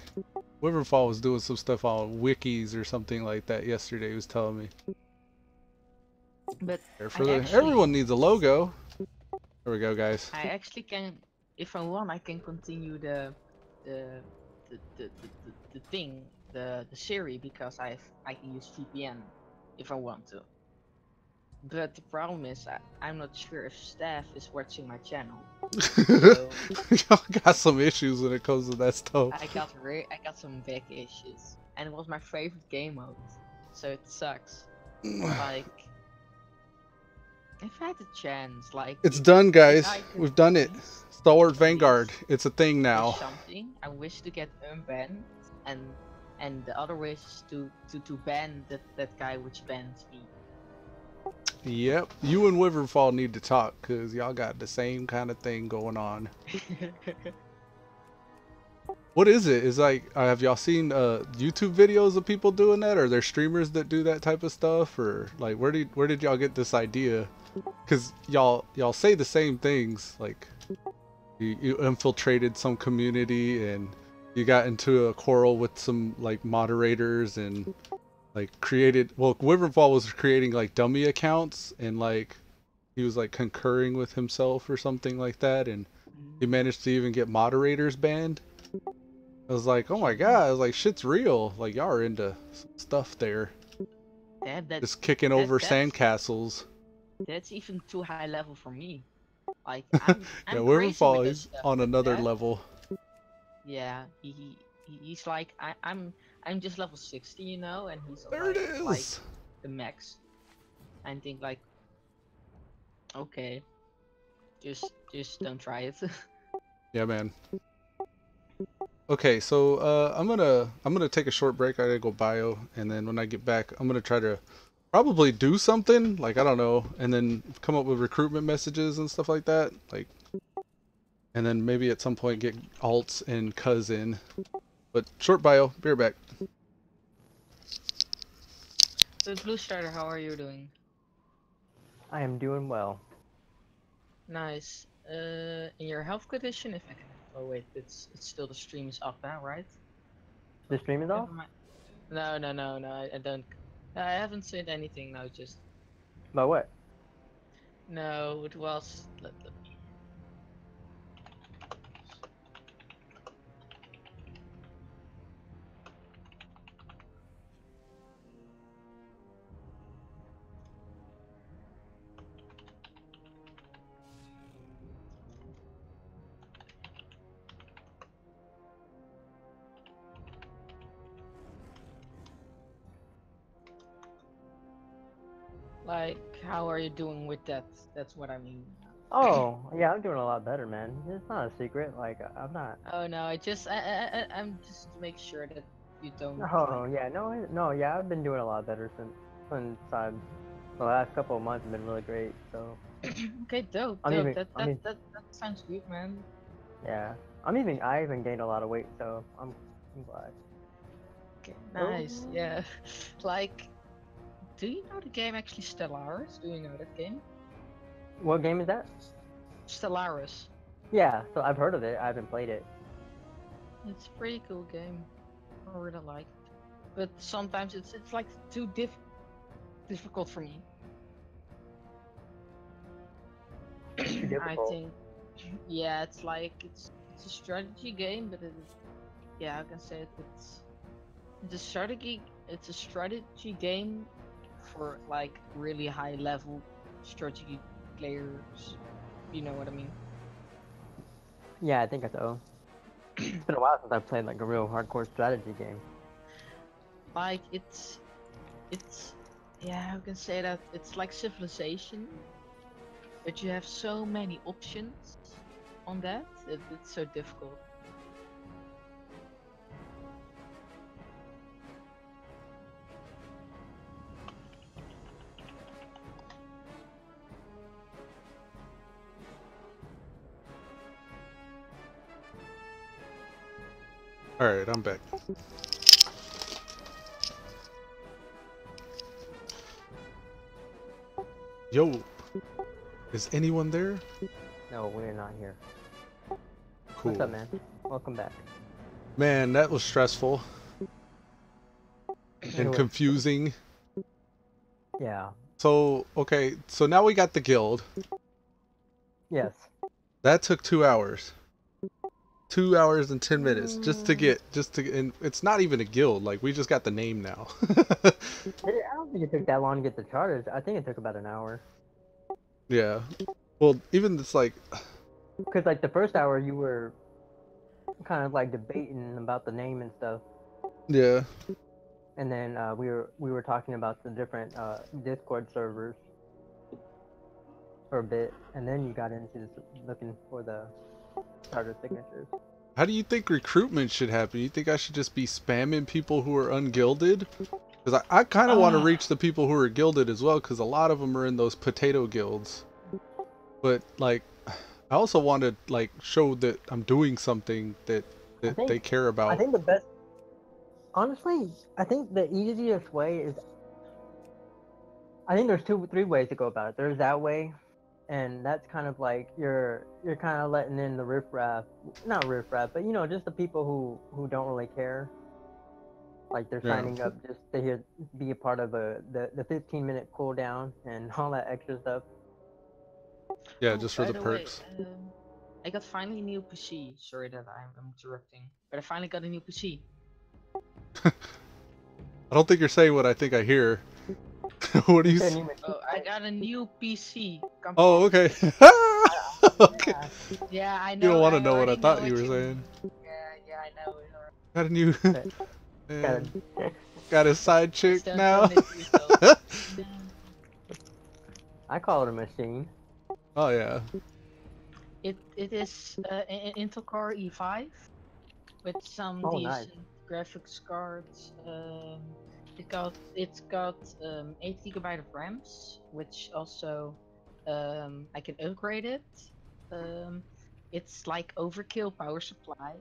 Wyvernfall was doing some stuff on wikis or something like that yesterday. He was telling me. But Everyone actually- needs a logo. There we go, guys. I actually can, if I want, I can continue the thing, the series, because I can use VPN if I want to. But the problem is I'm not sure if staff is watching my channel. So Y'all got some issues when it comes to that stuff. I got some big issues, and it was my favorite game mode, so it sucks. Like, if I had the chance, like, It's done, guys. I could We've done it. please- Stalwart please Vanguard. It's a thing wish now. something. I wish to get unbanned, and the other wish is to ban that guy which bans me. Yep. You and Wyvernfall need to talk because y'all got the same kind of thing going on. What is it? Is like, have y'all seen YouTube videos of people doing that? Or are there streamers that do that type of stuff? Or like, where did y'all get this idea? Because y'all say the same things. Like, you infiltrated some community and you got into a quarrel with some like moderators and like created. Well, Wyvernfall was creating like dummy accounts and like he was like concurring with himself or something like that, and he managed to even get moderators banned. I was like, oh my god! I was like, shit's real. Like, y'all are into some stuff there. Just kicking over sandcastles. That's even too high level for me. Like, I'm Yeah, crazy with Wyvernfall this is stuff, on but another that- level. Yeah, he's like, I'm just level 60, you know, and he's There like, it is. like the max. I think like, okay, just don't try it. Yeah, man. Okay, so I'm gonna take a short break. I gotta go bio, and then when I get back, I'm gonna try to probably do something, like, I don't know, and then come up with recruitment messages and stuff like that, like, and then maybe at some point get alts and Coz in. But short bio, be right back. So Blue Starter, how are you doing? I am doing well. Nice. In your health condition, if I can. Oh wait, it's still the stream is up, huh, right? The stream is off? Never mind. No. I don't. I haven't said anything. No, just About what? no. It was. Let me. Like, how are you doing with that? That's what I mean. Oh, yeah, I'm doing a lot better, man. It's not a secret. Like, I'm not. Oh no, I'm just to make sure that you don't. Oh, yeah, no, yeah, I've been doing a lot better since the last couple of months have been really great. So. Okay, dope. I'm even- That I mean- that sounds good, man. Yeah, I even gained a lot of weight, so I'm glad. Okay, nice. Yeah. Like, do you know the game actually Stellaris? Do you know that game? What game is that? Stellaris. Yeah, so I've heard of it. I haven't played it. It's a pretty cool game. I really like it. But sometimes it's like too difficult for me. Too I difficult. think. Yeah, it's like it's a strategy game, but yeah, I can say it's a strategy game for like really high level strategy players. You know what I mean? Yeah, I think so. It's been a while since I've played like a real hardcore strategy game. Like it's yeah, I can say that it's like Civilization, but you have so many options on that. It's so difficult. Alright, I'm back. Yo, is anyone there? No, we're not here. Cool. What's up, man? Welcome back. Man, that was stressful It and was- confusing. Yeah. So, okay, so now we got the guild. Yes. That took 2 hours. 2 hours and 10 minutes and it's not even a guild, like we just got the name now. I don't think it took that long to get the charters. I think it took about an hour. Yeah. Well, even it's like, Because like the first hour you were kind of like debating about the name and stuff, yeah. and then we were talking about the different Discord servers for a bit, and then you got into looking for the charter signatures. How do you think recruitment should happen? You think I should just be spamming people who are ungilded? Because I kind of want to reach the people who are gilded as well, because a lot of them are in those potato guilds. But like, I also want to like show that I'm doing something that they care about. I think the best, honestly, I think the easiest way is, I think there's 3 ways to go about it. There's that way, and that's kind of like you're kind of letting in the riffraff, not riffraff, but you know, just the people who don't really care. Like they're Yeah. signing up just to be a part of the 15-minute cooldown and all that extra stuff. Yeah, just for By the way, perks. I got finally a new PC. Sorry that I'm interrupting, but I finally got a new PC. I don't think you're saying what I think I hear. What do you say? Oh, I got a new PC. Oh, okay. Okay. Yeah, I know. You don't want to know what I already thought know you were what saying. Yeah, I know. Got a new... Man, got a side chick Don't now. tell me yourself. I call it a machine. Oh yeah. It is an Intel Core i5 with some Oh, decent nice. graphics cards. It's got 8 GB of RAMs, which also I can upgrade it. It's like overkill power supply.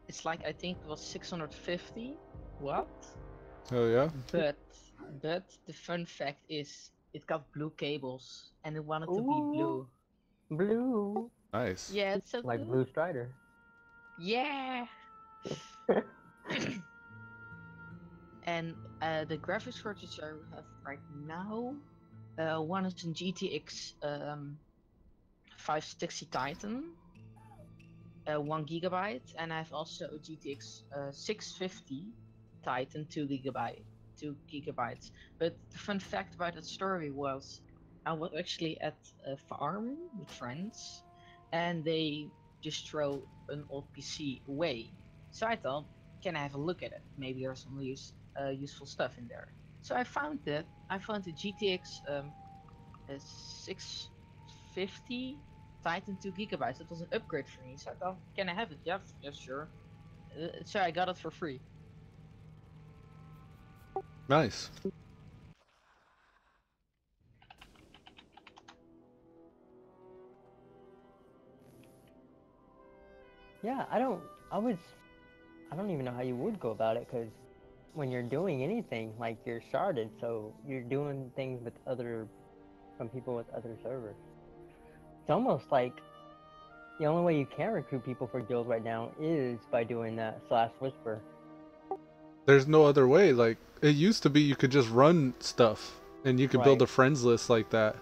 It's like I think it was 650 watt. Oh yeah. But the fun fact is it got blue cables, and it wanted to be Ooh, blue. blue, Nice. Yeah, it's so like cool. Blue Strider. Yeah. And the graphics cards I have right now, one is in GTX 560 Titan, 1 GB, and I have also a GTX 650 Titan, 2 GB. But the fun fact about that story was, I was actually at a farm with friends, and they just throw an old PC away. So I thought, can I have a look at it? Maybe there's some useful stuff in there. So I found it. I found the GTX 650 Titan, 2 GB. It was an upgrade for me, so I thought, can I have it? Yeah, yeah, sure. So I got it for free. Nice. Yeah, I don't. I don't even know how you would go about it because when you're doing anything, like you're sharded, so you're doing things with from people with other servers. It's almost like the only way you can recruit people for guild right now is by doing that /whisper. There's no other way. Like, it used to be you could just run stuff and you could build a friends list like that.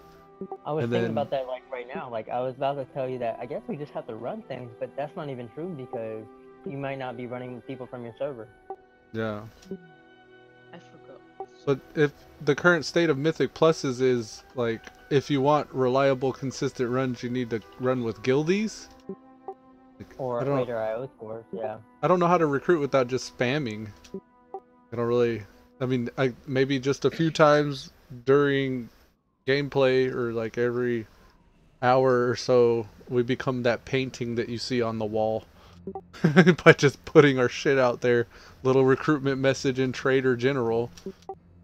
I was And thinking then, about that like right now. Like I was about to tell you that I guess we just have to run things, but that's not even true because you might not be running people from your server. yeah. I forgot. But if the current state of Mythic Pluses is, like, if you want reliable, consistent runs, you need to run with guildies. Like, Or later IO scores, yeah. I don't know how to recruit without just spamming. I don't really... I mean, maybe just a few times during gameplay or like every hour or so, we become that painting that you see on the wall. By just putting our shit out there. Little recruitment message in Trader General.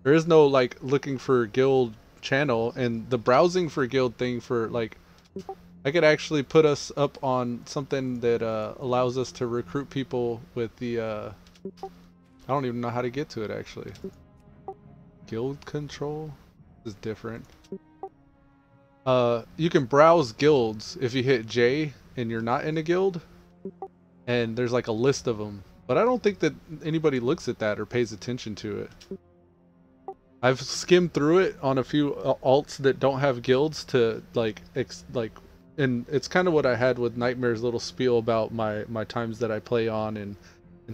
There is no like looking for guild channel, and the browsing for guild thing for like, I could actually put us up on something that allows us to recruit people with the I don't even know how to get to it actually. Guild control is different. You can browse guilds if you hit J and you're not in a guild, and there's like a list of them, but I don't think that anybody looks at that or pays attention to it. I've skimmed through it on a few alts that don't have guilds to like and it's kind of what I had with Nightmare's little spiel about my times that I play on and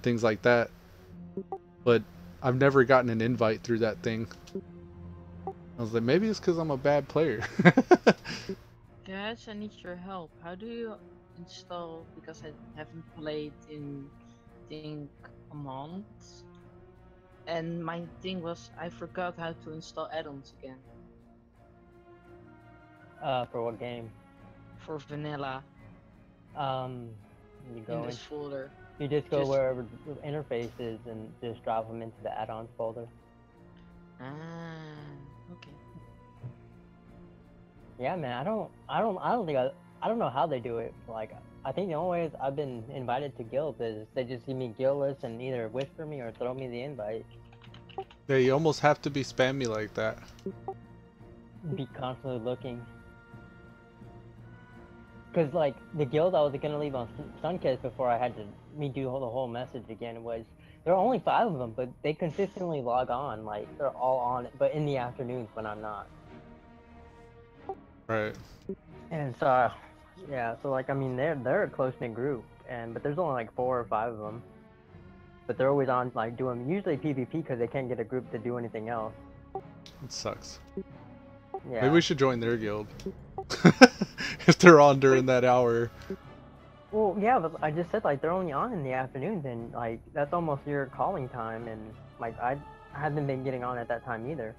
things like that. But I've never gotten an invite through that thing. I was like, maybe it's because I'm a bad player. Guys, I need your help. How do you install? Because I haven't played in think a month, and my thing was I forgot how to install add-ons again. For what game? For vanilla. You go in this folder. You just go wherever the interface is and just drop them into the add-ons folder. Ah, okay. Yeah, man. I don't know how they do it. Like, I think the only ways I've been invited to guilds is they just give me guild lists and either whisper me or throw me the invite. Yeah, you almost have to be spammy like that. Be constantly looking. Because, like, the guild I was gonna leave on Sunkist before I had to redo the whole message again was, there are only 5 of them, but they consistently log on. Like, they're all on it, but in the afternoons when I'm not. Right. And so, yeah, so, like, I mean, they're a close-knit group, but there's only, like, 4 or 5 of them. But they're always on, like, doing, usually PvP because they can't get a group to do anything else. It sucks. Yeah. Maybe we should join their guild. If they're on during that hour. Well, yeah, but I just said, like, they're only on in the afternoons, and, like, that's almost your calling time, and, like, I haven't been getting on at that time either.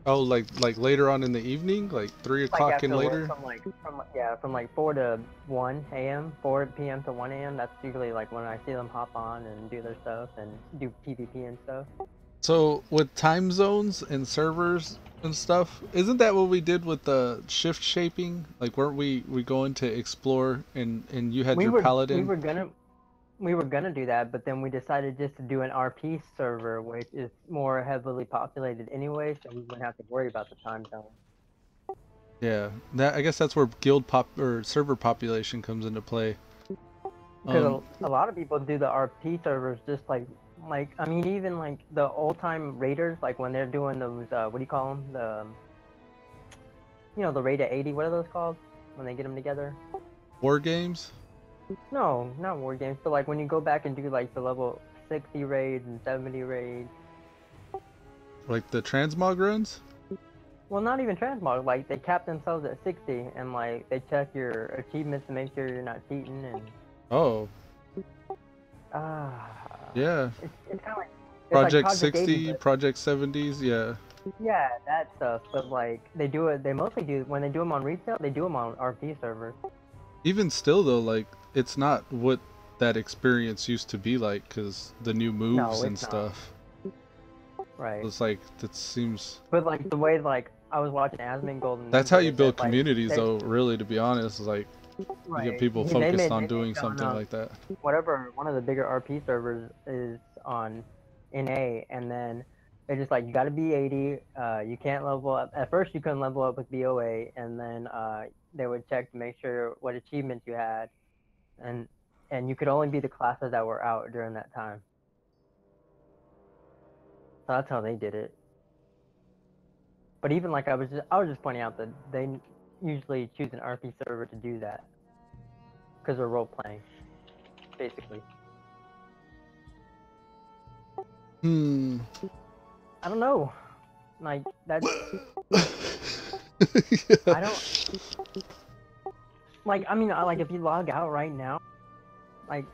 Oh, like later on in the evening? Like 3 o'clock and later? From like 4 to 1 a.m., 4 p.m. to 1 a.m., that's usually, like, when I see them hop on and do their stuff and do PvP and stuff. So, with time zones and servers and stuff, isn't that what we did with the shift shaping? Like, weren't we going to explore and you had your paladin? We were gonna do that, but then we decided just to do an RP server, which is more heavily populated anyway, so we wouldn't have to worry about the time zone. Yeah, that I guess that's where guild pop or server population comes into play. Because a lot of people do the RP servers just like I mean even like the old time raiders, like when they're doing those what do you call them, the raid at 80, what are those called when they get them together? War games? No, not war games, but like when you go back and do like the level 60 raids and 70 raids. Like the transmog runs? Well, not even transmog, like they cap themselves at 60 and like they check your achievements to make sure you're not cheating and Oh. Yeah. It's kind of like Project like 60, 80, Project 70s, yeah. yeah, that stuff. But like they mostly do when they do them on retail, they do them on RP servers. Even still though, like it's not what that experience used to be like because the new moves and stuff. Right. It's like that seems. But like the way like I was watching Asmon Golden. That's how you build communities, though. Really, to be honest, like you get people focused on doing something like that. Whatever one of the bigger RP servers is on NA, and then they're just like you got to be 80. You can't level up. At first, you couldn't level up with BOA, and then they would check to make sure what achievements you had, and you could only be the classes that were out during that time. So that's how they did it. But even like I was just pointing out that they usually choose an RP server to do that because they're role playing, basically. I don't know. Like that's. Yeah. I don't. Like I mean, like if you log out right now, like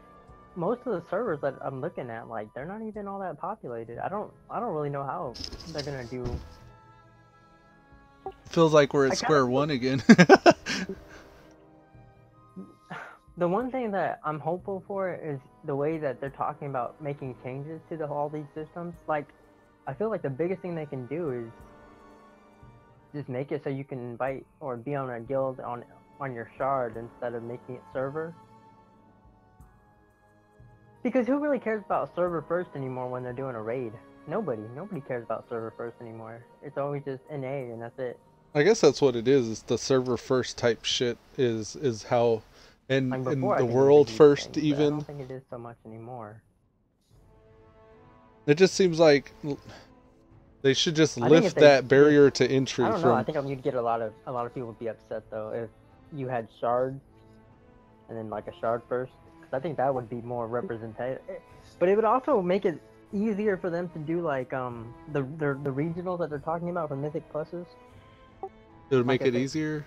most of the servers that I'm looking at, like they're not even all that populated. I don't really know how they're gonna do. Feels like we're at square one again. The one thing that I'm hopeful for is the way that they're talking about making changes to all these systems. Like, I feel like the biggest thing they can do is just make it so you can invite or be on a guild on your shard instead of making it server. Because who really cares about server first anymore when they're doing a raid? Nobody cares about server first anymore. It's always just NA and that's it. I guess that's what it is. It's the server first type shit is how, and like in before, the world first things, even. I don't think it is so much anymore. It just seems like they should just lift that barrier to entry. I don't know. I think you'd get a lot of people would be upset though if you had shards and then like a shard first. Because I think that would be more representative. But it would also make it easier for them to do like the regionals that they're talking about for Mythic Pluses. It would make it easier.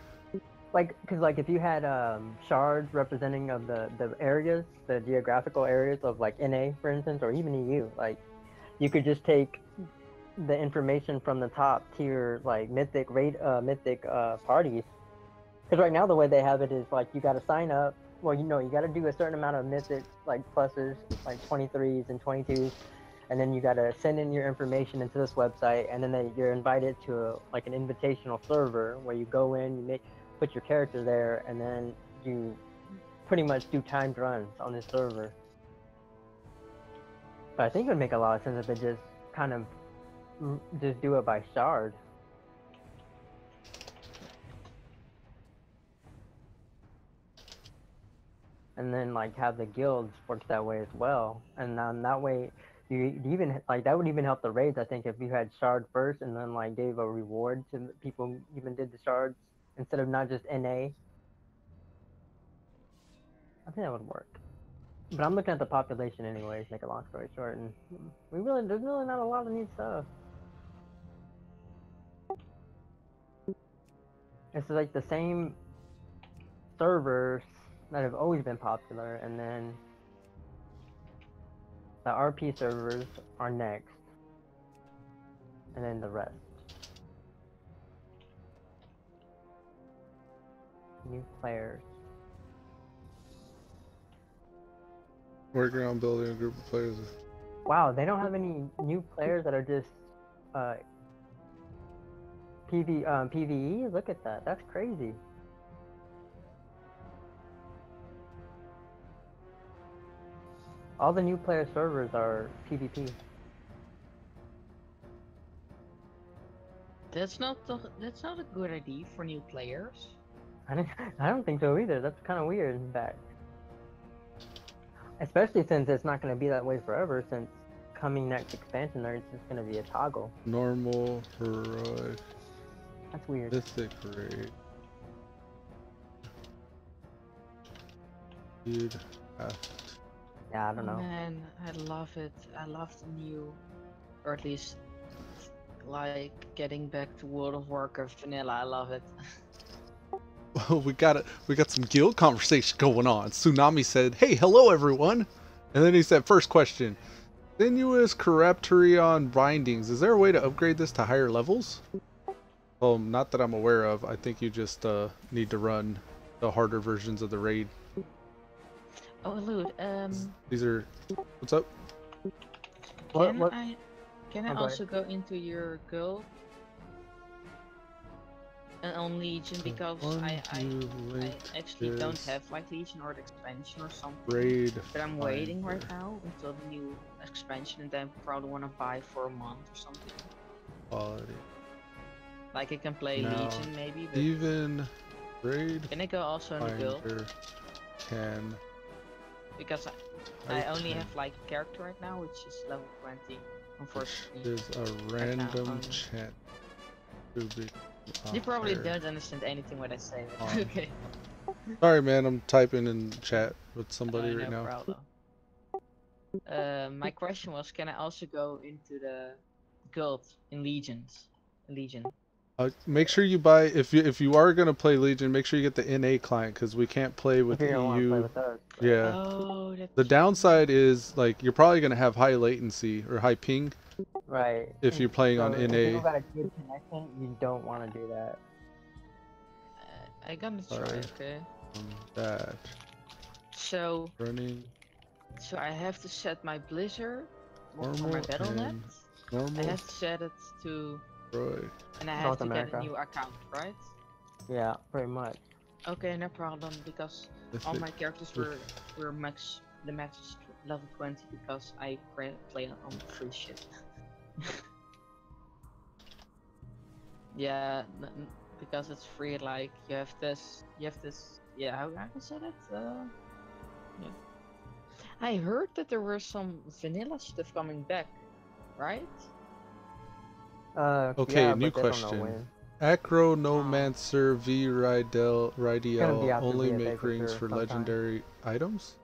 Like, cause like if you had shards representing of the areas, the geographical areas of like NA, for instance, or even EU, like you could just take the information from the top tier like Mythic parties. Cause right now the way they have it is like you got to sign up. Well, you got to do a certain amount of Mythic like pluses, like 23s and 22s. And then you gotta send in your information into this website, and then you're invited to like an invitational server where you go in, you put your character there, and then you pretty much do timed runs on this server. But I think it would make a lot of sense if they just kind of just do it by shard. And then like have the guilds work that way as well, and then that way. You even like that would even help the raids. I think if you had shard first and then like gave a reward to people who even did the shards instead of not just NA. I think that would work. But I'm looking at the population anyways. Make a long story short, and there's really not a lot of new stuff. It's like the same servers that have always been popular, and then. The RP servers are next, and then the rest. New players. Working on building a group of players. Wow, they don't have any new players that are just PvE? Look at that, that's crazy. All the new player servers are PvP. That's not a good idea for new players. I don't think so either. That's kind of weird, in fact. Especially since it's not going to be that way forever, since coming next expansion, there's just going to be a toggle. Normal, heroic, That's weird. mythic raid. You'd have to. Yeah, I don't know. Man, I love it. I love the new, or at least, like, getting back to World of Warcraft vanilla. I love it. Well, we got some guild conversation going on. Tsunami said, "Hey, hello everyone," and then he said, "First question: Sinuous Corruptorion bindings. Is there a way to upgrade this to higher levels?" Well, not that I'm aware of. I think you just need to run the harder versions of the raid. Oh, Elude, These are. What's up? Can I also go into your guild? And on Legion, because I actually don't have like Legion or the expansion or something. Raid. But I'm waiting right now until the new expansion, and then probably want to buy for a month or something. Quality. Like I can play Now, Legion maybe. But even raid. can I go also in the guild? Can. Because I only have like a character right now, which is level 20. Unfortunately. There's a random chance to be. You probably don't understand anything what I say. But okay. Sorry, man. I'm typing in chat with somebody right no now. Problem. My question was, can I also go into the guild in Legion? Make sure you buy if you are gonna play Legion. Make sure you get the NA client because we can't play with If you EU. don't want to play with us, right? Yeah. Oh, The downside is like you're probably gonna have high latency or high ping. Right. If you're playing on If NA. you got a good connection, you don't want to do that. I gonna try. Okay. That. So. Running. So I have to set my Blizzard for Normal my Battle.net. Normal. I have to set it to. Right. And I have North to America. get a new account, right? Yeah, pretty much. Okay, no problem, because all my characters were the max is level 20 because I play on free shit. Yeah, because it's free. Like you have this. Yeah, how can I say that? Yeah. I heard that there were some vanilla stuff coming back, right? Okay, yeah, new but they don't know question. when. Acronomancer V Ridiel be after only VFA make for rings sure, for sometime. legendary items?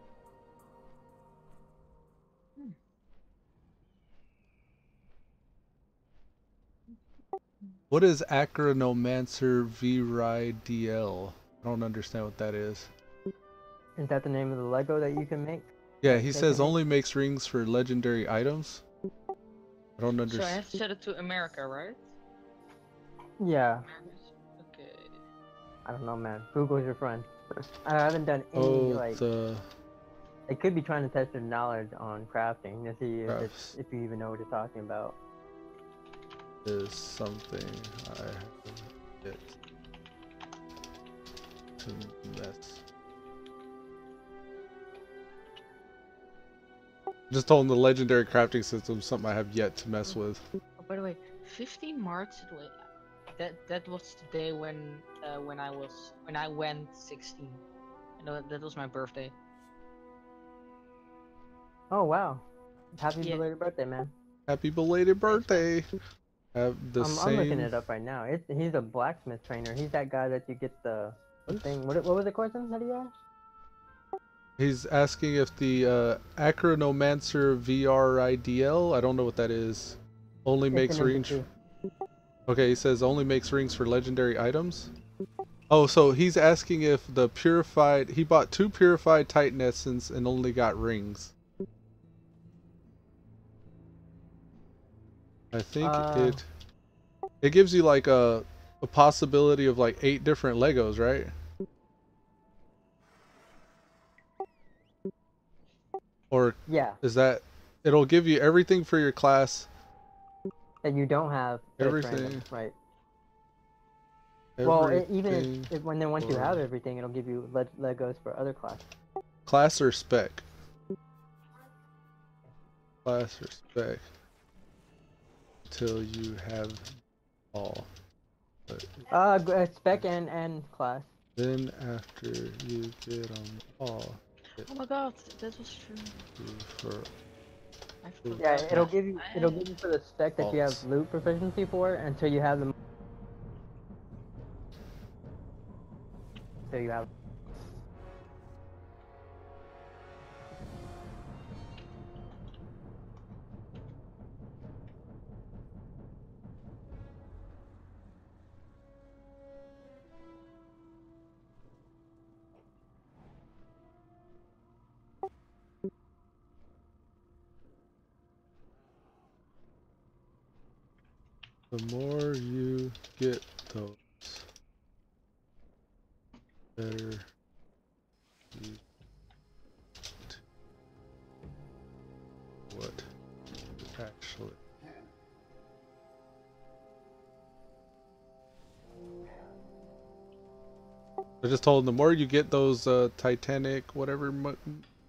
What is Acronomancer V Ridiel? I don't understand what that is. Is that the name of the Lego that you can make? Yeah, he says only makes rings for legendary items. I don't understand. So I have to set it to America, right? Yeah. Okay. I don't know, man. Google's your friend. I haven't done any like. They could be trying to test your knowledge on crafting to see if you even know what you're talking about. Is something I have yet to mess. Just told him the legendary crafting system is something I have yet to mess with. Oh, by the way, 15 March. That was the day when I went 16. That was my birthday. Oh wow! Happy belated birthday, man. Happy belated birthday. Have the same. I'm looking it up right now. He's a blacksmith trainer. He's that guy that you get the thing. What was the question that he asked? He's asking if the Acronomancer VRIDL, I don't know what that is, only makes rings. Okay, he says only makes rings for legendary items. Oh, so he's asking if the purified, he bought 2 purified Titan Essence and only got rings. I think it gives you like a possibility of like 8 different Legos, right? Or yeah, is that it'll give you everything for your class that you don't have everything, random, right? Well, even if once you have everything, it'll give you Legos for other classes. Class or spec? Class or spec. Until you have all. Spec and class. Then after you get them all, Oh my god, that was true. for I forgot Yeah, it'll that. give you for the spec that you have Alts. loot proficiency for until you have them. So you have. the more you get those, better you get what actually. I just told him the more you get those Titanic, whatever,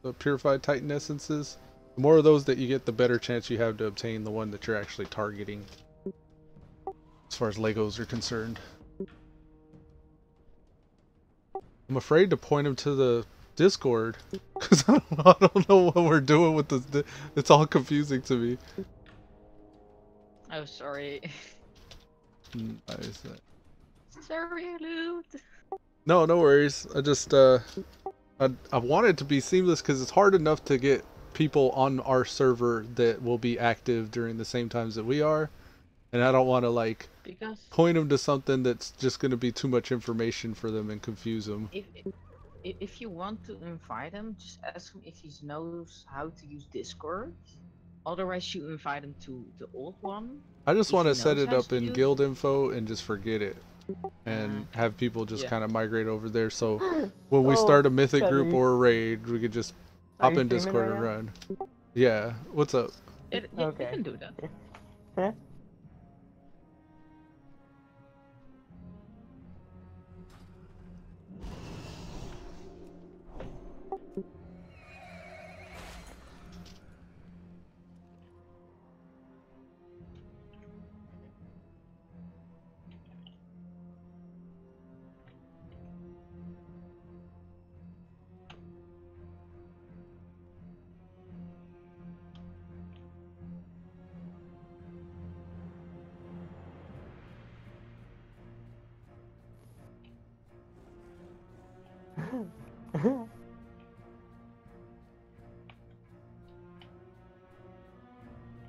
the purified Titan essences, the more of those that you get, the better chance you have to obtain the one that you're actually targeting. As far as Legos are concerned. I'm afraid to point him to the Discord because I don't know what we're doing with this. It's all confusing to me. Oh, sorry. Nice. Sorry, Elude. No, no worries. I just I want it to be seamless because it's hard enough to get people on our server that will be active during the same times that we are, and I don't want to like point them to something that's just going to be too much information for them and confuse them. If you want to invite him, just ask him if he knows how to use Discord. Otherwise, you invite him to the old one. I just want to set it up in guild info and just forget it. And have people just kind of migrate over there, so when we start a mythic group or a raid, we could just hop in Discord and run. Yeah, what's up? Okay. You can do that. Huh?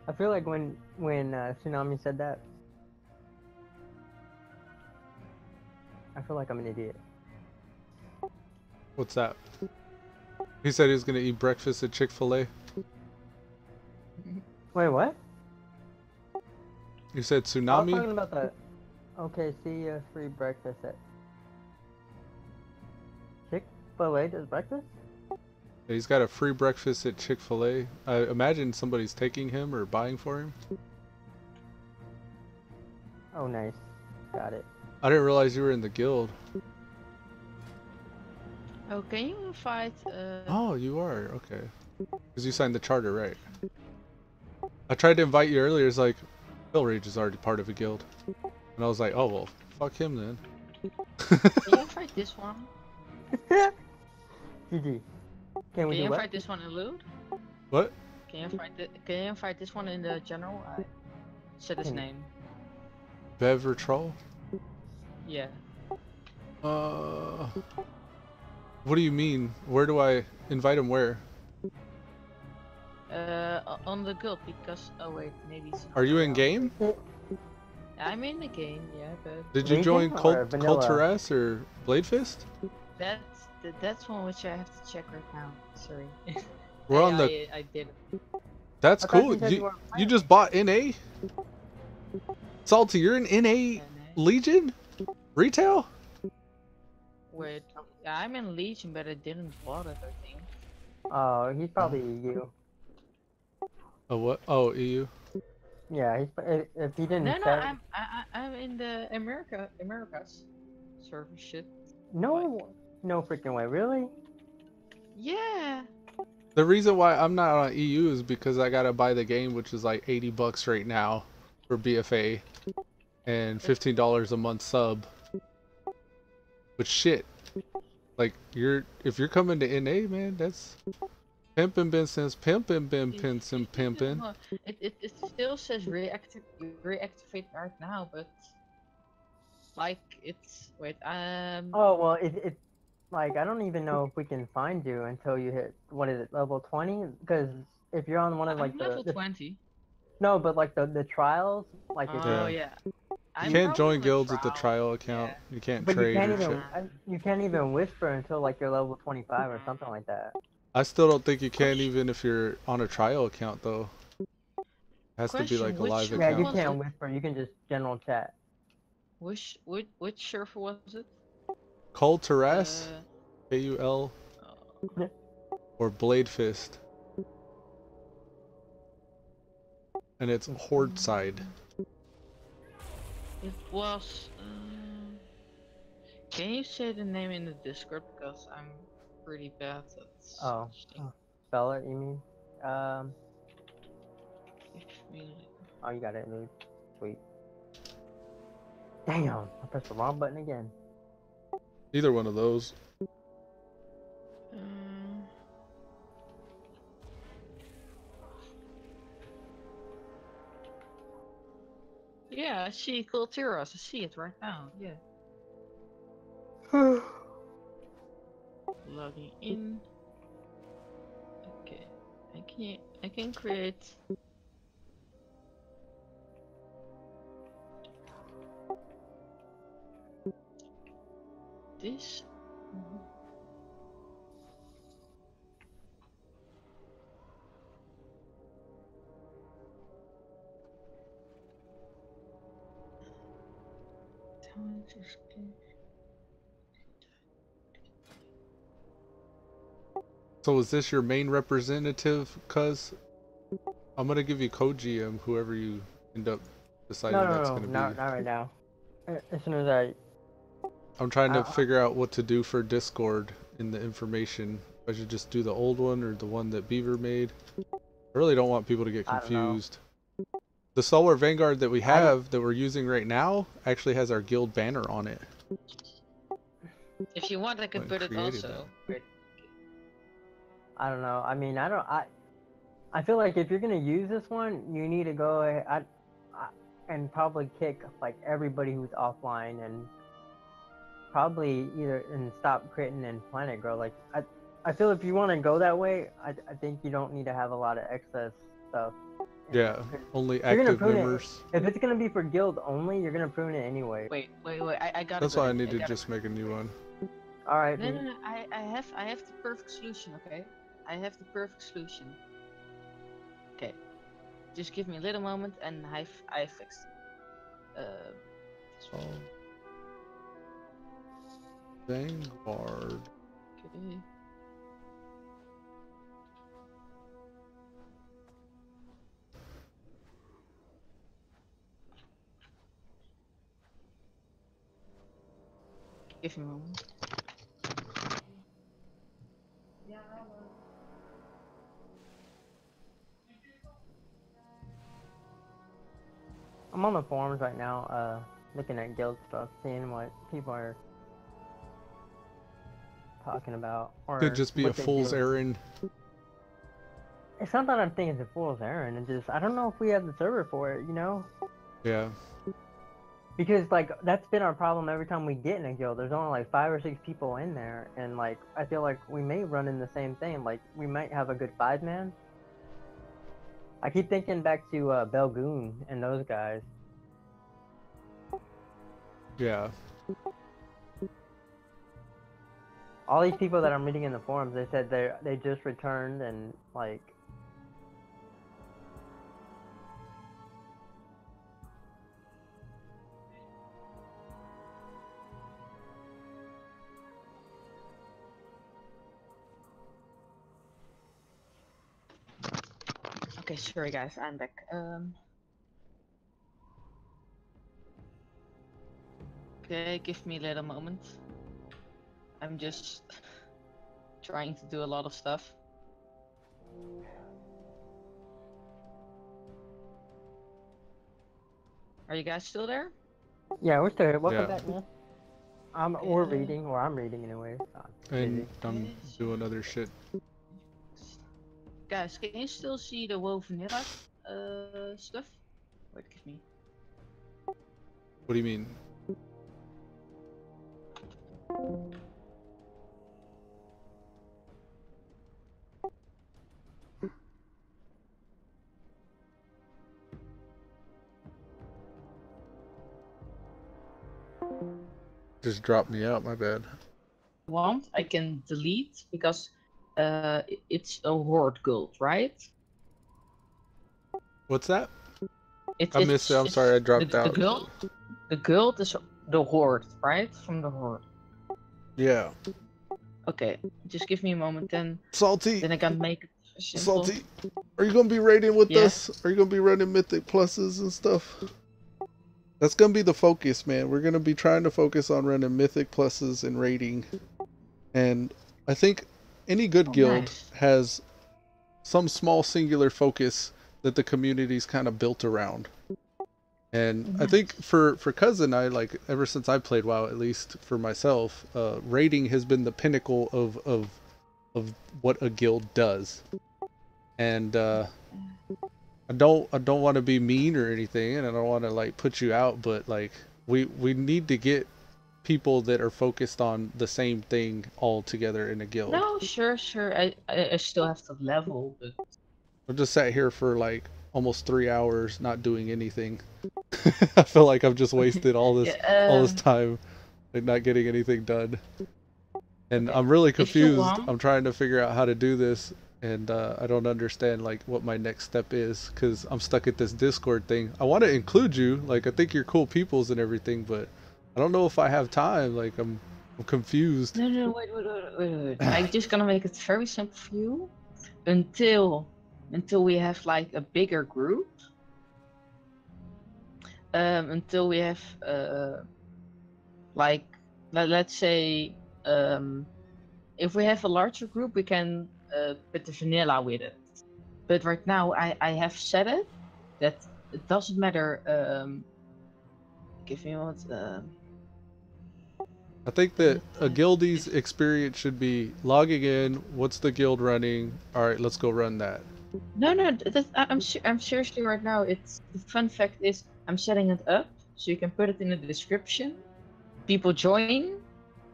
I feel like when Tsunami said that, I feel like I'm an idiot. What's that? He said he was gonna eat breakfast at Chick-fil-A. Wait, what? You said I was Tsunami? talking about the OKC free breakfast at Chick-fil-A does breakfast? He's got a free breakfast at Chick-fil-A. I imagine somebody's taking him or buying for him. Oh, nice. Got it. I didn't realize you were in the guild. Oh, can you invite? Oh, you are? Okay. Because you signed the charter, right? I tried to invite you earlier. It's like, Bill Rage is already part of a guild. And I was like, oh, well, fuck him then. Can you invite this one? GG. Can we you do what? invite this one in Elude? What? Can you invite this one in the general? I said his name. Bev or Troll? Yeah. What do you mean? Where do I invite him? Where? On the guild because wait, maybe. Are you in game? I'm in the game, yeah, but. Did you join Culturess or Blade Fist? That's one which I have to check right now. Sorry. We're on the. I did. That's cool. You just bought NA? Salty, you're in NA Legion? Retail? Wait, I'm in Legion, but I didn't bought it, I think. Oh, he's probably EU. Oh, what? Oh, EU? Yeah, if he didn't. No, I'm in the Americas server shit. No freaking way, really? Yeah. The reason why I'm not on EU is because I gotta buy the game, which is like $80 right now for BFA. and $15 a month sub. But shit, like if you're coming to NA, man, that's pimpin' been since pimpin' been pimpin' pimpin'. No, it still says reactivate right now, but like it's wait Oh well, it like I don't even know if we can find you until you hit what is it, level 20? Because if you're on one of like I'm level 20. no, but like the trials, like it's Oh Yeah. yeah. You I'm can't probably join on a guilds with the trial. trial account. Yeah. You can't but you trade can't or even shit. you can't even whisper until like you're level 25 or something like that. I still don't think you can even if you're on a trial account though. It has to be like a live Which Yeah, account. you was can't it? whisper. You can just general chat. Which server was it? Kul Tiras, KUL, Uh, or Blade Fist, and it's Horde side. it was. Can you say the name in the Discord because I'm pretty bad at Oh, such things. spell it. You mean? Give me Oh, you got it, Elude. Sweet. Damn, I pressed the wrong button again. Either one of those. Yeah, I see Culturas. I see it right now. Yeah. Logging in. Okay. I can create. This. So is this your main representative, Cuz? I'm gonna give you co-GM, whoever you end up deciding that's gonna be. Not right now. As soon as I'm trying to figure out what to do for Discord in the information. If I should just do the old one or the one that Beaver made. I really don't want people to get confused. The Stalwart Vanguard that we have, that we're using right now, actually has our guild banner on it. If you want, I can put it also. I don't know. I mean, I feel like if you're gonna use this one, you need to go ahead and probably kick like everybody who's offline and probably stop creating in Planet Grow. Like I feel if you want to go that way, I think you don't need to have a lot of excess stuff. Yeah, only active members. If it's gonna be for guild only, you're gonna prune it anyway. Wait, I got it. That's why I need to just make a new one. All right. No, I have the perfect solution. Okay, I have the perfect solution. Okay, just give me a little moment, and I fixed it. So, Vanguard. Okay. Give me a moment. I'm on the forums right now, looking at guild stuff, seeing what people are talking about. Or could just be a fool's errand. It's not that I'm thinking it's a fool's errand. It's just I don't know if we have the server for it. You know? Yeah. Because like that's been our problem every time we get in a guild. There's only like 5 or 6 people in there, and like I feel like we may run in the same thing. Like we might have a good 5-man. I keep thinking back to Belgoon and those guys. Yeah. All these people that I'm reading in the forums, they said they just returned and like. Okay, sorry guys, I'm back. Okay, give me a little moment. I'm just trying to do a lot of stuff. Are you guys still there? Yeah, we're still here. Welcome Yeah. back, man. We're reading, or I'm reading anyway. And I'm doing other shit. Guys, can you still see the WoW vanilla stuff? Wait, give me. What do you mean? Just dropped me out, my bad. Want I can delete because it's a horde guild, right? What's that? It's, I missed it. I'm sorry, I dropped out. The guild is the horde, right? From the horde. Yeah. Okay, just give me a moment, then Salty. I can make it simple. Salty. Are you gonna be raiding with us? Are you gonna be running Mythic pluses and stuff? That's gonna be the focus, man. We're gonna be trying to focus on running Mythic pluses and raiding. And I think any good guild has some small singular focus that the community's kind of built around. And I think for Coz and I, like ever since I played WoW, at least for myself, raiding has been the pinnacle of what a guild does. And I don't want to be mean or anything, and I don't want to like put you out, but like we need to get people that are focused on the same thing all together in a guild. No, sure. I still have to level, but I just sat here for like almost 3 hours not doing anything. I feel like I've just wasted all this time, like not getting anything done. And I'm really confused. I'm trying to figure out how to do this, and I don't understand like what my next step is, because I'm stuck at this Discord thing. I want to include you, like I think you're cool peoples and everything, but I don't know if I have time. Like I'm confused. No, wait. I'm just gonna make it very simple for you until we have like a bigger group. Until we have like let's say if we have a larger group, we can put the vanilla with it. But right now I have set it that it doesn't matter. Give me what. I think that a guildie's experience should be logging in. What's the guild running? All right, let's go run that. No, I'm seriously right now. It's the fun fact is I'm setting it up so you can put it in the description. People join,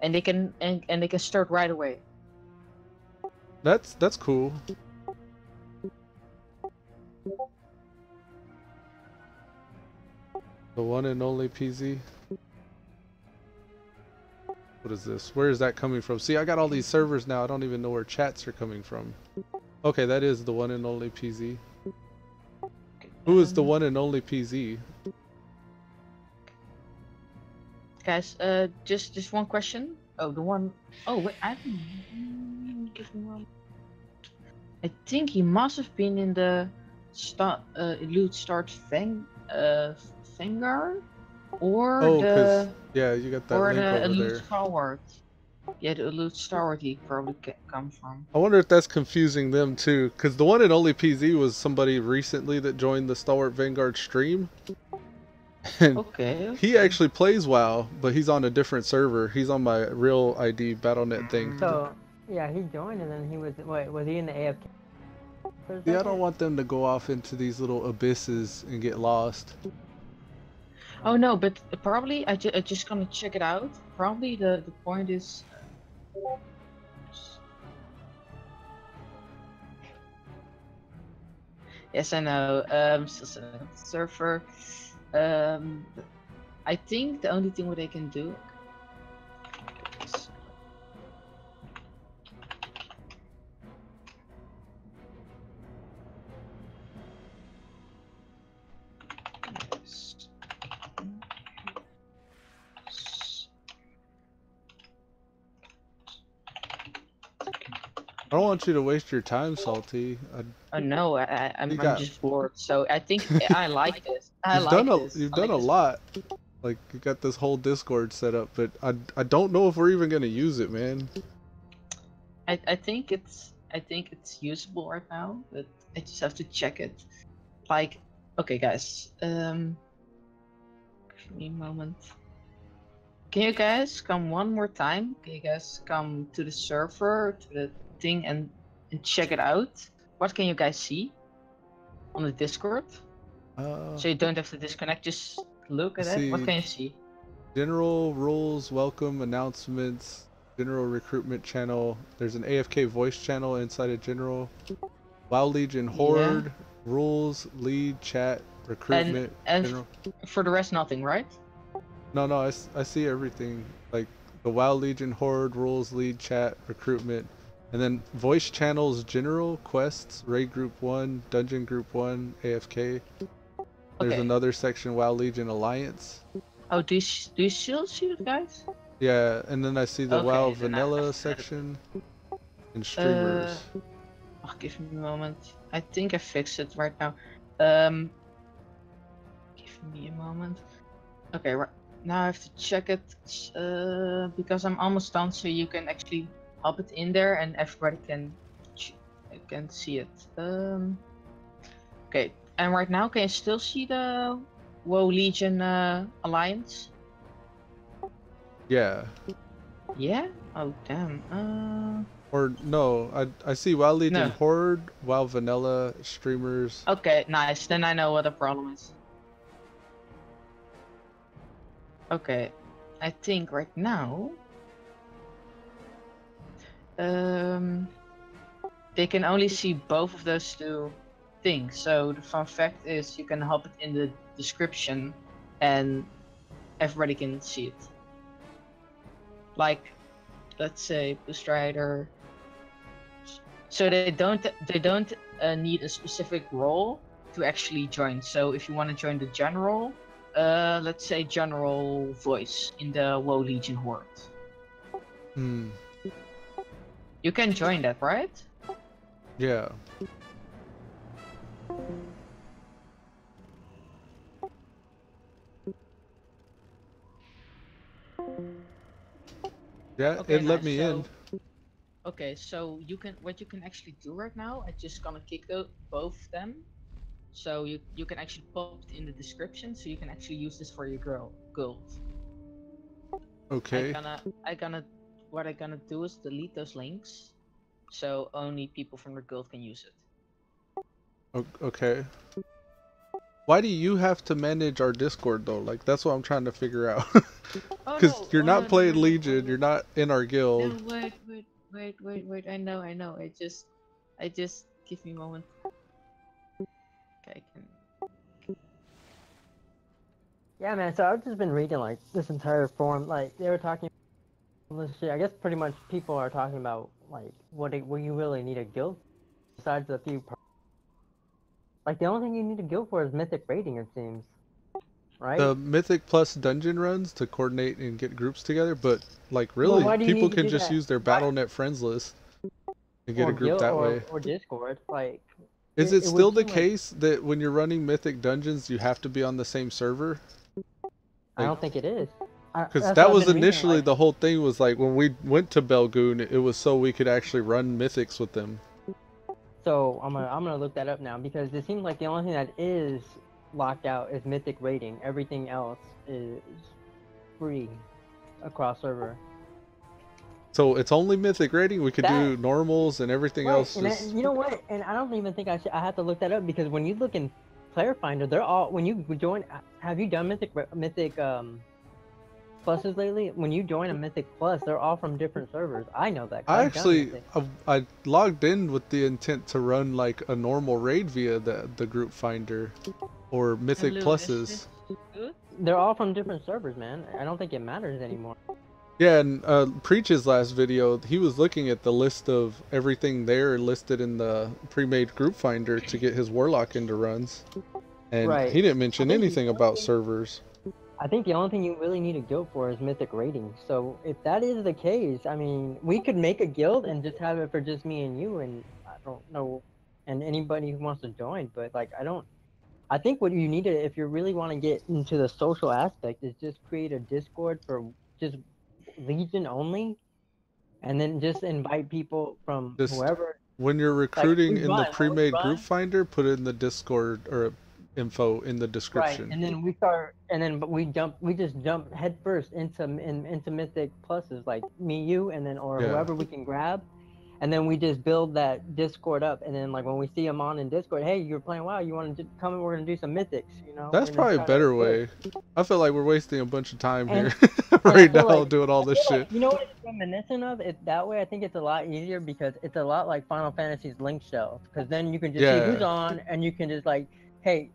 and they can and they can start right away. That's cool. The one and only PZ. What is this? Where is that coming from? See, I got all these servers now. I don't even know where chats are coming from. Okay, that is the one and only PZ. Who is the one and only PZ? Guys, just one question. Oh, the one. Oh, wait, I think he must have been in the Elude Start Vanguard, or yeah, you got that or link the over Elude there. Stalwart. Yeah, the Elude Stalwart he probably come from. I wonder if that's confusing them too, because the one and only PZ was somebody recently that joined the Stalwart Vanguard stream. And okay. He actually plays WoW, but he's on a different server. He's on my real ID Battle.net thing. So yeah, he joined, and then he was was he in the AFK? Yeah, I don't want them to go off into these little abysses and get lost. Oh no, but probably I just gonna check it out. Probably the point is. Yes, I know. Still setting up the server. I think the only thing what they can do. I don't want you to waste your time, Salty. Oh no, I'm just bored. So I think I like this. You've done a lot. Like you got this whole Discord set up, but I don't know if we're even gonna use it, man. I think it's usable right now, but I just have to check it. Like, okay, guys. Give me a moment. Can you guys come one more time? Can you guys come to the server, to the thing, and check it out? What can you guys see on the Discord? So you don't have to disconnect, just look at it. What can you see? General rules, welcome, announcements, general recruitment channel. There's an AFK voice channel inside of general. WoW Legion Horde, rules, lead, chat, recruitment, and general. For the rest, nothing, right? No, I see everything. Like the WoW Legion Horde, rules, lead, chat, recruitment. And then voice channels, general, quests, raid group 1, dungeon group 1, AFK. There's another section, WoW Legion Alliance. Oh, do you still see it, guys? Yeah, and then I see the WoW Vanilla section and streamers. Oh, give me a moment. I think I fixed it right now. Give me a moment. Okay, right now I have to check it because I'm almost done, so you can actually hop it in there and everybody can see it. Okay, and right now can you still see the WoW Legion Alliance? Yeah. Yeah? Oh damn. Or no, I see WoW Legion Horde, WoW Vanilla, streamers. Okay, nice. Then I know what the problem is. Okay, I think right now they can only see both of those two things. So the fun fact is you can hop it in the description and everybody can see it. Like, let's say Boost Rider. So they don't need a specific role to actually join. So if you want to join the general, let's say general voice in the WoW Legion Horde. You can join that, right? Yeah. Yeah, okay, it let me in. Okay, so what you can actually do right now, I'm just gonna kick both of them. So you can actually pop it in the description, so you can actually use this for your guild. Okay. What I'm gonna do is delete those links, so only people from the guild can use it. Okay. Why do you have to manage our Discord though? Like that's what I'm trying to figure out. Because you're not playing Legion, you're not in our guild. No, wait. I know. I just give me a moment. Okay, Yeah, man. So I've just been reading like this entire forum. Like they were talking this shit. I guess pretty much people are talking about like what you really need a guild besides a few. Like the only thing you need a guild for is Mythic raiding, it seems. Right? The Mythic plus dungeon runs to coordinate and get groups together, but like really, people can just use their BattleNet friends list and get a group that way. Or Discord, like. Is it still the case that when you're running Mythic dungeons, you have to be on the same server? I don't think it is. Because that was initially the whole thing. Was like when we went to Belgoon, it was so we could actually run Mythics with them. So I'm gonna look that up now because it seems like the only thing that is locked out is Mythic rating. Everything else is free across server. So it's only Mythic rating. We could do normals and everything else. And you know what? And I don't even think I have to look that up because when you look in Player Finder, they're all when you join. Have you done Mythic pluses lately? When you join a Mythic plus, they're all from different servers. I know that. I logged in with the intent to run like a normal raid via the group finder or Mythic pluses. They're all from different servers, man. I don't think it matters anymore. Yeah, and Preach's last video, he was looking at the list of everything there listed in the pre-made group finder to get his Warlock into runs. And he didn't mention anything about servers. I think the only thing you really need a guild for is Mythic rating. So if that is the case, I mean, we could make a guild and just have it for just me and you, and I don't know, and anybody who wants to join. But like, I think what you need to, if you really want to get into the social aspect, is just create a Discord for just Legion only, and then just invite people from whoever. When you're recruiting in the pre-made group finder, put it in the Discord or info in the Right, description. and then we just jump head first into Mythic pluses, like me, you, and then or Yeah. whoever we can grab, and then we just build that Discord up, and then like when we see them on in Discord, hey, you're playing WoW, you want to come and we're gonna do some Mythics, you know? That's We're gonna probably a try to better play. way. I feel like we're wasting a bunch of time And- here And right I feel now like, doing all this shit. you know what it's reminiscent of? It that way. I think it's a lot easier because it's a lot like Final Fantasy's link shelf. Because then you can just see who's Yeah. on, and you can just like, hey,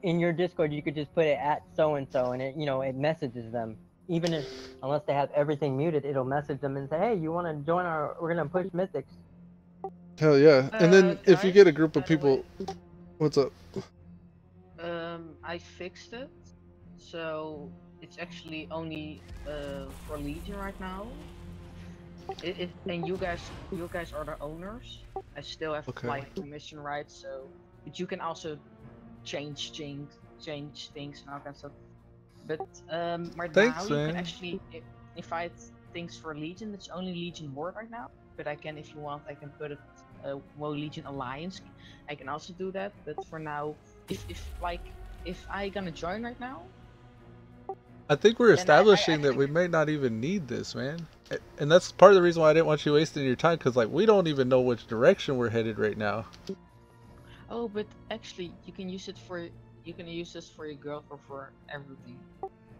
in your Discord, you could just put it at so and so, and it messages them. Even if unless they have everything muted, it'll message them and say, hey, you want to join our? We're gonna push Mythics. Hell yeah. And then if you Guys, get a group of by the people, what's up? I fixed it, so it's actually only for Legion right now. And you guys are the owners. I still have Okay. like permission rights, so but you can also change things and all that stuff. But right Thanks, now you man. can actually invite things for Legion. It's only Legion World right now, but I can, if you want, I can put it well, Legion Alliance. I can also do that, but for now, if I gonna join right now, I think we're then I establishing that think- we may not even need this, man. And that's part of the reason why I didn't want you wasting your time, because like we don't even know which direction we're headed right now. oh, but actually you can use this for your girl or for everything.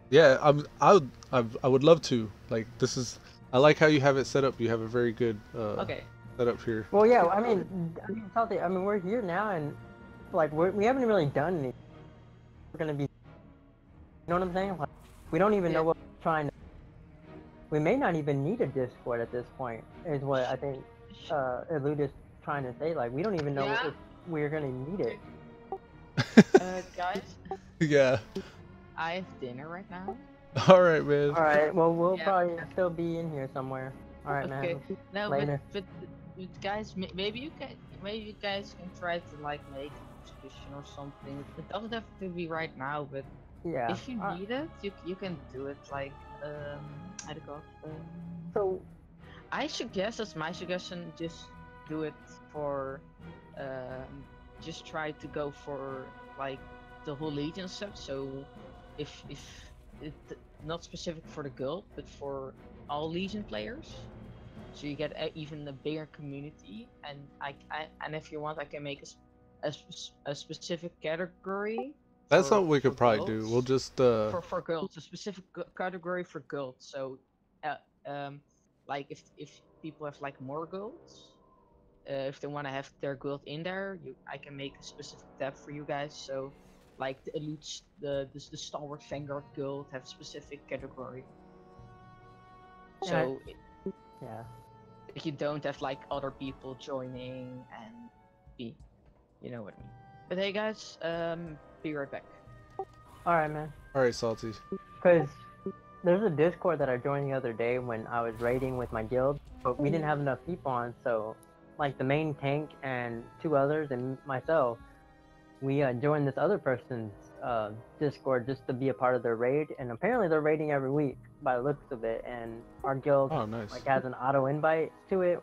Yeah, I would love to. Like this is, I like how you have it set up. You have a very good Okay. setup here. Well, yeah. Salty, we're here now, and like we haven't really done anything. We're gonna be. You know what I'm saying? Like, we don't even know what we're trying to. We may not even need a Discord at this point. Is what I think Elude is trying to say. Like we don't even know if we're gonna need it. Guys, Yeah. I have dinner right now. All right, man. All right. Well, we'll Yeah. probably still be in here somewhere. All right, Okay. man. No, Later. but guys, maybe you guys can try to like make a discussion or something. It doesn't have to be right now, but Yeah. if you need it, you can do it. Like how to go? So I suggest, as my suggestion, just do it for just try to go for like the whole Legion stuff. So if it not specific for the guild, but for all Legion players, so you get even a bigger community. And and if you want, I can make a specific category. That's for- something we could for probably do. guilds. We'll just For guilds, a specific category for guilds. So like if people have like more guilds, if they want to have their guild in there, I can make a specific tab for you guys. So like the Elude, the Stalwart Vanguard guild have specific category. So yeah. if you don't have like other people joining and you know what I mean. But hey guys, be right back. All right, man. all right, Salty. Because there's a Discord that I joined the other day when I was raiding with my guild, but we didn't have enough people on, so like the main tank and two others and myself, we joined this other person's Discord just to be a part of their raid, and apparently they're raiding every week by the looks of it, and our guild Oh, nice. like has an auto invite to it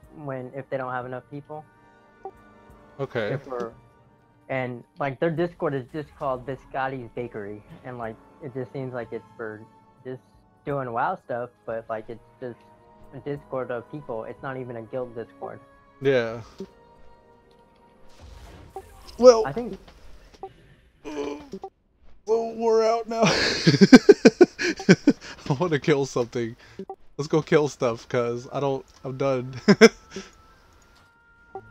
if they don't have enough people. Okay. And like their Discord is just called Biscotti's Bakery, and like it just seems like it's for just doing WoW stuff, but like it's just a Discord of people. It's not even a guild Discord. Yeah. Well, I think well, we're out now. I want to kill something. Let's go kill stuff, cause I'm done.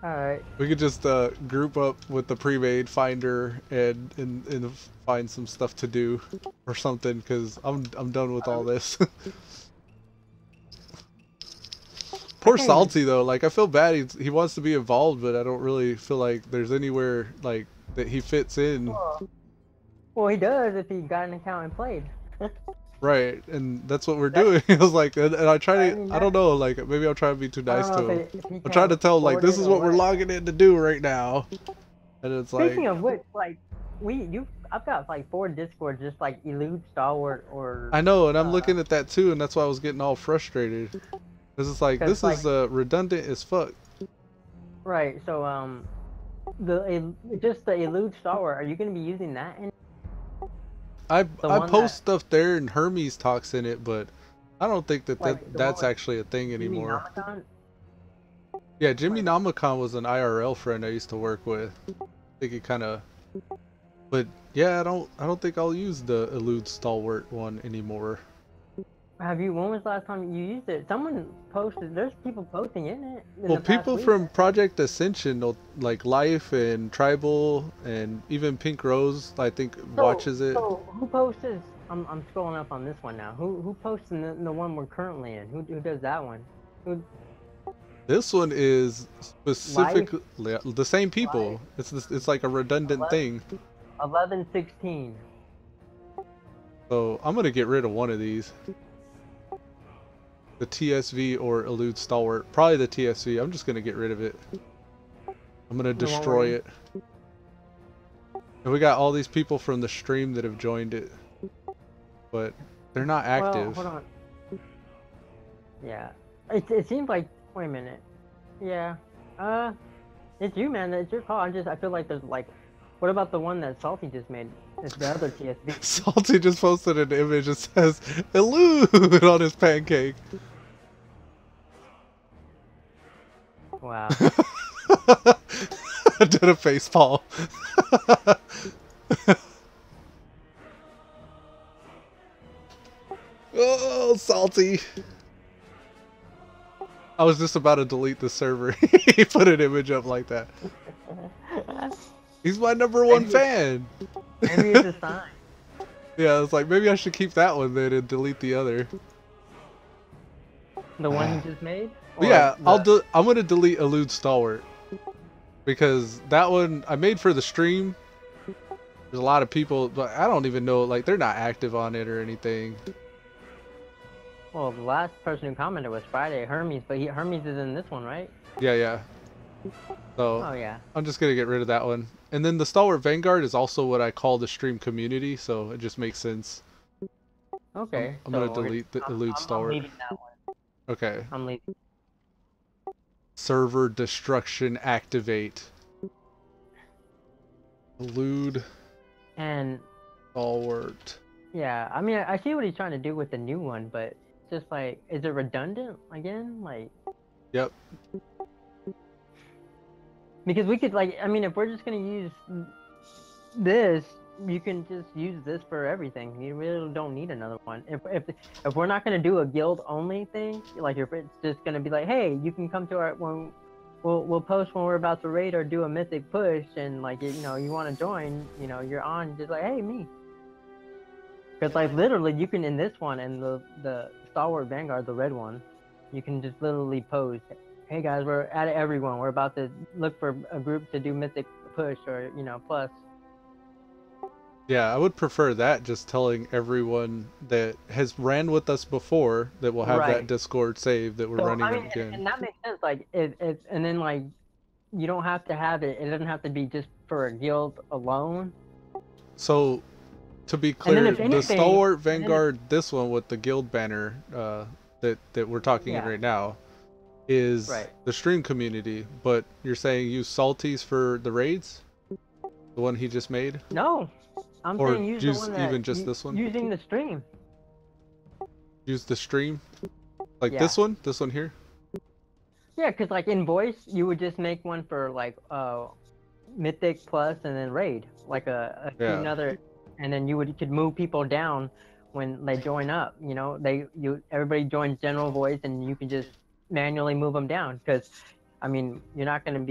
alright. We could just group up with the pre-made finder and find some stuff to do or something, cause I'm done with all this. Poor Okay. Salty though, like I feel bad. He wants to be involved, but I don't really feel like there's anywhere like that he fits in. Well, he does if he got an account and played. Right, and that's what we're doing. I was like, and I try to, mean, I don't know, like maybe I'm trying to be too I nice don't to know him. if he I'm can trying to tell him like afford this it is or what we're logging in to do right now, and it's like, Speaking of which, like I've got like 4 Discords just like Elude, Stalwart, or I know, and I'm looking at that too, and that's why I was getting all frustrated. Cause it's like 'Cause, this is redundant as fuck. right. So just the Elude Stalwart. Are you gonna be using that? I one post stuff there and Hermes talks in it, but I don't think that, Like, the that's one with actually a thing Jimmy anymore. Nomicon? Yeah, Jimmy Like- Namicon was an IRL friend I used to work with. I think it kind of, but yeah, I don't think I'll use the Elude Stalwart one anymore. Have you? When was the last time you used it? Someone posted. There's people posting in it. In Well, the past people week. from Project Ascension, like Life and Tribal and even Pink Rose, I think watches it. So who posts? I'm scrolling up on this one now. Who posts in the one we're currently in? Who does that one? Who? This one is specifically the same people. Life. It's like a redundant thing. 1116. So I'm gonna get rid of one of these. The TSV or Elude Stalwart. Probably the TSV. I'm just gonna get rid of it. I'm gonna destroy it. And we got all these people from the stream that have joined it. But they're not active. Well, hold on. Yeah. It seems like, wait a minute. Yeah. It's you, man. It's your call. I feel like there's like, what about the one that Salty just made? It's the other TSV. Salty just posted an image that says Elude on his pancake. Wow. I did a facepalm. Oh, Salty. I was just about to delete the server. He put an image up like that. He's my #1 fan. Maybe it's a sign. Yeah, I was like, maybe I should keep that one then and delete the other. The one you just made? But yeah, I'm gonna delete Elude Stalwart because that one I made for the stream. There's a lot of people, but I don't even know, like, they're not active on it or anything. Well, the last person who commented was Friday, Hermes, but Hermes is in this one, right? Yeah. So Oh yeah. I'm just gonna get rid of that one. And then the Stalwart Vanguard is also what I call the stream community, so it just makes sense. Okay. I'm gonna delete the Elude Stalwart. I'm leaving that one. Okay. I'm leaving. Server destruction activate. Elude And Stalwart. yeah, I mean, I see what he's trying to do with the new one, but just like, is it redundant again? Like. Yep. Because we could, like, I mean, if we're just gonna use this, you can just use this for everything. You really don't need another one. If we're not gonna do a guild only thing, like if it's just gonna be like, hey, you can come to our when we'll post when we're about to raid or do a mythic push, and like, you know, you want to join, you know, you're on, just like, hey, me. Because like literally, you can in this one and the Stalwart Vanguard, the red one, you can just literally post, hey guys, we're at everyone. We're about to look for a group to do mythic push or, you know, plus. Yeah, I would prefer that, just telling everyone that has ran with us before that will have that Discord saved that we're running it again. And that makes sense. Like, and then like, you don't have to have it. It doesn't have to be just for a guild alone. So, to be clear, anything, the Stalwart Vanguard, this one with the guild banner that we're talking in right now, is the stream community. But you're saying use Salties for the raids? The one he just made? No. I'm saying use the one that, even just this one? Using the stream. Use the stream? Like this one? This one here? Yeah, because like in voice, you would just make one for like Mythic plus and then raid. Like another, and then you could move people down when they join up. You know, everybody joins general voice and you can just manually move them down. Because, I mean, you're not gonna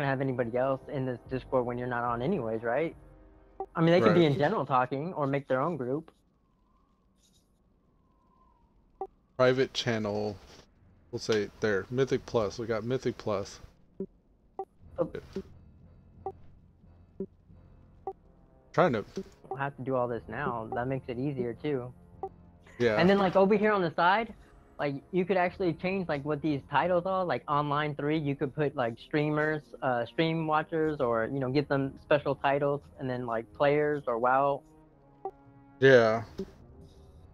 have anybody else in this Discord when you're not on anyways, right? I mean, they could be in general talking or make their own group. Private channel. We'll say there. Mythic Plus. We got Mythic Plus. Trying to. We'll have to do all this now. That makes it easier too. Yeah. And then like over here on the side, like you could actually change like what these titles are. Like online 3, you could put like streamers, stream watchers, or you know, give them special titles, and then like players or WoW. Yeah.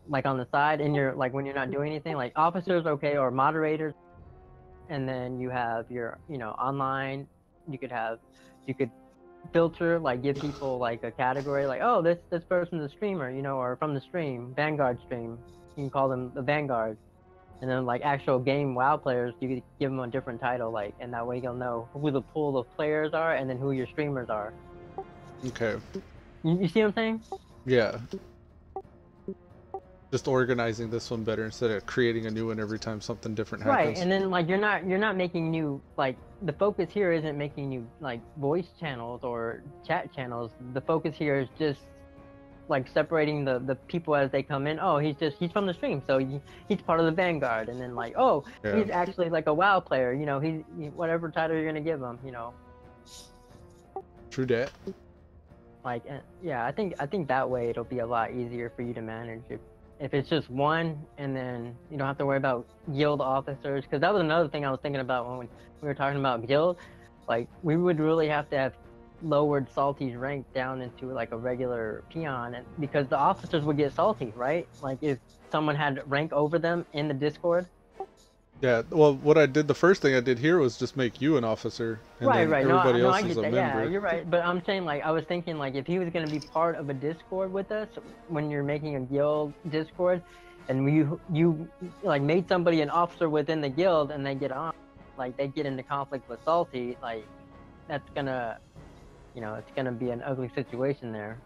Like on the side, and you're like when you're not doing anything, like officers, okay, or moderators, and then you have your, you know, online, you could filter, like give people like a category, like, oh, this person's a streamer, you know, or from the stream, Vanguard stream. You can call them the Vanguard. And then like actual game WoW players, you could give them a different title, like, and that way you'll know who the pool of players are and then who your streamers are. Okay. You see what I'm saying? Yeah. Just organizing this one better instead of creating a new one every time something different happens. Right, and then like you're not making new, like, the focus here isn't making new like voice channels or chat channels. The focus here is just like separating the people as they come in. Oh, he's from the stream, so he's part of the Vanguard, and then like, oh, yeah. He's actually like a WoW player, you know, he whatever title you're gonna give him, you know. True that. Like, yeah, I think that way it'll be a lot easier for you to manage if it's just one, and then you don't have to worry about guild officers, because that was another thing I was thinking about when we were talking about guild. Like, we would really have to have lowered Salty's rank down into like a regular peon, and because the officers would get salty, right? Like if someone had rank over them in the Discord. Yeah, well, what I did, the first thing I did here was just make you an officer, and right, then right. everybody No, else I is get a that. member. Yeah, you're right. But I'm saying, like, I was thinking, like, if he was gonna be part of a Discord with us when you're making a guild Discord, and you like made somebody an officer within the guild, and they get on, like, they get into conflict with Salty, like, that's gonna, you know, it's gonna be an ugly situation there.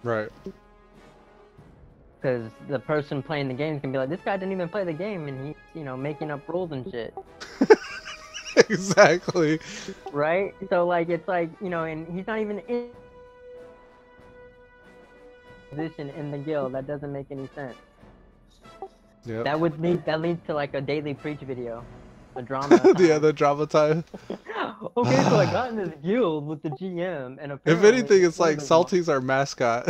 Right. Because the person playing the game can be like, this guy didn't even play the game, and he's, you know, making up rules and shit. Exactly. Right? So, like, it's like, you know, and he's not even in position in the guild. That doesn't make any sense. Yeah. That leads to like a daily preach video, a drama. Yeah, the drama time. Okay, so I got in this guild with the GM, and If apparently, anything, it's like Salty's our mascot.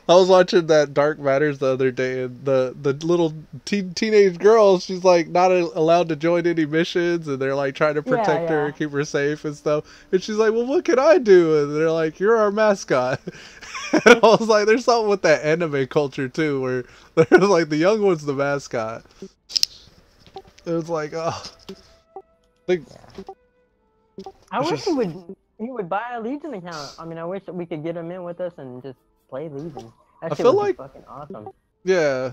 I was watching that Dark Matters the other day, and the little teenage girl, she's like not allowed to join any missions, and they're like trying to protect her and keep her safe and stuff. And she's like, "Well, what can I do?" And they're like, "You're our mascot." And I was like, "There's something with that anime culture too, where they're like the young one's the mascot." It was like, oh, like. I wish he would buy a Legion account. I mean, I wish that we could get him in with us and just play Legion. That shit would be fucking awesome. Yeah,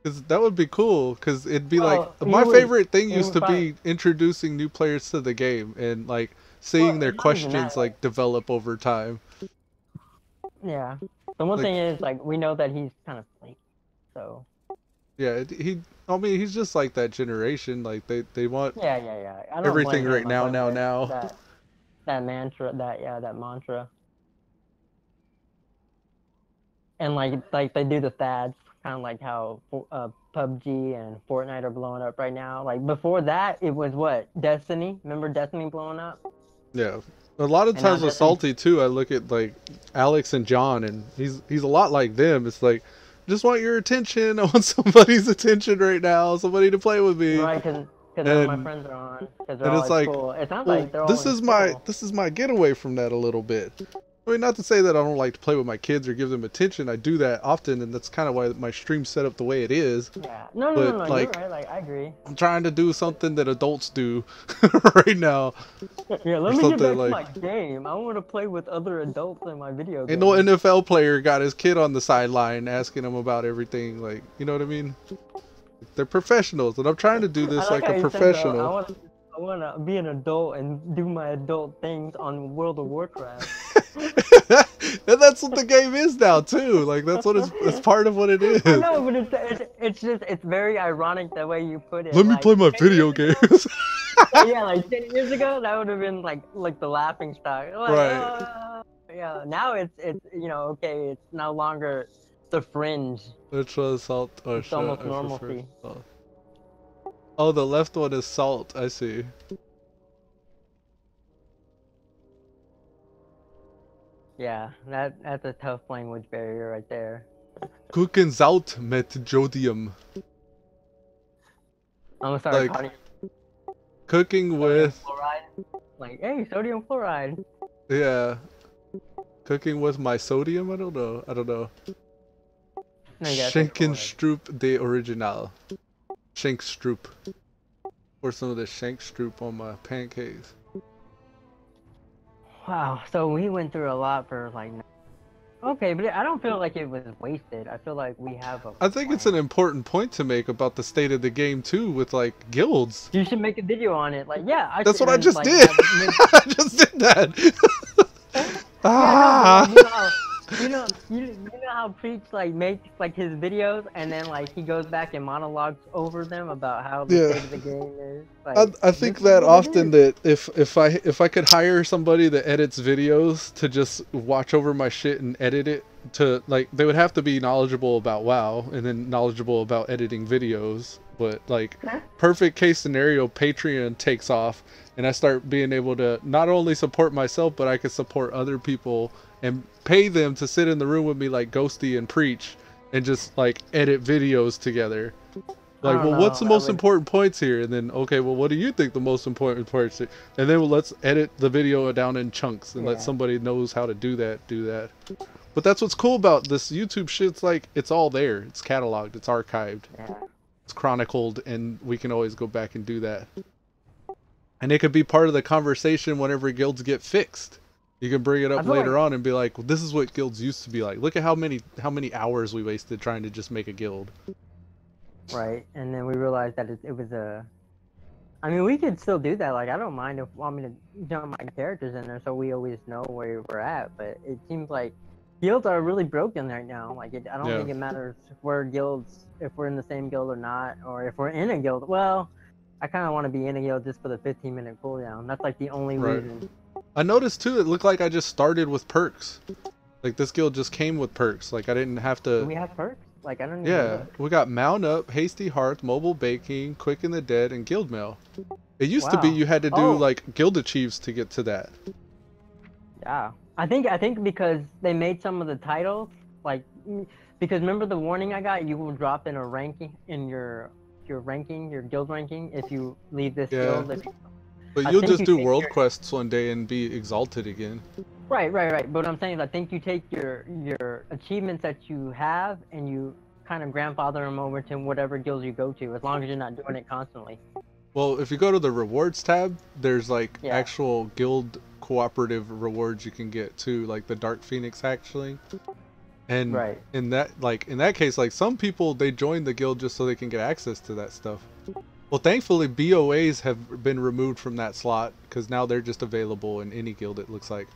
cause that would be cool. Cause it'd be like my favorite thing used to be introducing new players to the game and like seeing their questions like develop over time. Yeah. The one thing is, like, we know that he's kind of fake, so. Yeah, I mean, he's just like that generation. Like they want I don't everything right now. That mantra, that mantra. And like they do the fads, kind of like how PUBG and Fortnite are blowing up right now. Like before that, it was what, Destiny. Remember Destiny blowing up? Yeah. A lot of times with Salty too, I look at like Alex and John, and he's a lot like them. It's like, just want your attention. I want somebody's attention right now. Somebody to play with me. Right, because all my friends are on. Because they're all it's like, cool. It sounds like they're all this is my getaway from that a little bit. I mean, not to say that I don't like to play with my kids or give them attention. I do that often, and that's kind of why my stream's set up the way it is. Yeah, no, like, you're right. Like, I agree. I'm trying to do something that adults do right now. Yeah, let me get back to my game. I want to play with other adults in my video game. Ain't no NFL player got his kid on the sideline asking him about everything. Like, you know what I mean? They're professionals, and I'm trying to do this like a professional. I want to be an adult and do my adult things on World of Warcraft. And that's what the game is now too. Like that's what it's part of what it is. I know, but it's very ironic the way you put it. Let me play my video games. Yeah, like 10 years ago, that would have been like the laughing stock. Like, right. Yeah. Now it's you know, okay, it's no longer the fringe. Which was Salt? Oh, it's almost normalcy. Oh, the left one is Salt. I see. Yeah, that's a tough language barrier right there. Cooking Zout met Jodium. I'm gonna start calling cooking with fluoride. Like, hey, sodium fluoride. Yeah. Cooking with my sodium? I don't know. No, Schenkenstrup de Original. Shankstroop. Or some of the Shankstroop on my pancakes. Wow. So we went through a lot for like. Okay, but I don't feel like it was wasted. I feel like we have a I think it's an important point to make about the state of the game too, with like guilds. You should make a video on it. Like, yeah, That's should, what I just like, did. I just did that. Yeah, no, but, like, you know how Preach like makes like his videos and then like he goes back and monologues over them about how the state of the game is. Like, I think that often that if I could hire somebody that edits videos to just watch over my shit and edit it, to like, they would have to be knowledgeable about WoW and then knowledgeable about editing videos. But like, perfect case scenario, Patreon takes off and I start being able to not only support myself, but I can support other people and pay them to sit in the room with me like Ghosty and Preach and just like edit videos together. Like, well, what's the most important points here? And then, okay, well, what do you think the most important points are? And then let's edit the video down in chunks and let somebody knows how to do that. But that's what's cool about this YouTube shit. It's like, it's all there. It's cataloged. It's archived. It's chronicled, and we can always go back and do that. And it could be part of the conversation whenever guilds get fixed. You can bring it up later on and be like, well, this is what guilds used to be like. Look at how many hours we wasted trying to just make a guild. Right, and then we realized that it was a... I mean, we could still do that. Like, I don't mind if you want me to jump my characters in there so we always know where we're at. But it seems like guilds are really broken right now. Like, I don't think it matters if we're guilds, if we're in the same guild or not, or if we're in a guild. Well, I kind of want to be in a guild just for the 15-minute cooldown. That's like the only reason. I noticed too, it looked like I just started with perks. Like, this guild just came with perks. Like, I didn't have to... Do we have perks? Like, I don't even know. We got Mount Up, Hasty Hearth, Mobile Baking, Quicken the Dead, and Guild Mail. It used to be you had to do like guild achieves to get to that. Yeah, I think because they made some of the titles like, because remember the warning I got, you will drop in a ranking in your ranking, your guild ranking, if you leave this guild. But you'll just do world quests one day and be exalted again. Right. But what I'm saying is I think you take your achievements that you have and you kind of grandfather them over to whatever guild you go to, as long as you're not doing it constantly. Well, if you go to the rewards tab, there's like actual guild cooperative rewards you can get too, like the Dark Phoenix actually. And in that case, like, some people, they join the guild just so they can get access to that stuff. Well, thankfully BOAs have been removed from that slot because now they're just available in any guild, it looks like.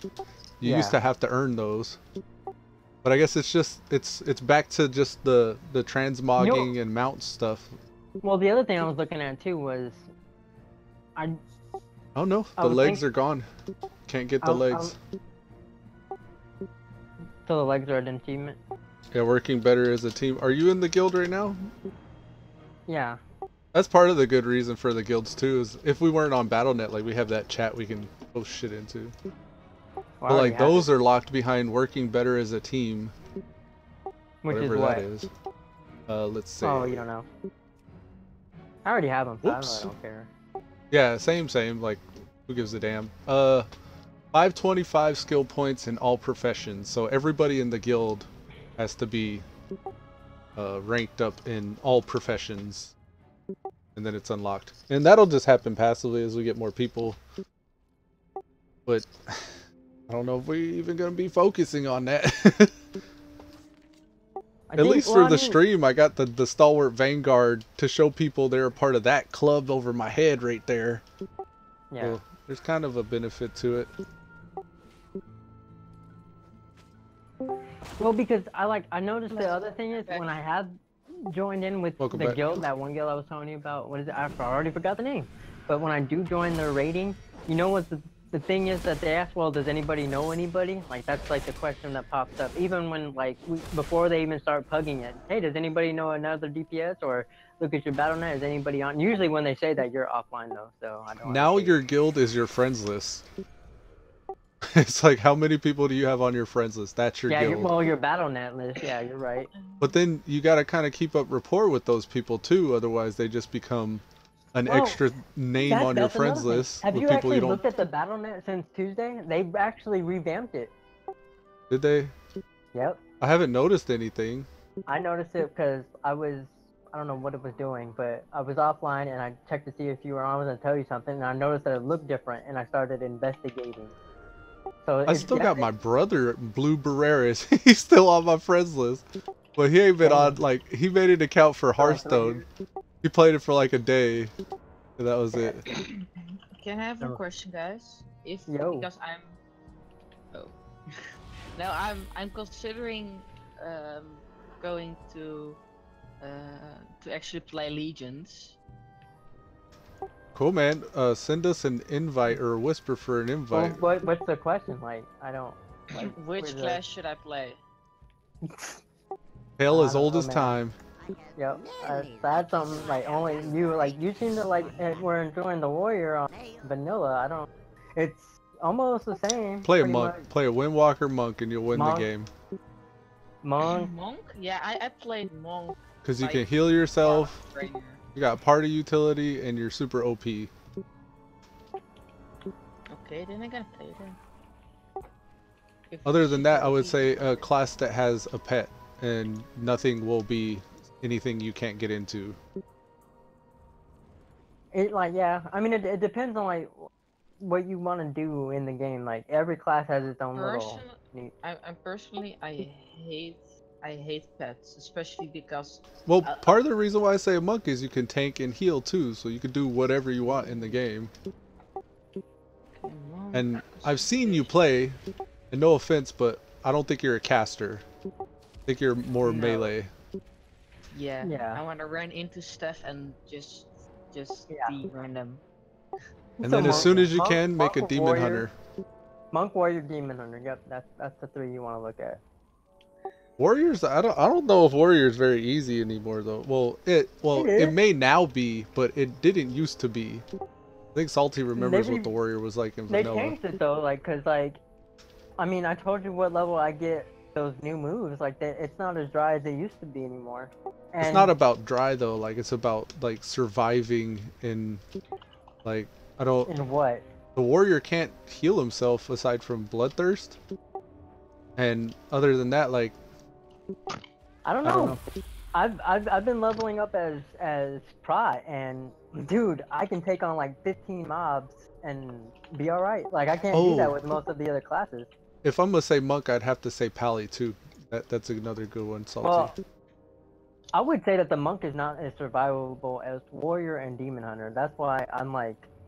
You used to have to earn those. But I guess it's just it's back to just the transmogging and mount stuff. Well, the other thing I was looking at too was oh no, the legs are gone. Can't get the legs. So the legs are an achievement? Yeah, working better as a team. Are you in the guild right now? Yeah. That's part of the good reason for the guilds too, is if we weren't on Battle.net, like, we have that chat we can post shit into. Well, but like, those are locked behind working better as a team. Which whatever is what? That is. Let's see. Oh, you don't know. I already have them, so I don't care. Yeah, same. Like, who gives a damn? 525 skill points in all professions. So everybody in the guild has to be ranked up in all professions. And then it's unlocked. And that'll just happen passively as we get more people. But I don't know if we're even going to be focusing on that. At least for the stream, I got the Stalwart Vanguard to show people they're a part of that club over my head right there. Yeah. So there's kind of a benefit to it. Well, because I noticed the other thing is when I have joined in with the guild, that one guild I was telling you about, what is it? I already forgot the name. But when I do join their rating, you know what the thing is that they ask, well, does anybody know anybody? Like, that's like the question that pops up. Even when, like, before they even start pugging it. Hey, does anybody know another DPS? Or look at your Battle.net, is anybody on? Usually when they say that, you're offline though, so I don't. Now your guild is your friends list. It's like, how many people do you have on your friends list? That's your guild. Well, your Battle.net list, yeah, you're right. But then you gotta kind of keep up rapport with those people too, otherwise they just become an extra name on your friends list. Have you actually looked at the Battle.net since Tuesday? They've actually revamped it. Did they? Yep. I haven't noticed anything. I noticed it because I don't know what it was doing, but I was offline and I checked to see if you were on. I was going to tell you something, and I noticed that it looked different, and I started investigating. So I still got my brother, Blue Barreras. He's still on my friends list. But he ain't been on, like, he made an account for Hearthstone. He played it for like a day. And that was it. Can I have a question, guys? Because I'm now I'm considering going to actually play Legions. Cool, man. Send us an invite or whisper for an invite. Well, what's the question? Like, I don't. Like, Which class should I play? Hell as old as time. Yep, that's something like only you you seem to we're enjoying the warrior on vanilla. I don't. It's almost the same. Play a monk. Play a Windwalker monk, and you'll win the game. Monk. Monk? Yeah, I played monk. Because you can heal yourself. You got party utility, and you're super OP. Okay, then I gotta play then. Other than that, I would say a class that has a pet, and nothing will be anything you can't get into. Yeah, I mean it depends on what you want to do in the game. Like every class has its own little. I hate pets, especially because. Well, part of the reason why I say a monk is you can tank and heal too, so you can do whatever you want in the game. And I've seen you play, and no offense, but I don't think you're a caster. I think you're more melee. Yeah. I want to run into stuff and just de-run them. And then as soon as you can, make a demon hunter. Monk, warrior, demon hunter. Yep, that's the three you want to look at. Warriors, I don't know if warrior is very easy anymore though. Well, it may now be, but it didn't used to be. I think Salty remembers what the warrior was like in vanilla. They changed it though, I mean, I told you what level I get those new moves. It's not as dry as they used to be anymore. And it's not about dry though. Like it's about surviving in, I don't. In what? The warrior can't heal himself aside from bloodthirst, and other than that, I don't know. I've been leveling up as Prot, and dude, I can take on 15 mobs and be alright. I can't do that with most of the other classes. If I'm gonna say monk, I'd have to say Pally too. That's another good one, Salty. Well, I would say that the monk is not as survivable as warrior and demon hunter. That's why I'm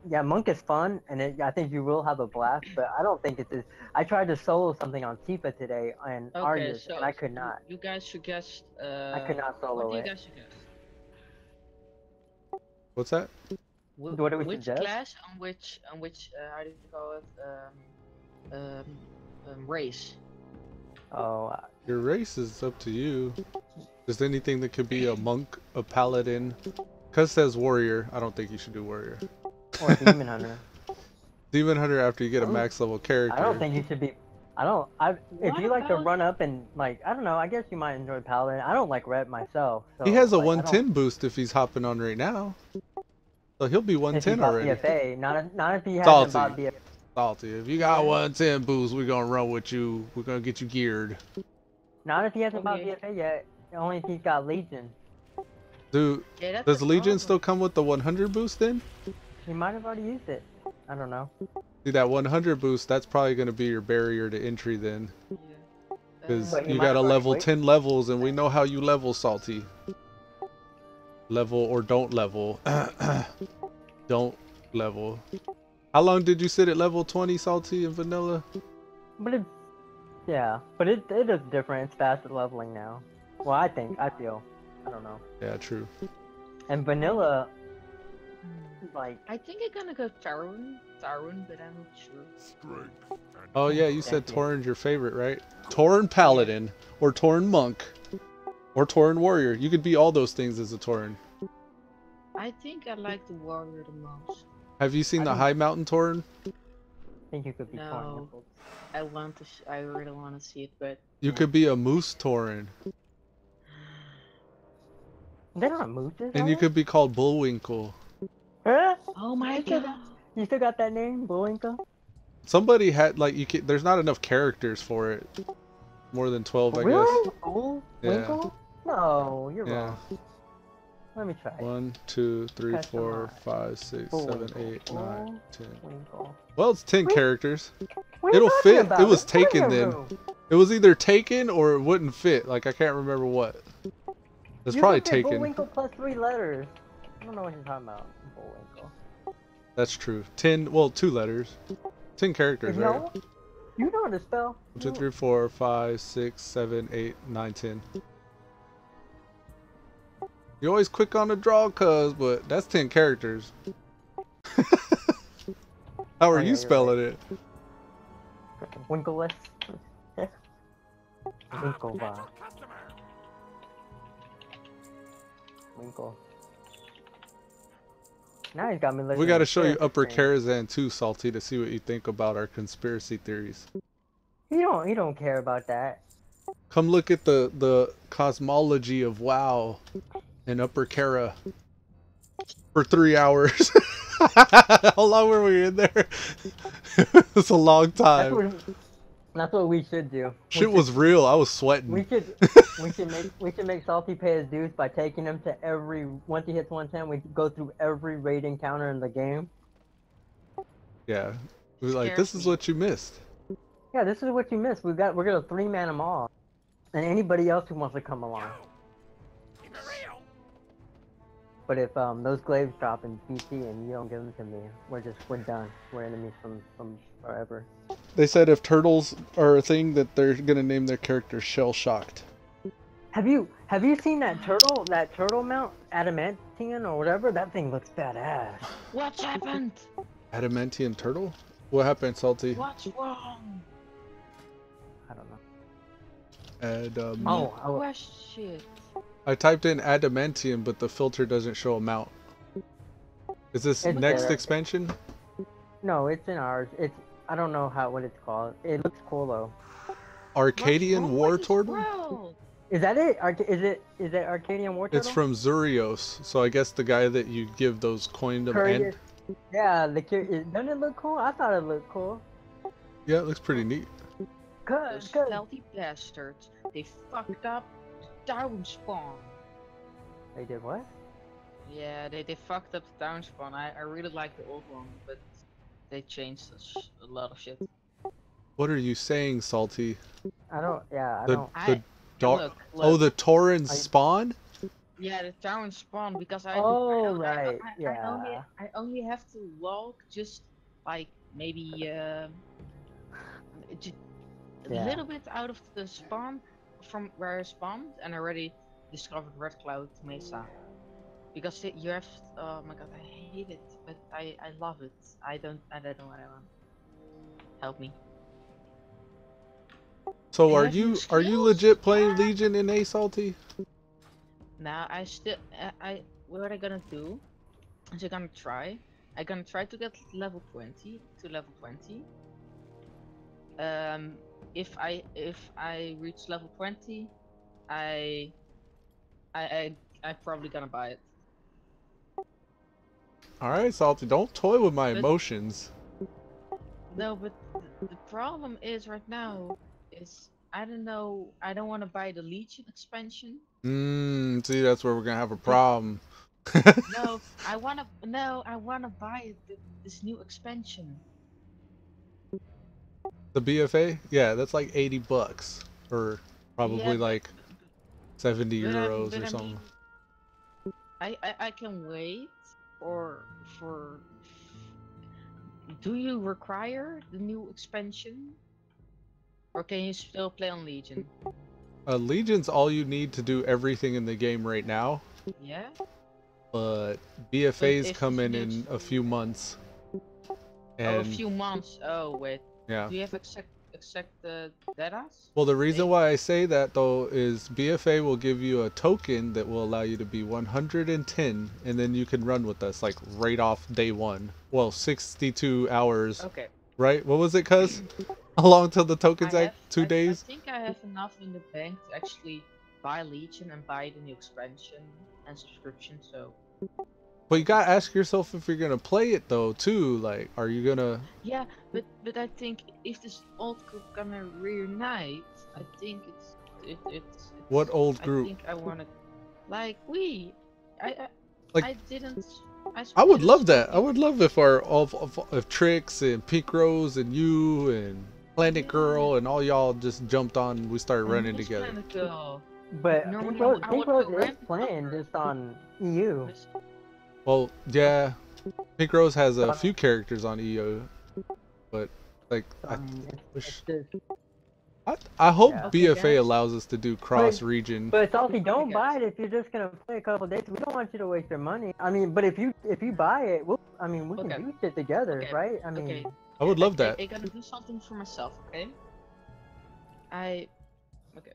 yeah, monk is fun, and I think you will have a blast, but I don't think it's as... I tried to solo something on Tifa today and Argus, and I could not. You guys suggest... I could not solo what do you guys suggest? What's that? What do we which suggest? Class on which how do you call it, race? Oh, your race is up to you. Just anything that could be a monk, a paladin. Cuz says warrior, I don't think you should do warrior. Or demon hunter. Demon hunter after you get a max level character. I don't think you should be... if you like to run up and I don't know, I guess you might enjoy paladin. I don't like red myself. So, he has a 110 boost if he's hopping on right now. So he'll be 110 already. BFA, not if he hasn't bought BFA. Salty. If you got 110 boost, we're gonna run with you. We're gonna get you geared. Not if he hasn't bought BFA yet. Only if he's got Legion. Dude, does Legion still come with the 100 boost then? He might have already used it. I don't know. See, that 100 boost, that's probably going to be your barrier to entry then. Because you got to level 10 levels, and we know how you level, Salty. Level or don't level. Don't level. How long did you sit at level 20, Salty, in vanilla? But it is different. It's faster leveling now. Well, I feel. I don't know. Yeah, true. And vanilla, I think I'm gonna go Tarun, but I'm not sure. Oh yeah, you said Tauren's your favorite, right? Tauren Paladin, or Tauren Monk, or Tauren Warrior. You could be all those things as a Tauren. I think I like the Warrior the most. Have you seen the High Mountain Tauren? I think you could be Tauren. I really want to see it, but... You could be a Moose Tauren. They're not mooses. And you could be called Bullwinkle. Huh? Oh my god. You still got that name, Bullwinkle? Somebody had there's not enough characters for it. More than 12, I guess. Bullwinkle? Yeah. No, you're wrong. Let me try. 1, 2, 3, 4, 5, 6, 7, 8, 9, 10. Bullwinkle. Well, it's 10 characters. What are you It'll talking fit. about? It was There's plenty taken of then. room. It was either taken or it wouldn't fit. Like, I can't remember what. It's You probably can fit taken. Bullwinkle plus 3 letters. I don't know what you're talking about. Bullwinkle. That's true. 10, well, 2 letters. 10 characters, right? No. You know how to spell. 1, 2, 3, 4, 5, 6, 7, 8, 9, 10. You're always quick on the draw, cuz, but that's 10 characters. How are you spelling it? Winkleless. Winklebar. Winkle. Now he's got me looking. We gotta at show you character Upper training. Karazhan too, Salty, to see what you think about our conspiracy theories. You don't care about that. Come look at the cosmology of WoW in Upper Kara for 3 hours. How long were we in there? It's a long time. That's what we should do. Shit was real. I was sweating. We should make Salty pay his dues by taking him to every, once he hits 110, we go through every raid encounter in the game. Yeah. We were like, this is what you missed. Yeah, this is what you missed. We're gonna 3-man them all, and anybody else who wants to come along. But if those glaives drop in PC and you don't give them to me, we're done. We're enemies from forever. They said if turtles are a thing, that they're gonna name their character Shell Shocked. Have you seen that turtle mount, Adamantium or whatever? That thing looks badass. What's happened? Adamantium turtle? What happened, Salty? What's wrong? I don't know. Question. I typed in adamantium, but the filter doesn't show a mount. Is this It's next there. expansion? No, it's in ours. I don't know what it's called. It looks cool though. Arcadian War Turtle? Is that it? Is it Arcadian War Turtle? It's from Zurios, so I guess the guy that you give those coin to end. Yeah, doesn't it look cool? I thought it looked cool. Yeah, it looks pretty neat. Those stealthy bastards. They fucked up the down spawn. They did what? Yeah, they fucked up the down spawn. I really like the old one, but they changed a lot of shit. What are you saying, Salty? I don't. Look. Oh, the Tauren spawn? Yeah, the town spawn because I only have to walk just like maybe a little bit out of the spawn from where I spawned, and I already discovered Red Cloud Mesa. Because you have, oh my god, I hate it, but I love it. I don't know what I want. Help me. So are you legit playing Legion in A, Salty? Now what I'm gonna do is I'm gonna try to get level 20 to level 20. If I reach level 20, I probably gonna buy it. Alright, Salty, don't toy with my emotions. No, but the problem is right now is I don't know. I don't want to buy the Legion expansion. See, that's where we're gonna have a problem. No, I wanna buy this new expansion. The BFA? Yeah, that's like 80 bucks, or probably like 70 euros or something. I can wait for. Do you require the new expansion? Or can you still play on Legion? Legion's all you need to do everything in the game right now. Yeah? But BFA's coming in a few months. And a few months? Oh, wait. Yeah. Do you have exact datas? Well, the reason why I say that, though, is BFA will give you a token that will allow you to be 110, and then you can run with us, like, right off day one. Well, 62 hours. Okay. Right? What was it, cuz? How long till the token's like 2 days? I think I have enough in the bank to actually buy Legion and buy the new expansion and subscription, so... But you gotta ask yourself if you're gonna play it, though, too. Like, are you gonna... Yeah, but I think if this old group gonna reunite, I think it's What old group? I think I wanna... Like, I would love that. I would love if if Trix and Pink Rose and you and Planet Girl, and all y'all just jumped on. We started running Who's together. Planet Girl? But Normally Pink I would Rose go is random playing number. just on EU. Well, yeah, Pink Rose has a few characters on EO, but like I mean, it's just, I hope Yeah. Okay, BFA guys. allows us to do cross region. but Salty, don't Okay, buy guys. it if you're just gonna play a couple days. We don't want you to waste your money. I mean, but if you buy it, we can Okay. do shit together, Okay. right? I mean, Okay. I would love that. I gotta do something for myself, okay? Okay.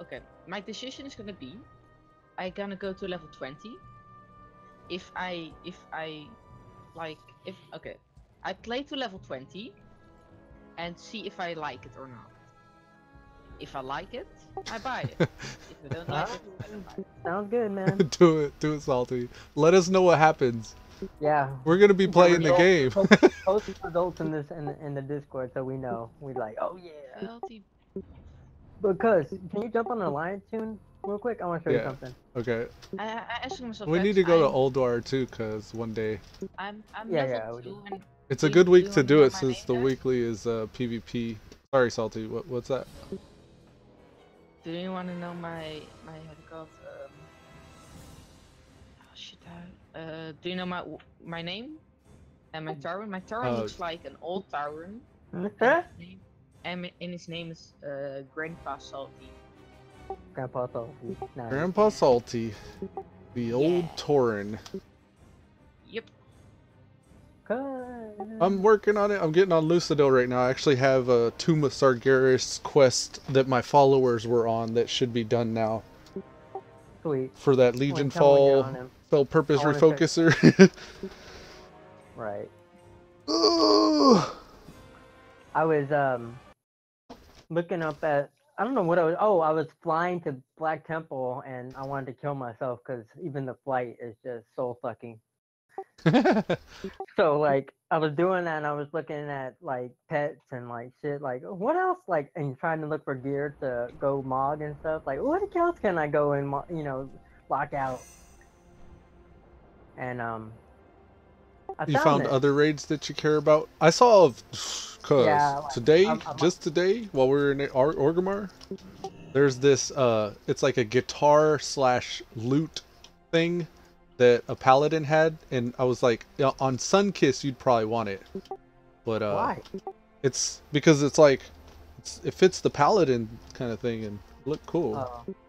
Okay. My decision is gonna be, I gonna go to level 20. I play to level 20 and see if I like it or not. If I like it, I buy it. If I don't like it, I don't buy it. sounds good, man. Do it, Salty. Let us know what happens. Yeah. We're gonna be playing the game. Post results in the Discord so we know. We like, oh yeah. Healthy. Because can you jump on the Lion tune real quick? I want to show you Yeah. something. Okay. I asked myself. We guys, need to go to I'm- Oldwar too, cause one day I'm Yeah, level we 2 and it's a Do good you week to wanna do know it my since name, the guys? weekly is PvP. Sorry, Salty. What's that? do you want to know my how do you call it? Do you know my name and my tower? My tower looks like an old tower. And his name is Grandpa Salty. Grandpa Salty. Nice. Grandpa Salty, the old Tauren. Yep. I'm working on it. I'm getting on Lucidil right now. I actually have a Tomb of Sargeras quest that my followers were on that should be done now. Sweet. For that Legion tell me when you're Fall on him. Fell Purpose I wanna check. Refocuser. Right. Ugh. I was looking up at, I don't know what I was flying to Black Temple and I wanted to kill myself because even the flight is just soul sucking. So like I was doing that and I was looking at like pets and like shit, like what else, like, and trying to look for gear to go mog and stuff, like what else can I go and lock out. And I You found it. other raids that you care about? I saw, cause Yeah, like, today, I'm just today, while we were in Orgrimmar, there's this, it's like a guitar / lute thing that a paladin had, and I was like, on Sunkiss you'd probably want it, but Why? it's because it's like, it fits the paladin kind of thing and look cool.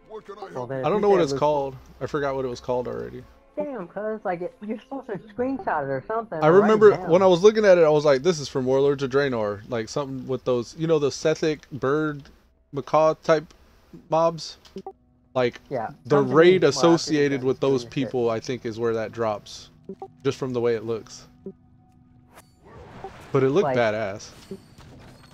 What can I Well, help? then I don't if know you what say it's it called. I forgot what it was called already. Damn, cuz like you're supposed to screenshot it or something. I or write it remember down. when I was looking at it, I was like, this is from Warlords of Draenor. Like something with those, the Sethic bird macaw type mobs. Like Yeah, the something raid well, I think associated it's with doing those your shit. people, I think, is where that drops. Just from the way it looks. But it looked Like- badass.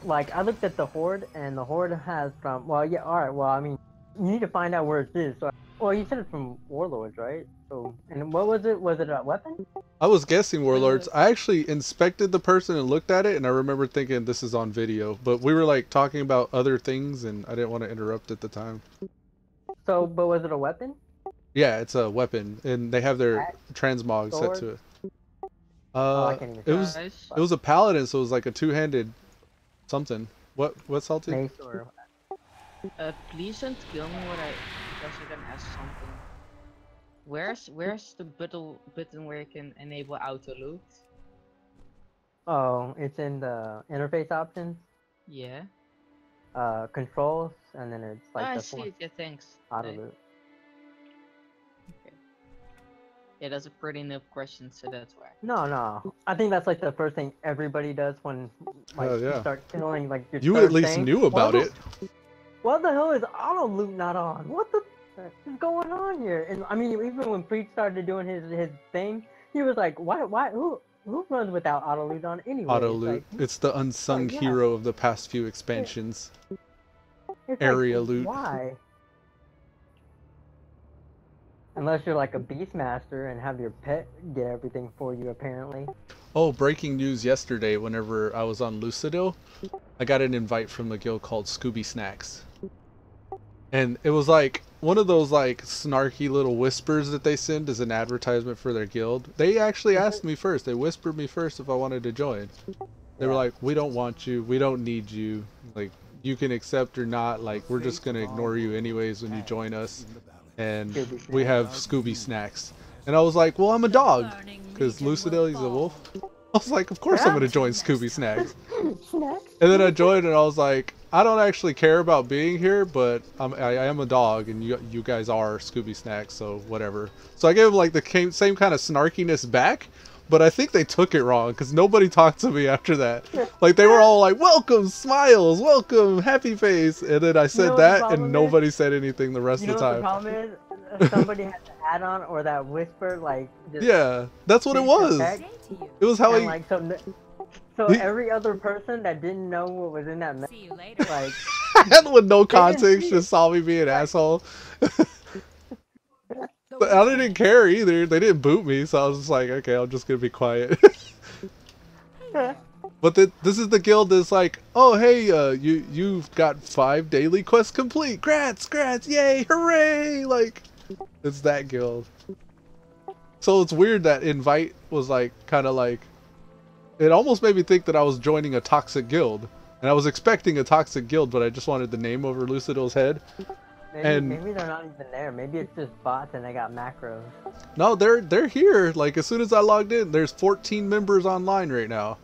Like I looked at the Horde, and the Horde has from. Well, yeah, all right. Well, I mean, you need to find out where it is. So, well, you said it's from Warlords, right? So, and what was it? Was it a weapon? I was guessing Warlords. I actually inspected the person and looked at it, and I remember thinking this is on video. But we were like talking about other things, and I didn't want to interrupt at the time. So, but was it a weapon? Yeah, it's a weapon, and they have their transmog set Sword? to it. I can't even It was Guys, it was a paladin, so it was like a two-handed something. What Salty? Mace or please don't kill me because I'm gonna ask something. Where's the button where you can enable auto loot? oh, it's in the interface options, Yeah. controls, and then it's like I the see it. Yeah, thanks. auto Okay. loot. Yeah, that's a pretty noob question, so that's why. No. I think that's like the first thing everybody does when like Oh, yeah. you start killing like your You third at least thing. knew about it. What the hell is auto loot not on? What the heck is going on here? And I mean, even when Preach started doing his thing, he was like, why, who runs without auto loot on anyway? Auto loot. It's the unsung yeah. hero of the past few expansions. It's area like, loot. Why? Unless you're like a Beastmaster and have your pet get everything for you, apparently. Oh, breaking news yesterday, whenever I was on Lucidil, I got an invite from a guild called Scooby Snacks. And it was like one of those like snarky little whispers that they send as an advertisement for their guild. They actually asked me first. They whispered me first if I wanted to join. They were like, we don't want you, we don't need you, like you can accept or not, like we're just gonna ignore you anyways when you join us, and we have Scooby snacks. And I was like, well, I'm a dog, because Lucidale is a wolf. I was like, of course I'm gonna join Scooby snacks. And then I joined and I was like, I don't actually care about being here, but I am a dog and you guys are Scooby snacks, so whatever. So I gave him like the same kind of snarkiness back. But I think they took it wrong, because nobody talked to me after that. Like, they were all like, welcome, smiles, welcome, happy face. And then I said that, and nobody said anything the rest of the time. You know what the problem is? Somebody had the add-on or that whisper, like... Just yeah, that's what it was. It was how he... Like, so every other person that didn't know what was in that message, like... with no context, just saw me be an asshole. But I didn't care either. They didn't boot me, so I was just like, okay, I'm just gonna be quiet. But this is the guild that's like, oh hey, you've got 5 daily quests complete. Grats, yay, hooray! Like, it's that guild. So it's weird that invite was like, kind of like, it almost made me think that I was joining a toxic guild, and I was expecting a toxic guild, but I just wanted the name over Lucidale's head. Maybe they're not even there. Maybe it's just bots and they got macros. No, they're here. Like, as soon as I logged in, there's 14 members online right now.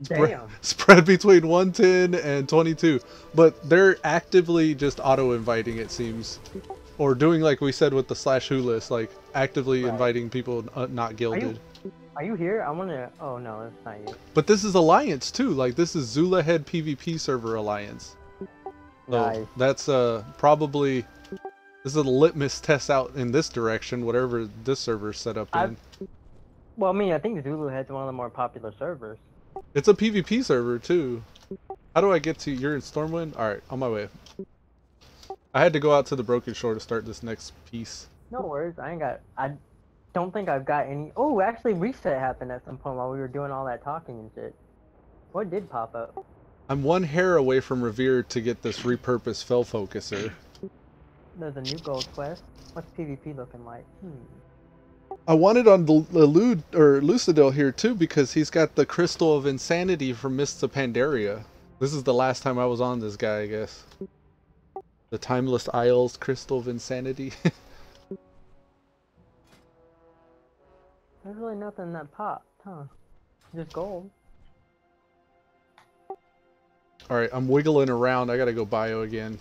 Damn. Spread between 110 and 22. But they're actively just auto-inviting, it seems. Or doing like we said with the /who list, like actively inviting people not gilded. Are you here? I wanna... Oh no, that's not you. But this is Alliance too. Like, this is Zula Head PvP server Alliance. So Nice. that's probably, this is a litmus test out in this direction, whatever this server's set up in. Well, I mean, I think Zulu Head's one of the more popular servers. It's a PvP server too. How do I get to, you're in Stormwind? Alright, on my way. I had to go out to the Broken Shore to start this next piece. No worries, I don't think I've got any... Oh, actually reset happened at some point while we were doing all that talking and shit. What did pop up? I'm 1 hair away from Revere to get this repurposed Fell Focuser. There's a new gold quest. What's PvP looking like? I wanted on the Elude, or Lucidale here too, because he's got the Crystal of Insanity from Mists of Pandaria. This is the last time I was on this guy, I guess. The Timeless Isles Crystal of Insanity. There's really nothing that popped, huh? Just gold. Alright, I'm wiggling around. I gotta go bio again.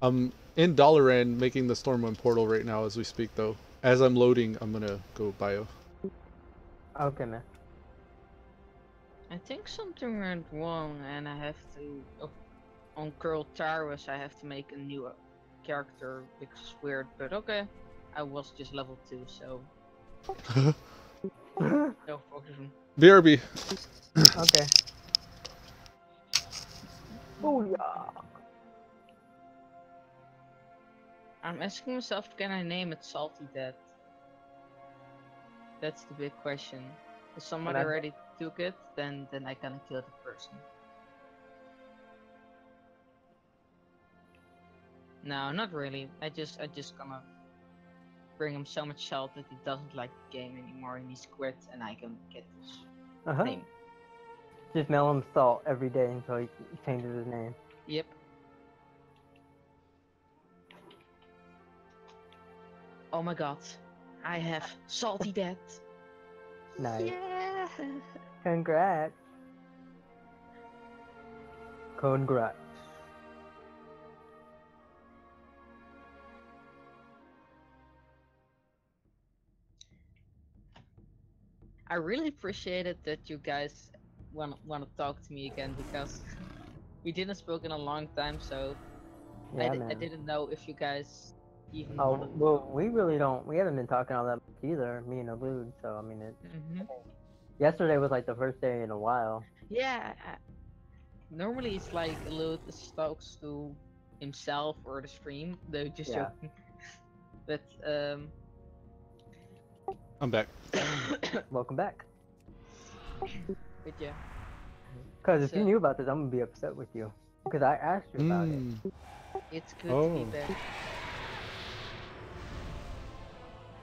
I'm in Dalaran making the Stormwind portal right now as we speak, though. As I'm loading, I'm gonna go bio. Okay, man. I think something went wrong and I have to... on Curl Towers I have to make a new character, which is weird, but okay. I was just level 2, so... no problem. BRB. Okay. Oh yeah. I'm asking myself, can I name it Salty Death? That's the big question. If somebody already took it, then I can kill the person. No, not really. I just gonna bring him so much salt that he doesn't like the game anymore and he's quit, and I can get this name. Just mail him salt every day until he changes his name. Yep. Oh my god. I have Salty Death. Nice. Yeah. Congrats. Congrats. I really appreciated that you guys want to talk to me again, because we didn't spoke in a long time, so yeah, I didn't know if you guys even wanted to well, we really don't. We haven't been talking all that much either, me and Elude, so I mean, yesterday was like the first day in a while. Yeah, normally it's like Elude talks to himself or the stream, though just joking. But I'm back. Welcome back. But yeah. Cause if you knew about this, I'm gonna be upset with you. Because I asked you about it. It's good to be back.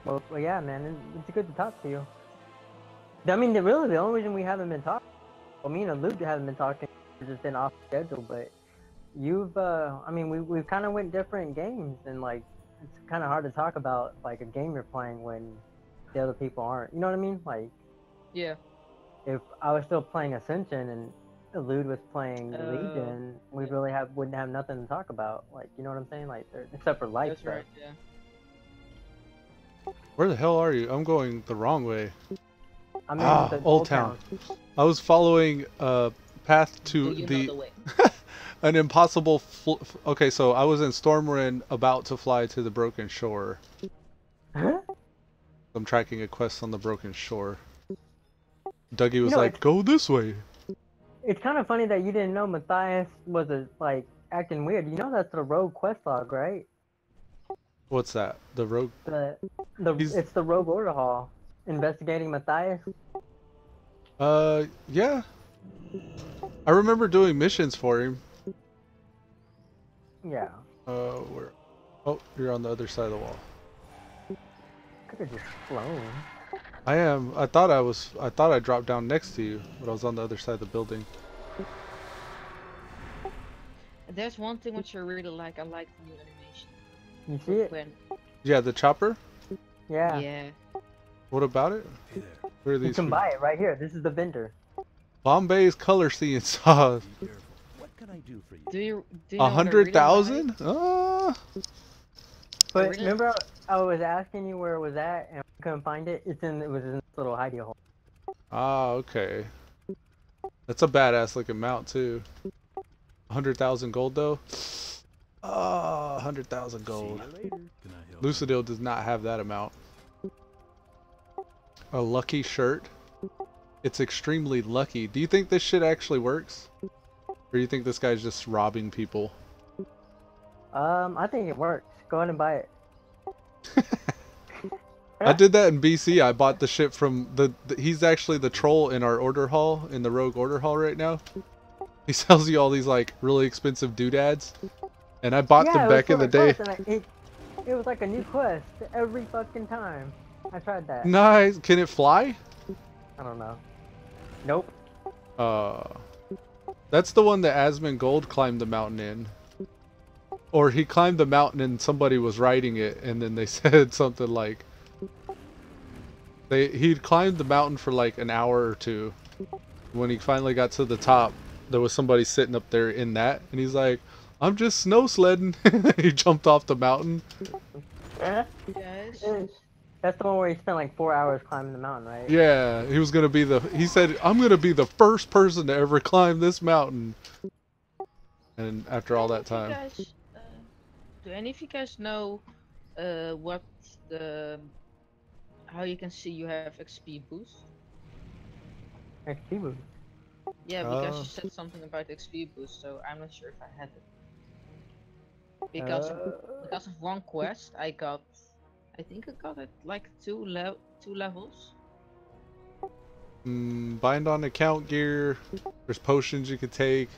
Well, yeah, man, it's good to talk to you. I mean, really, the only reason we haven't been talking Well, me and Elude haven't been talking. We've just been off schedule, but you've, I mean, we've kind of went different games, and like, it's kind of hard to talk about like a game you're playing when the other people aren't. You know what I mean? Like, Yeah. if I was still playing Ascension and Elude was playing Oh, Legion, we yeah. really wouldn't have nothing to talk about. Like, you know what I'm saying? Like, except for life That's stuff. right, yeah. Where the hell are you? I'm going the wrong way. I'm in the Old Town. I was following a path to Do you know the the way? an impossible. Okay, so I was in Stormwind, about to fly to the Broken Shore. Huh? I'm tracking a quest on the Broken Shore. Dougie was know, like, "Go this way." It's kind of funny that you didn't know Matthias was like acting weird. You know that's the rogue quest log, right? What's that? The rogue? It's the rogue order hall investigating Matthias. Yeah. I remember doing missions for him. Yeah. Where? Oh, you're on the other side of the wall. Could have just flown. I am. I thought I dropped down next to you, but I was on the other side of the building. There's one thing which I really like. I like the new animation. You see it? When, Yeah, the chopper? Yeah. yeah. What about it? Where are You these? can buy it right here. This is the vendor. Bombay's color seeing saw. What can I do for you? Do you know what I really 100,000? like? But Really? remember, I was asking you where it was at, and I couldn't find it. It was in this little hidey hole. Ah, okay. That's a badass looking mount too. 100,000 gold though. Ah, 100,000 gold. Lucidil does not have that amount. A lucky shirt. It's extremely lucky. Do you think this shit actually works? Or do you think this guy's just robbing people? I think it works. Go ahead and buy it. I did that in BC. I bought the shit from he's actually the troll in our order hall, in the rogue order hall right now. He sells you all these like really expensive doodads. And I bought them back in the day. It was like a new quest every fucking time. I tried that. Nice. Can it fly? I don't know. Nope. That's the one that Asmongold climbed the mountain in. Or he climbed the mountain and somebody was riding it, and then they said something like he'd climbed the mountain for like an hour or two. When he finally got to the top, there was somebody sitting up there in that, and he's like, "I'm just snow sledding." He jumped off the mountain. Yes. That's the one where he spent like 4 hours climbing the mountain, right? Yeah, he was gonna be he said, "I'm gonna be the first person to ever climb this mountain." And after all that time. Do any of you guys know what how you can see you have XP boost? XP boost. Yeah, because you said something about XP boost, so I'm not sure if I had it. Because of one quest, I think I got it like two levels. Bind on account gear. There's potions you could take.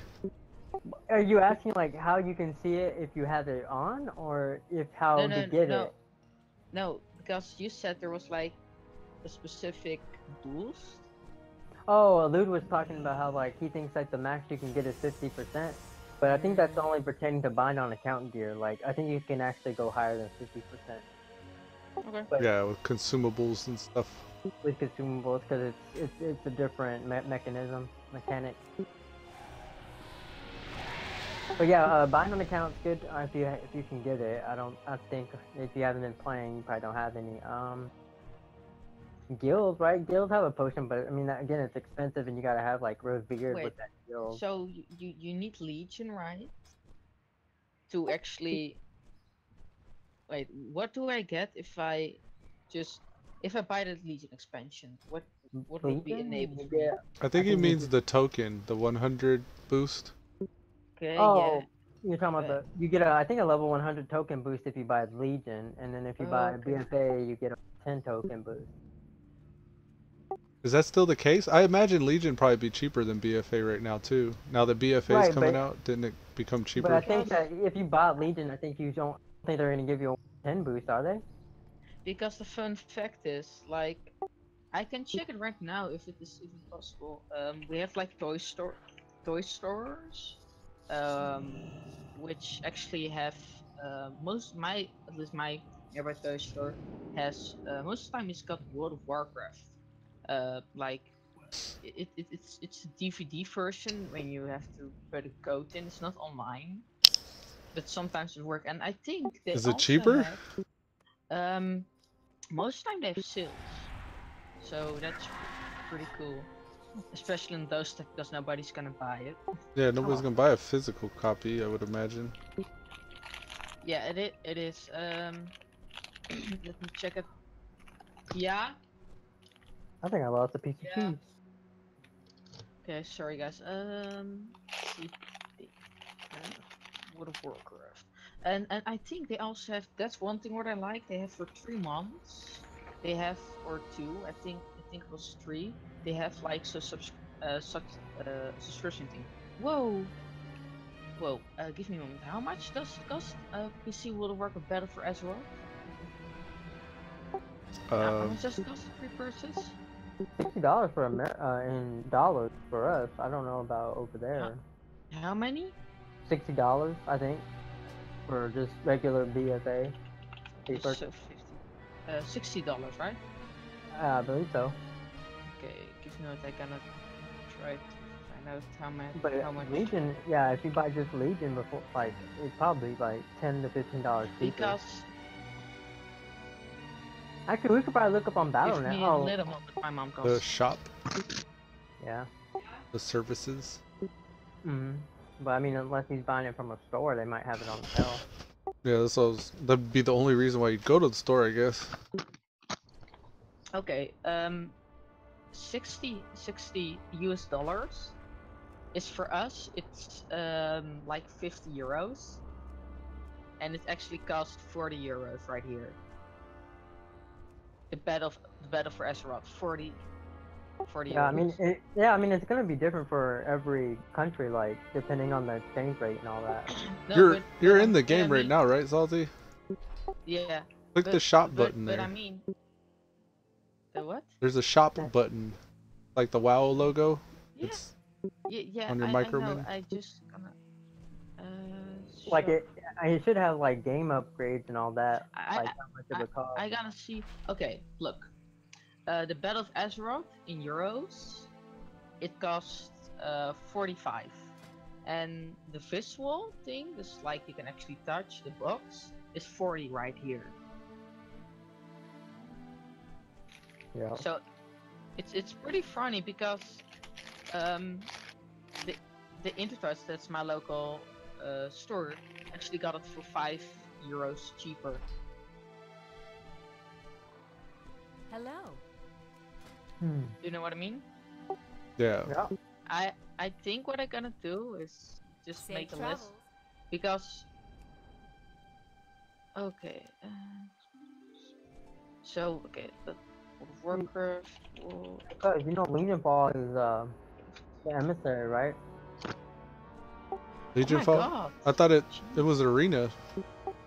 Are you asking like how you can see it if you have it on, or if how to get it? No, because you said there was like a specific boost. Oh, Elude was talking about how like he thinks like the max you can get is 50%, but I think that's only pertaining to bind on account gear. Like I think you can actually go higher than 50%. Okay. But Yeah, with consumables and stuff. with consumables, because it's a different mechanic. But yeah, bind on account's good if you can get it. I think if you haven't been playing, you probably don't have any. Guilds, right? Guilds have a potion, but I mean, again, it's expensive, and you gotta have like revered with that guild. So you need Legion, right? To actually, wait, what do I get if I buy the Legion expansion? What would be enabled for me? I think he means the token, the 100 boost. Okay, oh, yeah. you're talking about you get I think a level 100 token boost if you buy Legion, and then if you buy BFA, you get a 10 token boost. Is that still the case? I imagine Legion probably be cheaper than BFA right now too. Now that BFA is coming out, didn't it become cheaper? But I think that if you buy Legion, I think you don't think they're gonna give you a 10 boost, are they? Because the fun fact is, like, I can check it right now if it is even possible. We have like toy stores, um, which actually have at least my nearby toy store has most of the time it's got World of Warcraft. Like it's a DVD version when you have to put a code in. It's not online, but sometimes it works. And I think they Is it also cheaper? have most of the time they have sales. So that's pretty cool, especially in those types because nobody's gonna buy it. Yeah, nobody's gonna buy a physical copy, I would imagine. Yeah, it is. Let me check it. Yeah. I think I lost a piece of Yeah. cheese. Okay, sorry guys. See, World of Warcraft, and I think they also have. That's one thing what I like. They have for 3 months. They have or two. I think it was 3. They have like such subscription thing. Whoa. Whoa, give me a moment. How much does it cost? PC World of Warcraft Battle for Azeroth? How much does it cost to pre-purchase? $60 for in dollars for us. I don't know about over there. How many? $60, I think, for just regular BFA. Paper. So $60, right? I believe so. Okay, give me a moment. I gonna try to find out But how much. Legion, yeah, if you buy just Legion before, like, it's probably like $10 to $15 cheaper. Because Actually, we could probably look up on give me a Battle.net. little moment. My mom The calls. shop, Yeah. the services. But I mean, unless he's buying it from a store, they might have it on sale. Yeah, that'd be the only reason why you'd go to the store, I guess. Okay, 60 US dollars is for us. It's like 50 euros, and it actually costs 40 euros right here. The battle for Azeroth, 40 Yeah, I euros. mean, it's gonna be different for every country, like depending on the exchange rate and all that. No, You're but in the I game right mean- now, right, Salty? Yeah. Click the shop button But there. I mean, the what? There's a shop button, like the WoW logo. Yeah. It's Yeah, on your I micro know. menu. I just gonna. Like shop. it should have like game upgrades and all that. I- Like how much it would cost. I gotta see. Okay, look. The Battle of Azeroth in euros, it costs 45, and the visual thing, this like you can actually touch the box, is 40 right here. Yeah. So it's pretty funny because the Intertrust, that's my local store, actually got it for 5 euros cheaper. Hello. Hmm. Do you know what I mean? Yeah. Yeah. I think what I'm gonna do is just Safe make a travels. list because okay. So okay, but World of Warcraft. Because you know, Legion Fall is the emissary, right? Legion oh my Fall? God. I thought it was an arena,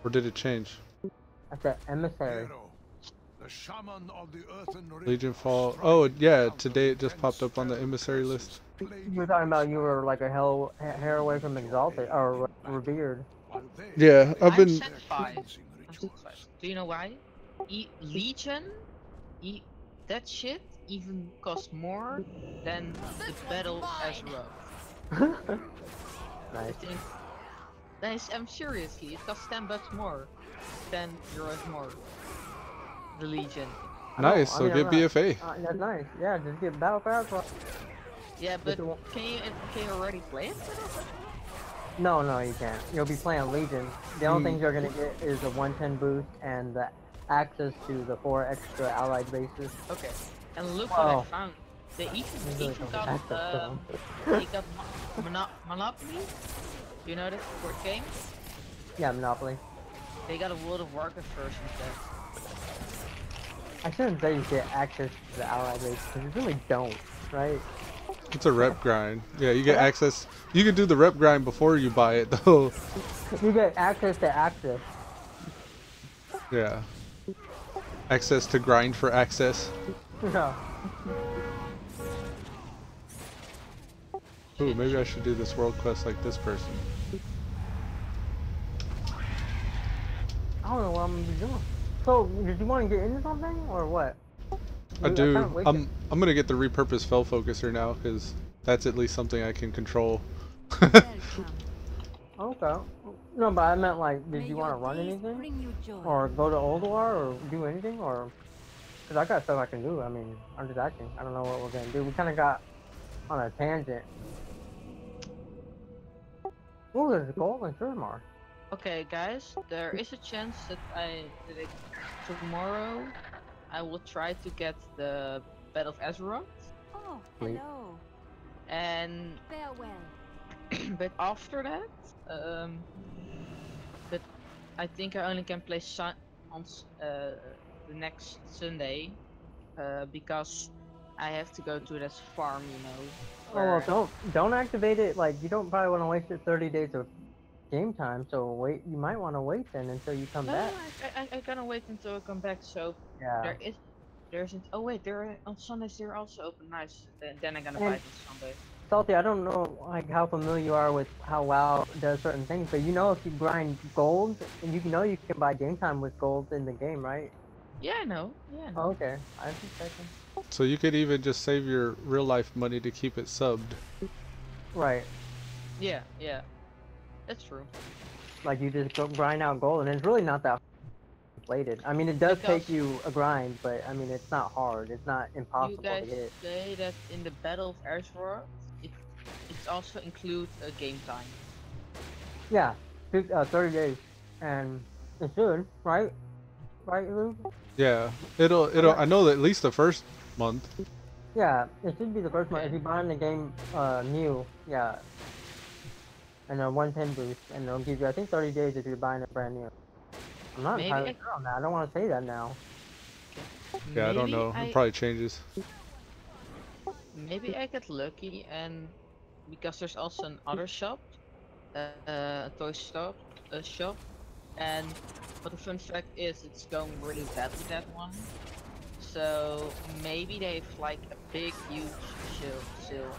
or did it change? That's the emissary. Hero, the shaman of the earthen ring, Legion Fall. struck Oh yeah, down today it the just popped up on the ten emissary spells list. plaguing You were talking about you were Azeroth, like a hair away from exalted or revered. while they Yeah, I've I'm been. set 5. cleansing I'm set rituals. 5. Do you know why? Legion, that shit even costs more than the Battle of Azeroth. I Nice. think. Nice. I'm seriously, it costs $10 more, 10 euros more. The Legion. Nice, so I'm get not- BFA. That's nice. Yeah, just get Battle for Azeroth. Yeah, but the one- can you already play it? No, you can't. You'll be playing Legion. The only Hmm. things you're gonna get is a 110 boost and the access to the 4 extra allied bases. Okay. And look what I Wow. found. They You even really don't got have access to them. they got Monopoly. You know that board game? Yeah, Monopoly. They got a World of Warcraft version there. I shouldn't say you get access to the allied bases because you really don't, right? It's a rep grind. Yeah, you get access. You can do the rep grind before you buy it, though. You get access to access. Yeah. Access to grind for access. Yeah. Ooh, maybe I should do this world quest like this person. I don't know what I'm gonna be doing. So, did you want to get into something or what? I do. kinda wasted- I'm gonna get the repurposed fell focuser now because that's at least something I can control. Welcome. Okay. No, but I meant like, did May you want to your run days anything? bring you joy. Or go to Old War or do anything? Or. Because I got stuff I can do. I mean, I'm just acting. I don't know what we're gonna do. We kind of got on a tangent. Oh, there's a gold and Suramar. Okay, guys, there is a chance that tomorrow I will try to get the Battle of Azeroth, Oh, Wait. hello. and Farewell. but after that, but I think I only can play the next Sunday, because I have to go to this farm, you know. Oh, well, where- don't activate it. Like, you don't probably want to waste your 30 days of game time. So wait, you might want to wait then until you come No, back. I gotta wait until I come back. So Yeah. there's an. Oh wait, on Sundays they're also open. Nice. Then I'm gonna And- buy it on Sunday. Salty, I don't know like how familiar you are with how WoW does certain things, but you know if you grind gold, and you know you can buy game time with gold in the game, right? Yeah, I know. Yeah. I know. Oh, okay. I just checking. So you could even just save your real life money to keep it subbed. Right. Yeah, yeah. That's true. Like you just go grind out gold, and it's really not that inflated. I mean, it does take Because- you a grind, but I mean, it's not hard. It's not You impossible to guys get. say that in the Battle of Azeroth, it also includes a game time. Yeah, 30 days, and it should, right? Right, Elude? Yeah, it'll. I know that at least the first month. Yeah, it should be the first one. If Okay. you buy in the game new, yeah. And a 110 boost, and they'll give you, I think, 30 days if you're buying it brand new. I'm not Maybe entirely I- sure on that. I don't want to say that now. Yeah, I don't Maybe know. It probably changes. Maybe I get lucky, and because there's also another shop, a toy shop, and but the fun fact is it's going really bad with that one. So maybe they've like a big, huge sale.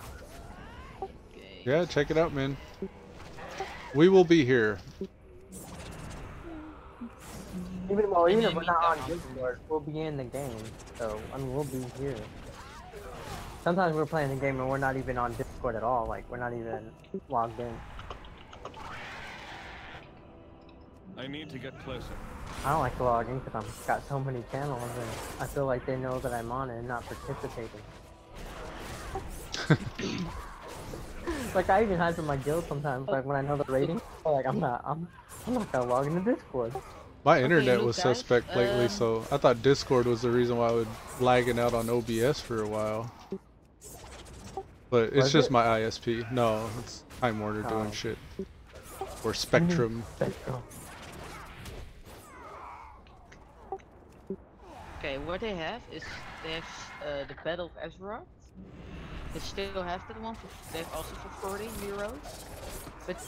Okay. Yeah, check it out, man. We will be here. Even if And we're then not meet on them on Discord, we'll be in the game. So, I mean, we'll be here. Sometimes we're playing the game and we're not even on Discord at all. Like, we're not even logged in. I need to get closer. I don't like to log in because I've got so many channels and I feel like they know that I'm on it and not participating. Like, I even hide from my guild sometimes, like when I know the rating. Like, I'm not gonna log into Discord. My Okay, internet look, was guys, suspect lately, so I thought Discord was the reason why I was lagging out on OBS for a while. But it's Was just it? my ISP. No, it's Time Warner doing Oh. shit. Or Spectrum. Okay, what they have is they have the Battle of Azeroth. They still have that one. They have also for 40 euros. But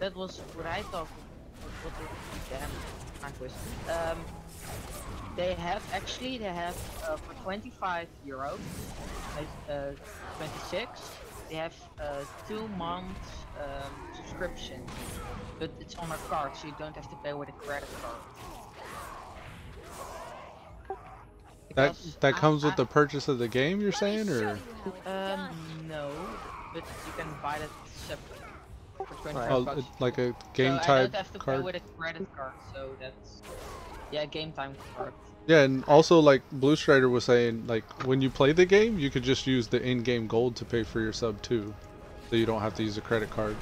that was what I thought. Damn, my question. They have for 25 euros, 26. They have 2 months subscription, but it's on a card, so you don't have to pay with a credit card. That Because comes with I- the purchase of the game, you're saying, Let me show or? you how it's done. No, but you can buy that separate for 25 Oh, bucks. it's like a game so I type don't have to pay card. with a credit card, so that's game time card. Yeah, and also like Blue Strider was saying, like when you play the game, you could just use the in-game gold to pay for your sub too, so you don't have to use a credit card.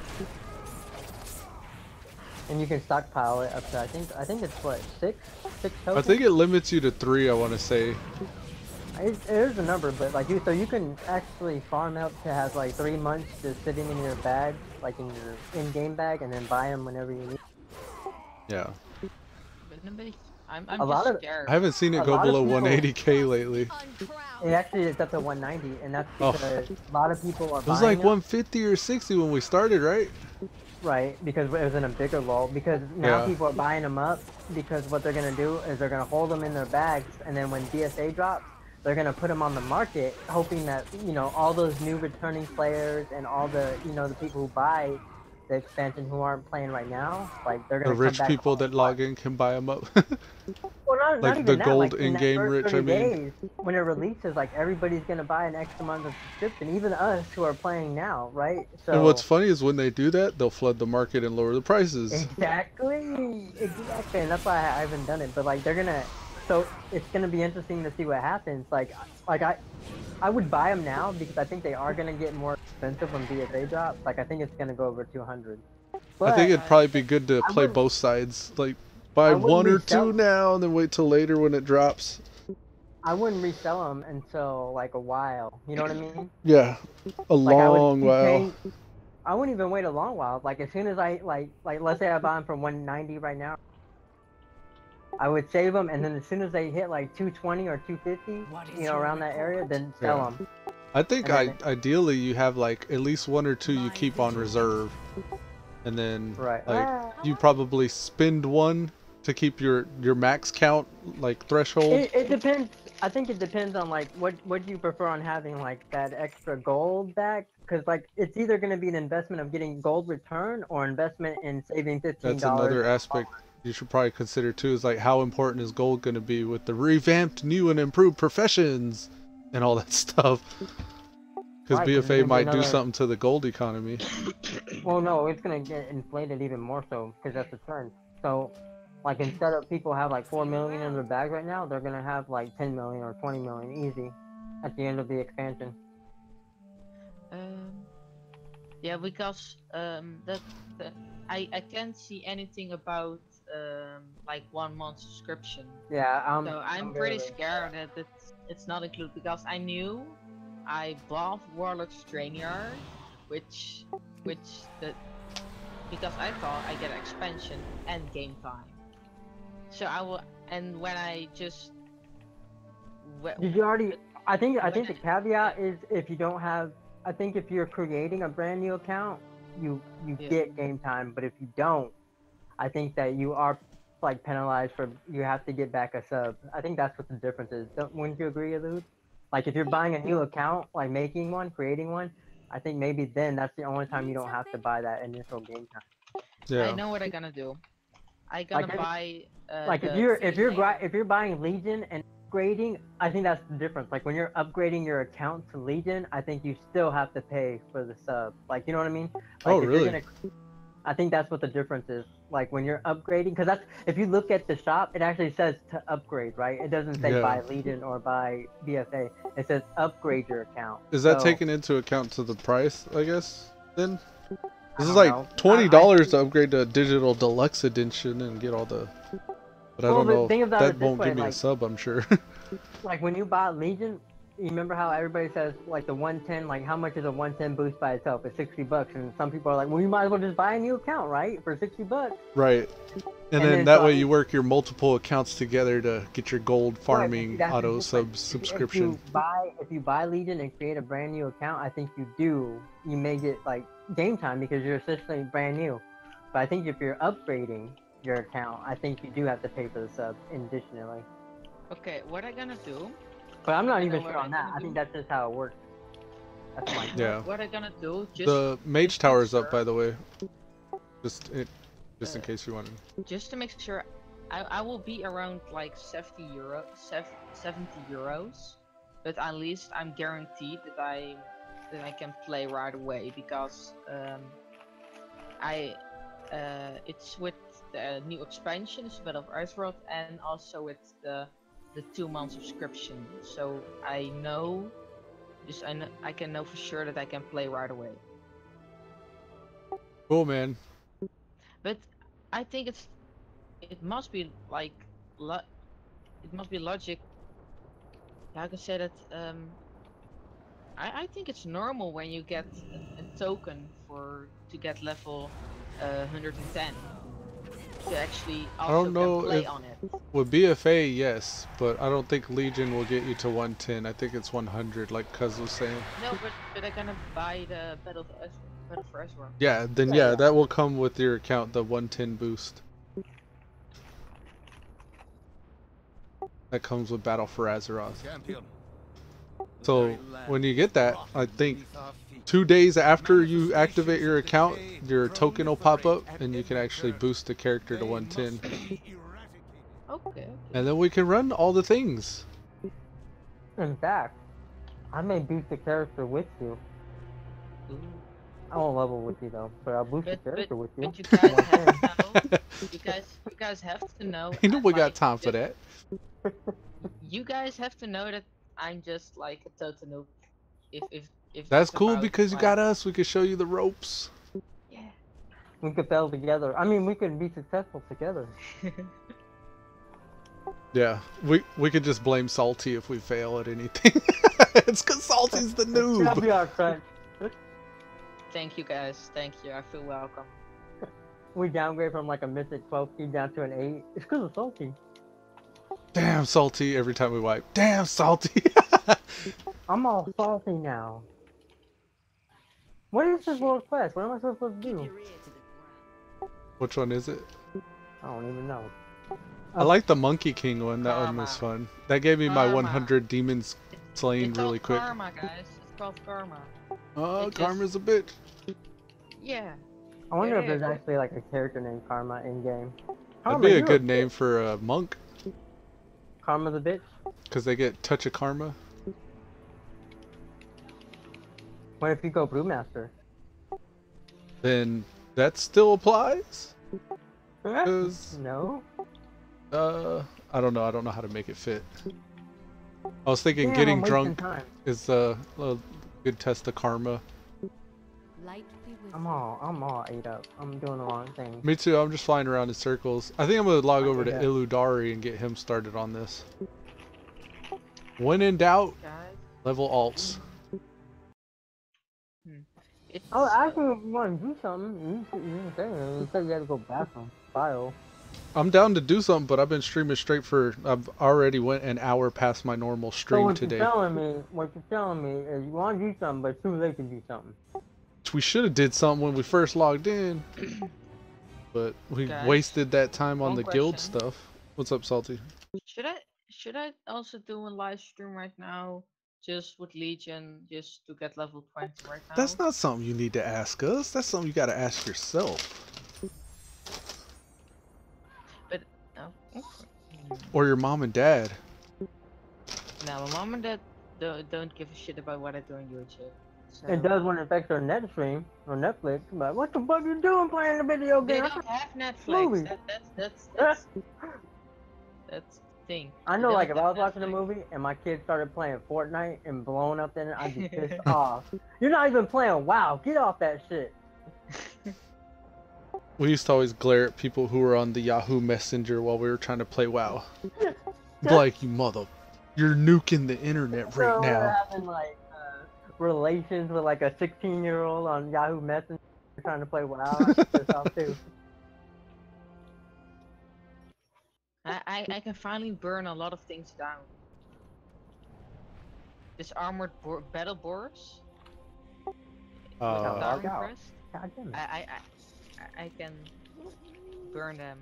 And you can stockpile it up to, I think it's what, 6 I tokens? think it limits you to 3. I want to say. It is a number, but like so you can actually farm out to have like 3 months just sitting in your bag, like in your in-game bag, and then buy them whenever you need. Yeah. But nobody, I'm A just lot of- scared. I haven't seen it A go lot of below people- 180k lately. It It actually is up to 190, and that's Oh. because a lot of people are was buying like them. 150 or 60 when we started, right? Right, because it was in a bigger lull. Because now Yeah. people are buying them up because what they're gonna do is they're gonna hold them in their bags, and then when DSA drops, they're gonna put them on the market, hoping that all those new returning players and all the the people who buy the expansion who aren't playing right now, like they're The gonna come rich back. people that log in can buy them up. Well, not Like even the that. gold Like in that in-game first rich, 30 I mean. days, when it releases, like everybody's gonna buy an extra month of subscription, even us who are playing now, right? So And what's funny is when they do that, they'll flood the market and lower the prices. exactly, and that's why I haven't done it. But like they're gonna, so it's gonna be interesting to see what happens. Like I would buy them now because I think they are gonna get more expensive when BFA drops. Like I think it's gonna go over 200. But I think it'd probably be good to I play wouldn't- both sides. Like buy I wouldn't one or resell- two now and then wait till later when it drops. I wouldn't resell them until like a while. You know what I mean? Yeah, a Like I would long keep while. paying. I wouldn't even wait a long while. Like as soon as I like let's say I buy them for 190 right now, I would save them, and then as soon as they hit like 220 or 250, around that area, then sell Yeah. them. I think And then ideally you have like at least one or two you keep on reserve, and then Right. like you probably spend one to keep your max count like threshold. It depends. I think it depends on like what do you prefer on having like that extra gold back, because like it's either going to be an investment of getting gold return or investment in saving $15. That's another aspect you should probably consider too, is like how important is gold going to be with the revamped new and improved professions and all that stuff, because Right, 'cause it's BFA gonna be might do another- something to the gold economy. Well, no, it's gonna get inflated even more so because that's the trend. So, like instead of people have like 4 million in their bag right now, they're gonna have like 10 million or 20 million easy at the end of the expansion. Yeah, because I can't see anything about like 1 month subscription. Yeah, So I'm very pretty aware. scared that it's not included, because I knew I bought Warlock's Trainyard, which because I thought I get expansion and game time. So I will, and when I just Did you already? I think the when caveat is if you don't have. I think if you're creating a brand new account, you Yeah. get game time. But if you don't, I think that you are like penalized for you have to get back a sub. I think that's what the difference is. Wouldn't you agree, Elude? Like if you're buying a new account, like making one, creating one, I think maybe then that's the only time you don't have to buy that initial game time. Yeah. I know what I'm gonna do. I gonna Like, buy Like the if you're buying Legion and upgrading, I think that's the difference. Like when you're upgrading your account to Legion, I think you still have to pay for the sub. Like you know what I mean? Like, Oh, if really? You're gonna, I think that's what the difference is. Like when you're upgrading, because that's if you look at the shop, it actually says to upgrade, right? It doesn't say Yeah. buy Legion or buy BFA. It says upgrade your account. Is that So, taken into account to the price, I guess, then? I This is don't know. like $20 to upgrade to a digital deluxe edition and get all the... But I Well, don't the know, thing about that it this won't way, give me a like- sub, I'm sure. Like when you buy Legion, you remember how everybody says like the 110, like how much is a 110 boost by itself? It's $60, and some people are like, well, you might as well just buy a new account, right, for $60. Right. And And then then that so- way you work your multiple accounts together to get your gold farming That's auto just like- subscription. If you buy Legion and create a brand new account, I think you may get like game time because you're essentially brand new. But I think if you're upgrading your account, I think you do have to pay for the sub additionally. Okay, what I gonna do? But I'm not I even know sure what on I'm that. gonna I think do. that's just how it works. That's my Yeah. What I gonna do? Just The mage tower is up, sure. by the way. Just in case you wanted. just to make sure, I will be around like 70 euros, but at least I'm guaranteed that I can play right away, because it's with the new expansion, it's Battle of Earthworld, and also with the 2 month subscription. So I know I can know for sure that I can play right away. Cool, man. But I think it must be like it must be logic. How can I say that? I think it's normal when you get a token to get level 110 to actually also don't know can play if- on it. With BFA, yes, but I don't think Legion will get you to 110. I think it's 100, like Coz was saying. No, but I'm gonna buy the Battle for Ezra. Yeah, then Yeah, yeah, yeah. that will come with your account, the 110 boost. That comes with Battle for Azeroth. Champion, So when you get that, I think 2 days after you activate your account, your token will pop up and you can actually boost the character to 110. Okay. And then we can run all the things. In fact, I may boost the character with you. Ooh. I won't level with you though, but I'll boost the character with you. But you guys have to know. You guys have to know. You know we got like, time for that. You guys have to know that I'm just like a total noob. If That's it's cool about, because you like, got us. We can show you the ropes. Yeah. We could fail together. I mean, we could be successful together. Yeah, we could just blame Salty if we fail at anything. It's because Salty's the That'll noob. be our crunch. Thank you guys. Thank you. I feel welcome. We downgrade from like a Mythic 12 key down to an 8. It's because of Salty. Damn Salty every time we wipe. Damn Salty. I'm all salty now. What is this world quest? What am I supposed to do? Which one is it? I don't even know. I like the Monkey King one. That one was Karma. fun. That gave me my Karma. 100 demons slain It's really called quick. Karma, guys. It's called karma. Oh, It just- Karma's a bitch. Yeah. I wonder if Yeah. there's actually like a character named Karma in game. That'd be a good name for a monk, Karma's a bitch. because they get touch of karma. What if you go Brewmaster? Then that still applies. 'Cause, No. I don't know. I don't know how to make it fit. I was thinking Damn, getting I'm wasting drunk time. is a good test of karma. Light be with I'm all ate up. I'm doing the wrong thing. Me too. I'm just flying around in circles. I think I'm gonna log over to Yeah. Elude and get him started on this. When in doubt, Guys. level alts. It's, Oh, actually, if you want to do something, you said you had to go bathroom. File. I'm down to do something, but I've been streaming straight for. I've already went an hour past my normal So stream what today. you're telling me is you want to do something, but it's too late to do something. We should have did something when we first logged in, but we Guys, wasted that time on one the guild question. stuff. What's up, Salty? Should I also do a live stream right now, just with Legion, just to get level 20 right now? That's not something you need to ask us. That's something you got to ask yourself But no. Okay. or your mom and dad. No, my mom and dad don't give a shit about what I do on YouTube. So It does when it affects our net stream or Netflix, but what the fuck you doing playing a video They game? don't have Movie. Netflix. That's the thing. I They know, don't like, if I have was watching a Netflix. movie and my kid started playing Fortnite and blowing up in it, I'd be pissed off. You're not even playing WoW. Get off that shit. We used to always glare at people who were on the Yahoo Messenger while we were trying to play WoW. Like, you mother, you're nuking the internet right So we're now. having, like, relations with, like, a 16-year-old on Yahoo Messenger trying to play WoW. I'd be pissed off, too. I can finally burn a lot of things down. This armored battle boars. Uh, Dark out. Crest, God damn it. I can burn them.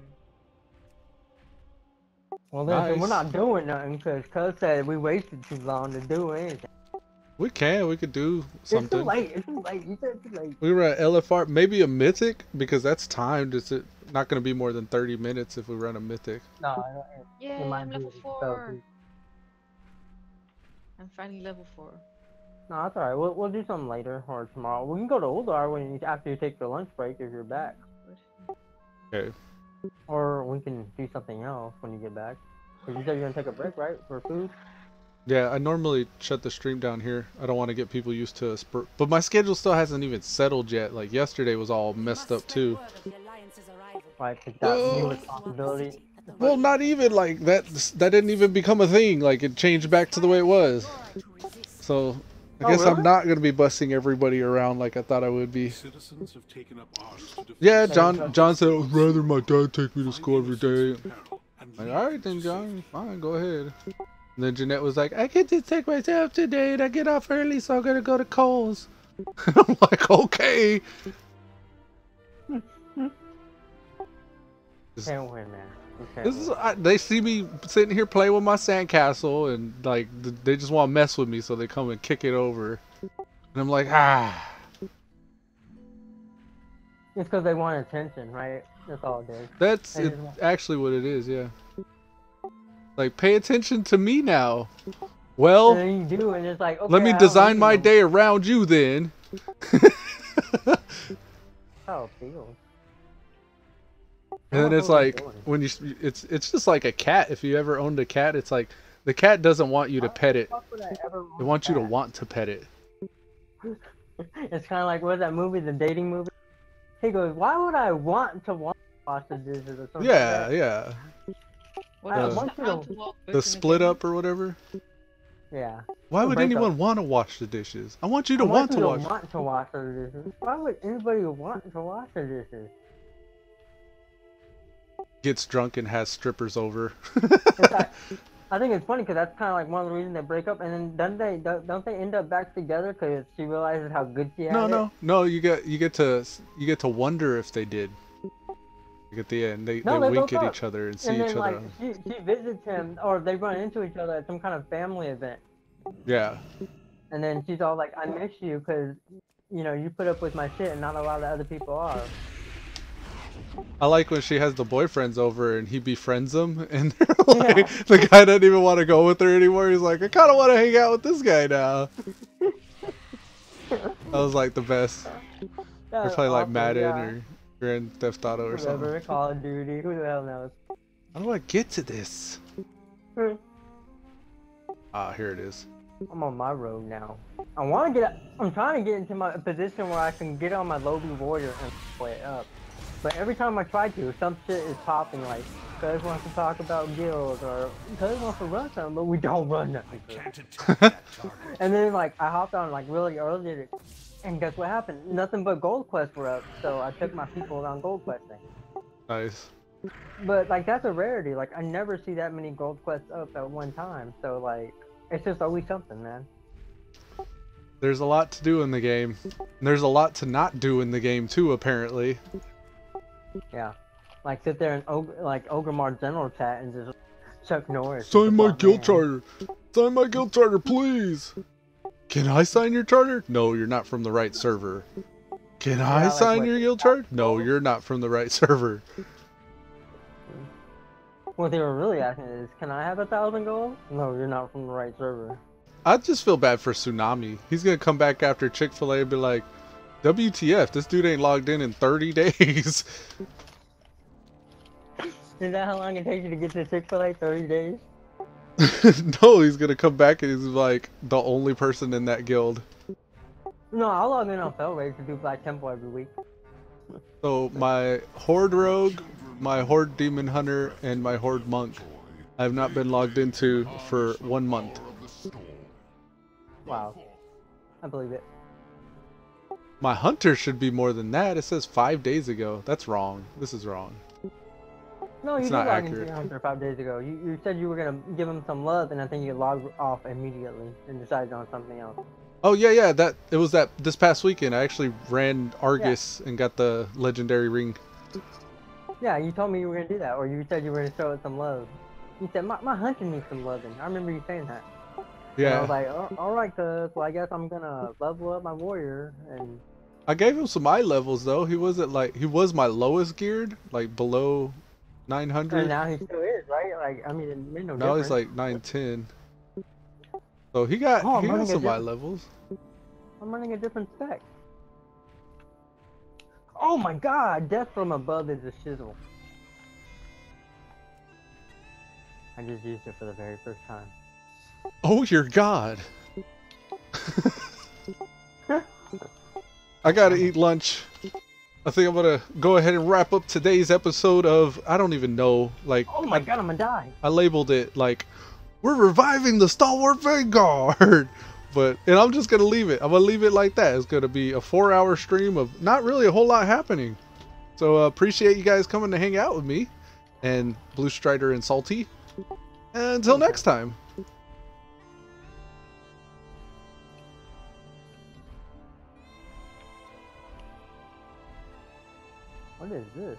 Well, listen, Nice. we're not doing nothing because Coz said we wasted too long to do anything. we could do It's too something. late. It's too late. You said it's too late. We were at LFR, maybe a Mythic, because that's timed. It's not going to be more than 30 minutes if we run a Mythic. No, Yeah, it might I'm be level so 4. deep. I'm finally level 4. No, that's alright. We'll do something later or tomorrow. We can go to Uldar after you take your lunch break if you're back. Okay. Or we can do something else when you get back. 'Cause you said you're gonna take a break, right? For food? Yeah, I normally shut the stream down here. I don't want to get people used to us. But my schedule still hasn't even settled yet. Like, yesterday was all messed up, too. Like, it's got new Oh. responsibility. Well, not even, like, that didn't even become a thing. Like, it changed back to the way it was. So, I Oh, guess I'm really? not going to be bussing everybody around like I thought I would be. Citizens have taken up arms to defend Yeah, themselves John said, I'd rather my dad take me to school every day. peril and Like, lead alright then, the John, fine, go ahead. And then Jeanette was like, I get to take myself today and I get off early, so I'm gonna go to Coz. I'm like, okay. Can't win, man. They see me sitting here playing with my sandcastle, and like they just want to mess with me, so they come and kick it over, and I'm like, ah. It's because they want attention, right? That's all it is. That's actually what it is, yeah. Like, pay attention to me now. Well, and then you do, and it's like, okay, let me design my day around you then. How it feels. And then it's like when it's just like a cat. If you ever owned a cat, it's like the cat doesn't want you to pet it. It wants you to want to pet it. It's kind of like, what's that movie, the dating movie? He goes, why would I want to wash the dishes or something? Yeah, yeah. The split up or whatever. Yeah. Why would anyone want to wash the dishes? I want you to want to wash. The dishes. Why would anybody want to wash the dishes? Gets drunk and has strippers over. I think it's funny because that's kind of like one of the reasons they break up, and then don't they end up back together because she realizes how good she had No. You get to wonder if they did. Like at the end, they wink at each other and see each other. Like, she visits him, or they run into each other at some kind of family event. Yeah. And then she's all like, "I miss you because, you put up with my shit, and not a lot of other people are." I like when she has the boyfriends over and he befriends them, and they're like, the guy doesn't even want to go with her anymore. He's like, I kind of want to hang out with this guy now. That was like the best. They're playing like Madden or Grand Theft Auto or something. Call of Duty, who the hell knows? How do I get to this? Here it is. I'm on my road now. I'm trying to get into my position where I can get on my lowly warrior and play it up. But every time I try to, some shit is popping, like, Coz wants to talk about guilds, or Coz wants to run something, but we don't run nothing. And then, like, I hopped on, like, really early, and guess what happened? Nothing but gold quests were up, so I took my people around gold questing. Nice. But, like, that's a rarity. Like, I never see that many gold quests up at one time, so, like, it's just always something, man. There's a lot to do in the game. And there's a lot to not do in the game, too, apparently. Yeah, like sit there and Ogremar general chat and just Chuck Norris. Sign my guild charter. Sign my guild charter, please. Can I sign your charter? No, you're not from the right server. Can I sign your guild charter? No, you're not from the right server. What they were really asking is, can I have 1,000 gold? No, you're not from the right server. I just feel bad for Tsunami. He's gonna come back after Chick-fil-A and be like, WTF, this dude ain't logged in 30 days. Is that how long it takes you to get to Chick-fil-A? 30 days? No, he's gonna come back and he's like the only person in that guild. No, I'll log in on Fell Raid to do Black Temple every week. So my Horde Rogue, my Horde Demon Hunter, and my Horde Monk I have not been logged into for 1 month. Wow. I believe it. My hunter should be more than that. It says 5 days ago. That's wrong. This is wrong. No, you it's did not log accurate. into your hunter 5 days ago. You said you were gonna give him some love, and I think you logged off immediately and decided on something else. Oh yeah. It was this past weekend. I actually ran Argus and got the legendary ring. Yeah, you told me you were gonna do that, or you said you were gonna show it some love. You said my hunter needs some loving. I remember you saying that. Yeah. And I was like, oh, all right, Coz. Well, I guess I'm gonna level up my warrior and. I gave him some eye levels though. He was my lowest geared, like below 900. And now he still is, right? Like, I mean, it made no difference. Now he's like 910. So he got some eye levels. I'm running a different spec. Oh my god, death from above is a shizzle. I just used it for the very first time. Oh, your god. I gotta eat lunch. I think I'm gonna go ahead and wrap up today's episode of, I don't even know, like... Oh my god, I'm gonna die. I labeled it like, we're reviving the Stalwart Vanguard. And I'm just gonna leave it. I'm gonna leave it like that. It's gonna be a 4-hour stream of not really a whole lot happening. So appreciate you guys coming to hang out with me. And Blue Strider and Salty. And until next time. What is this?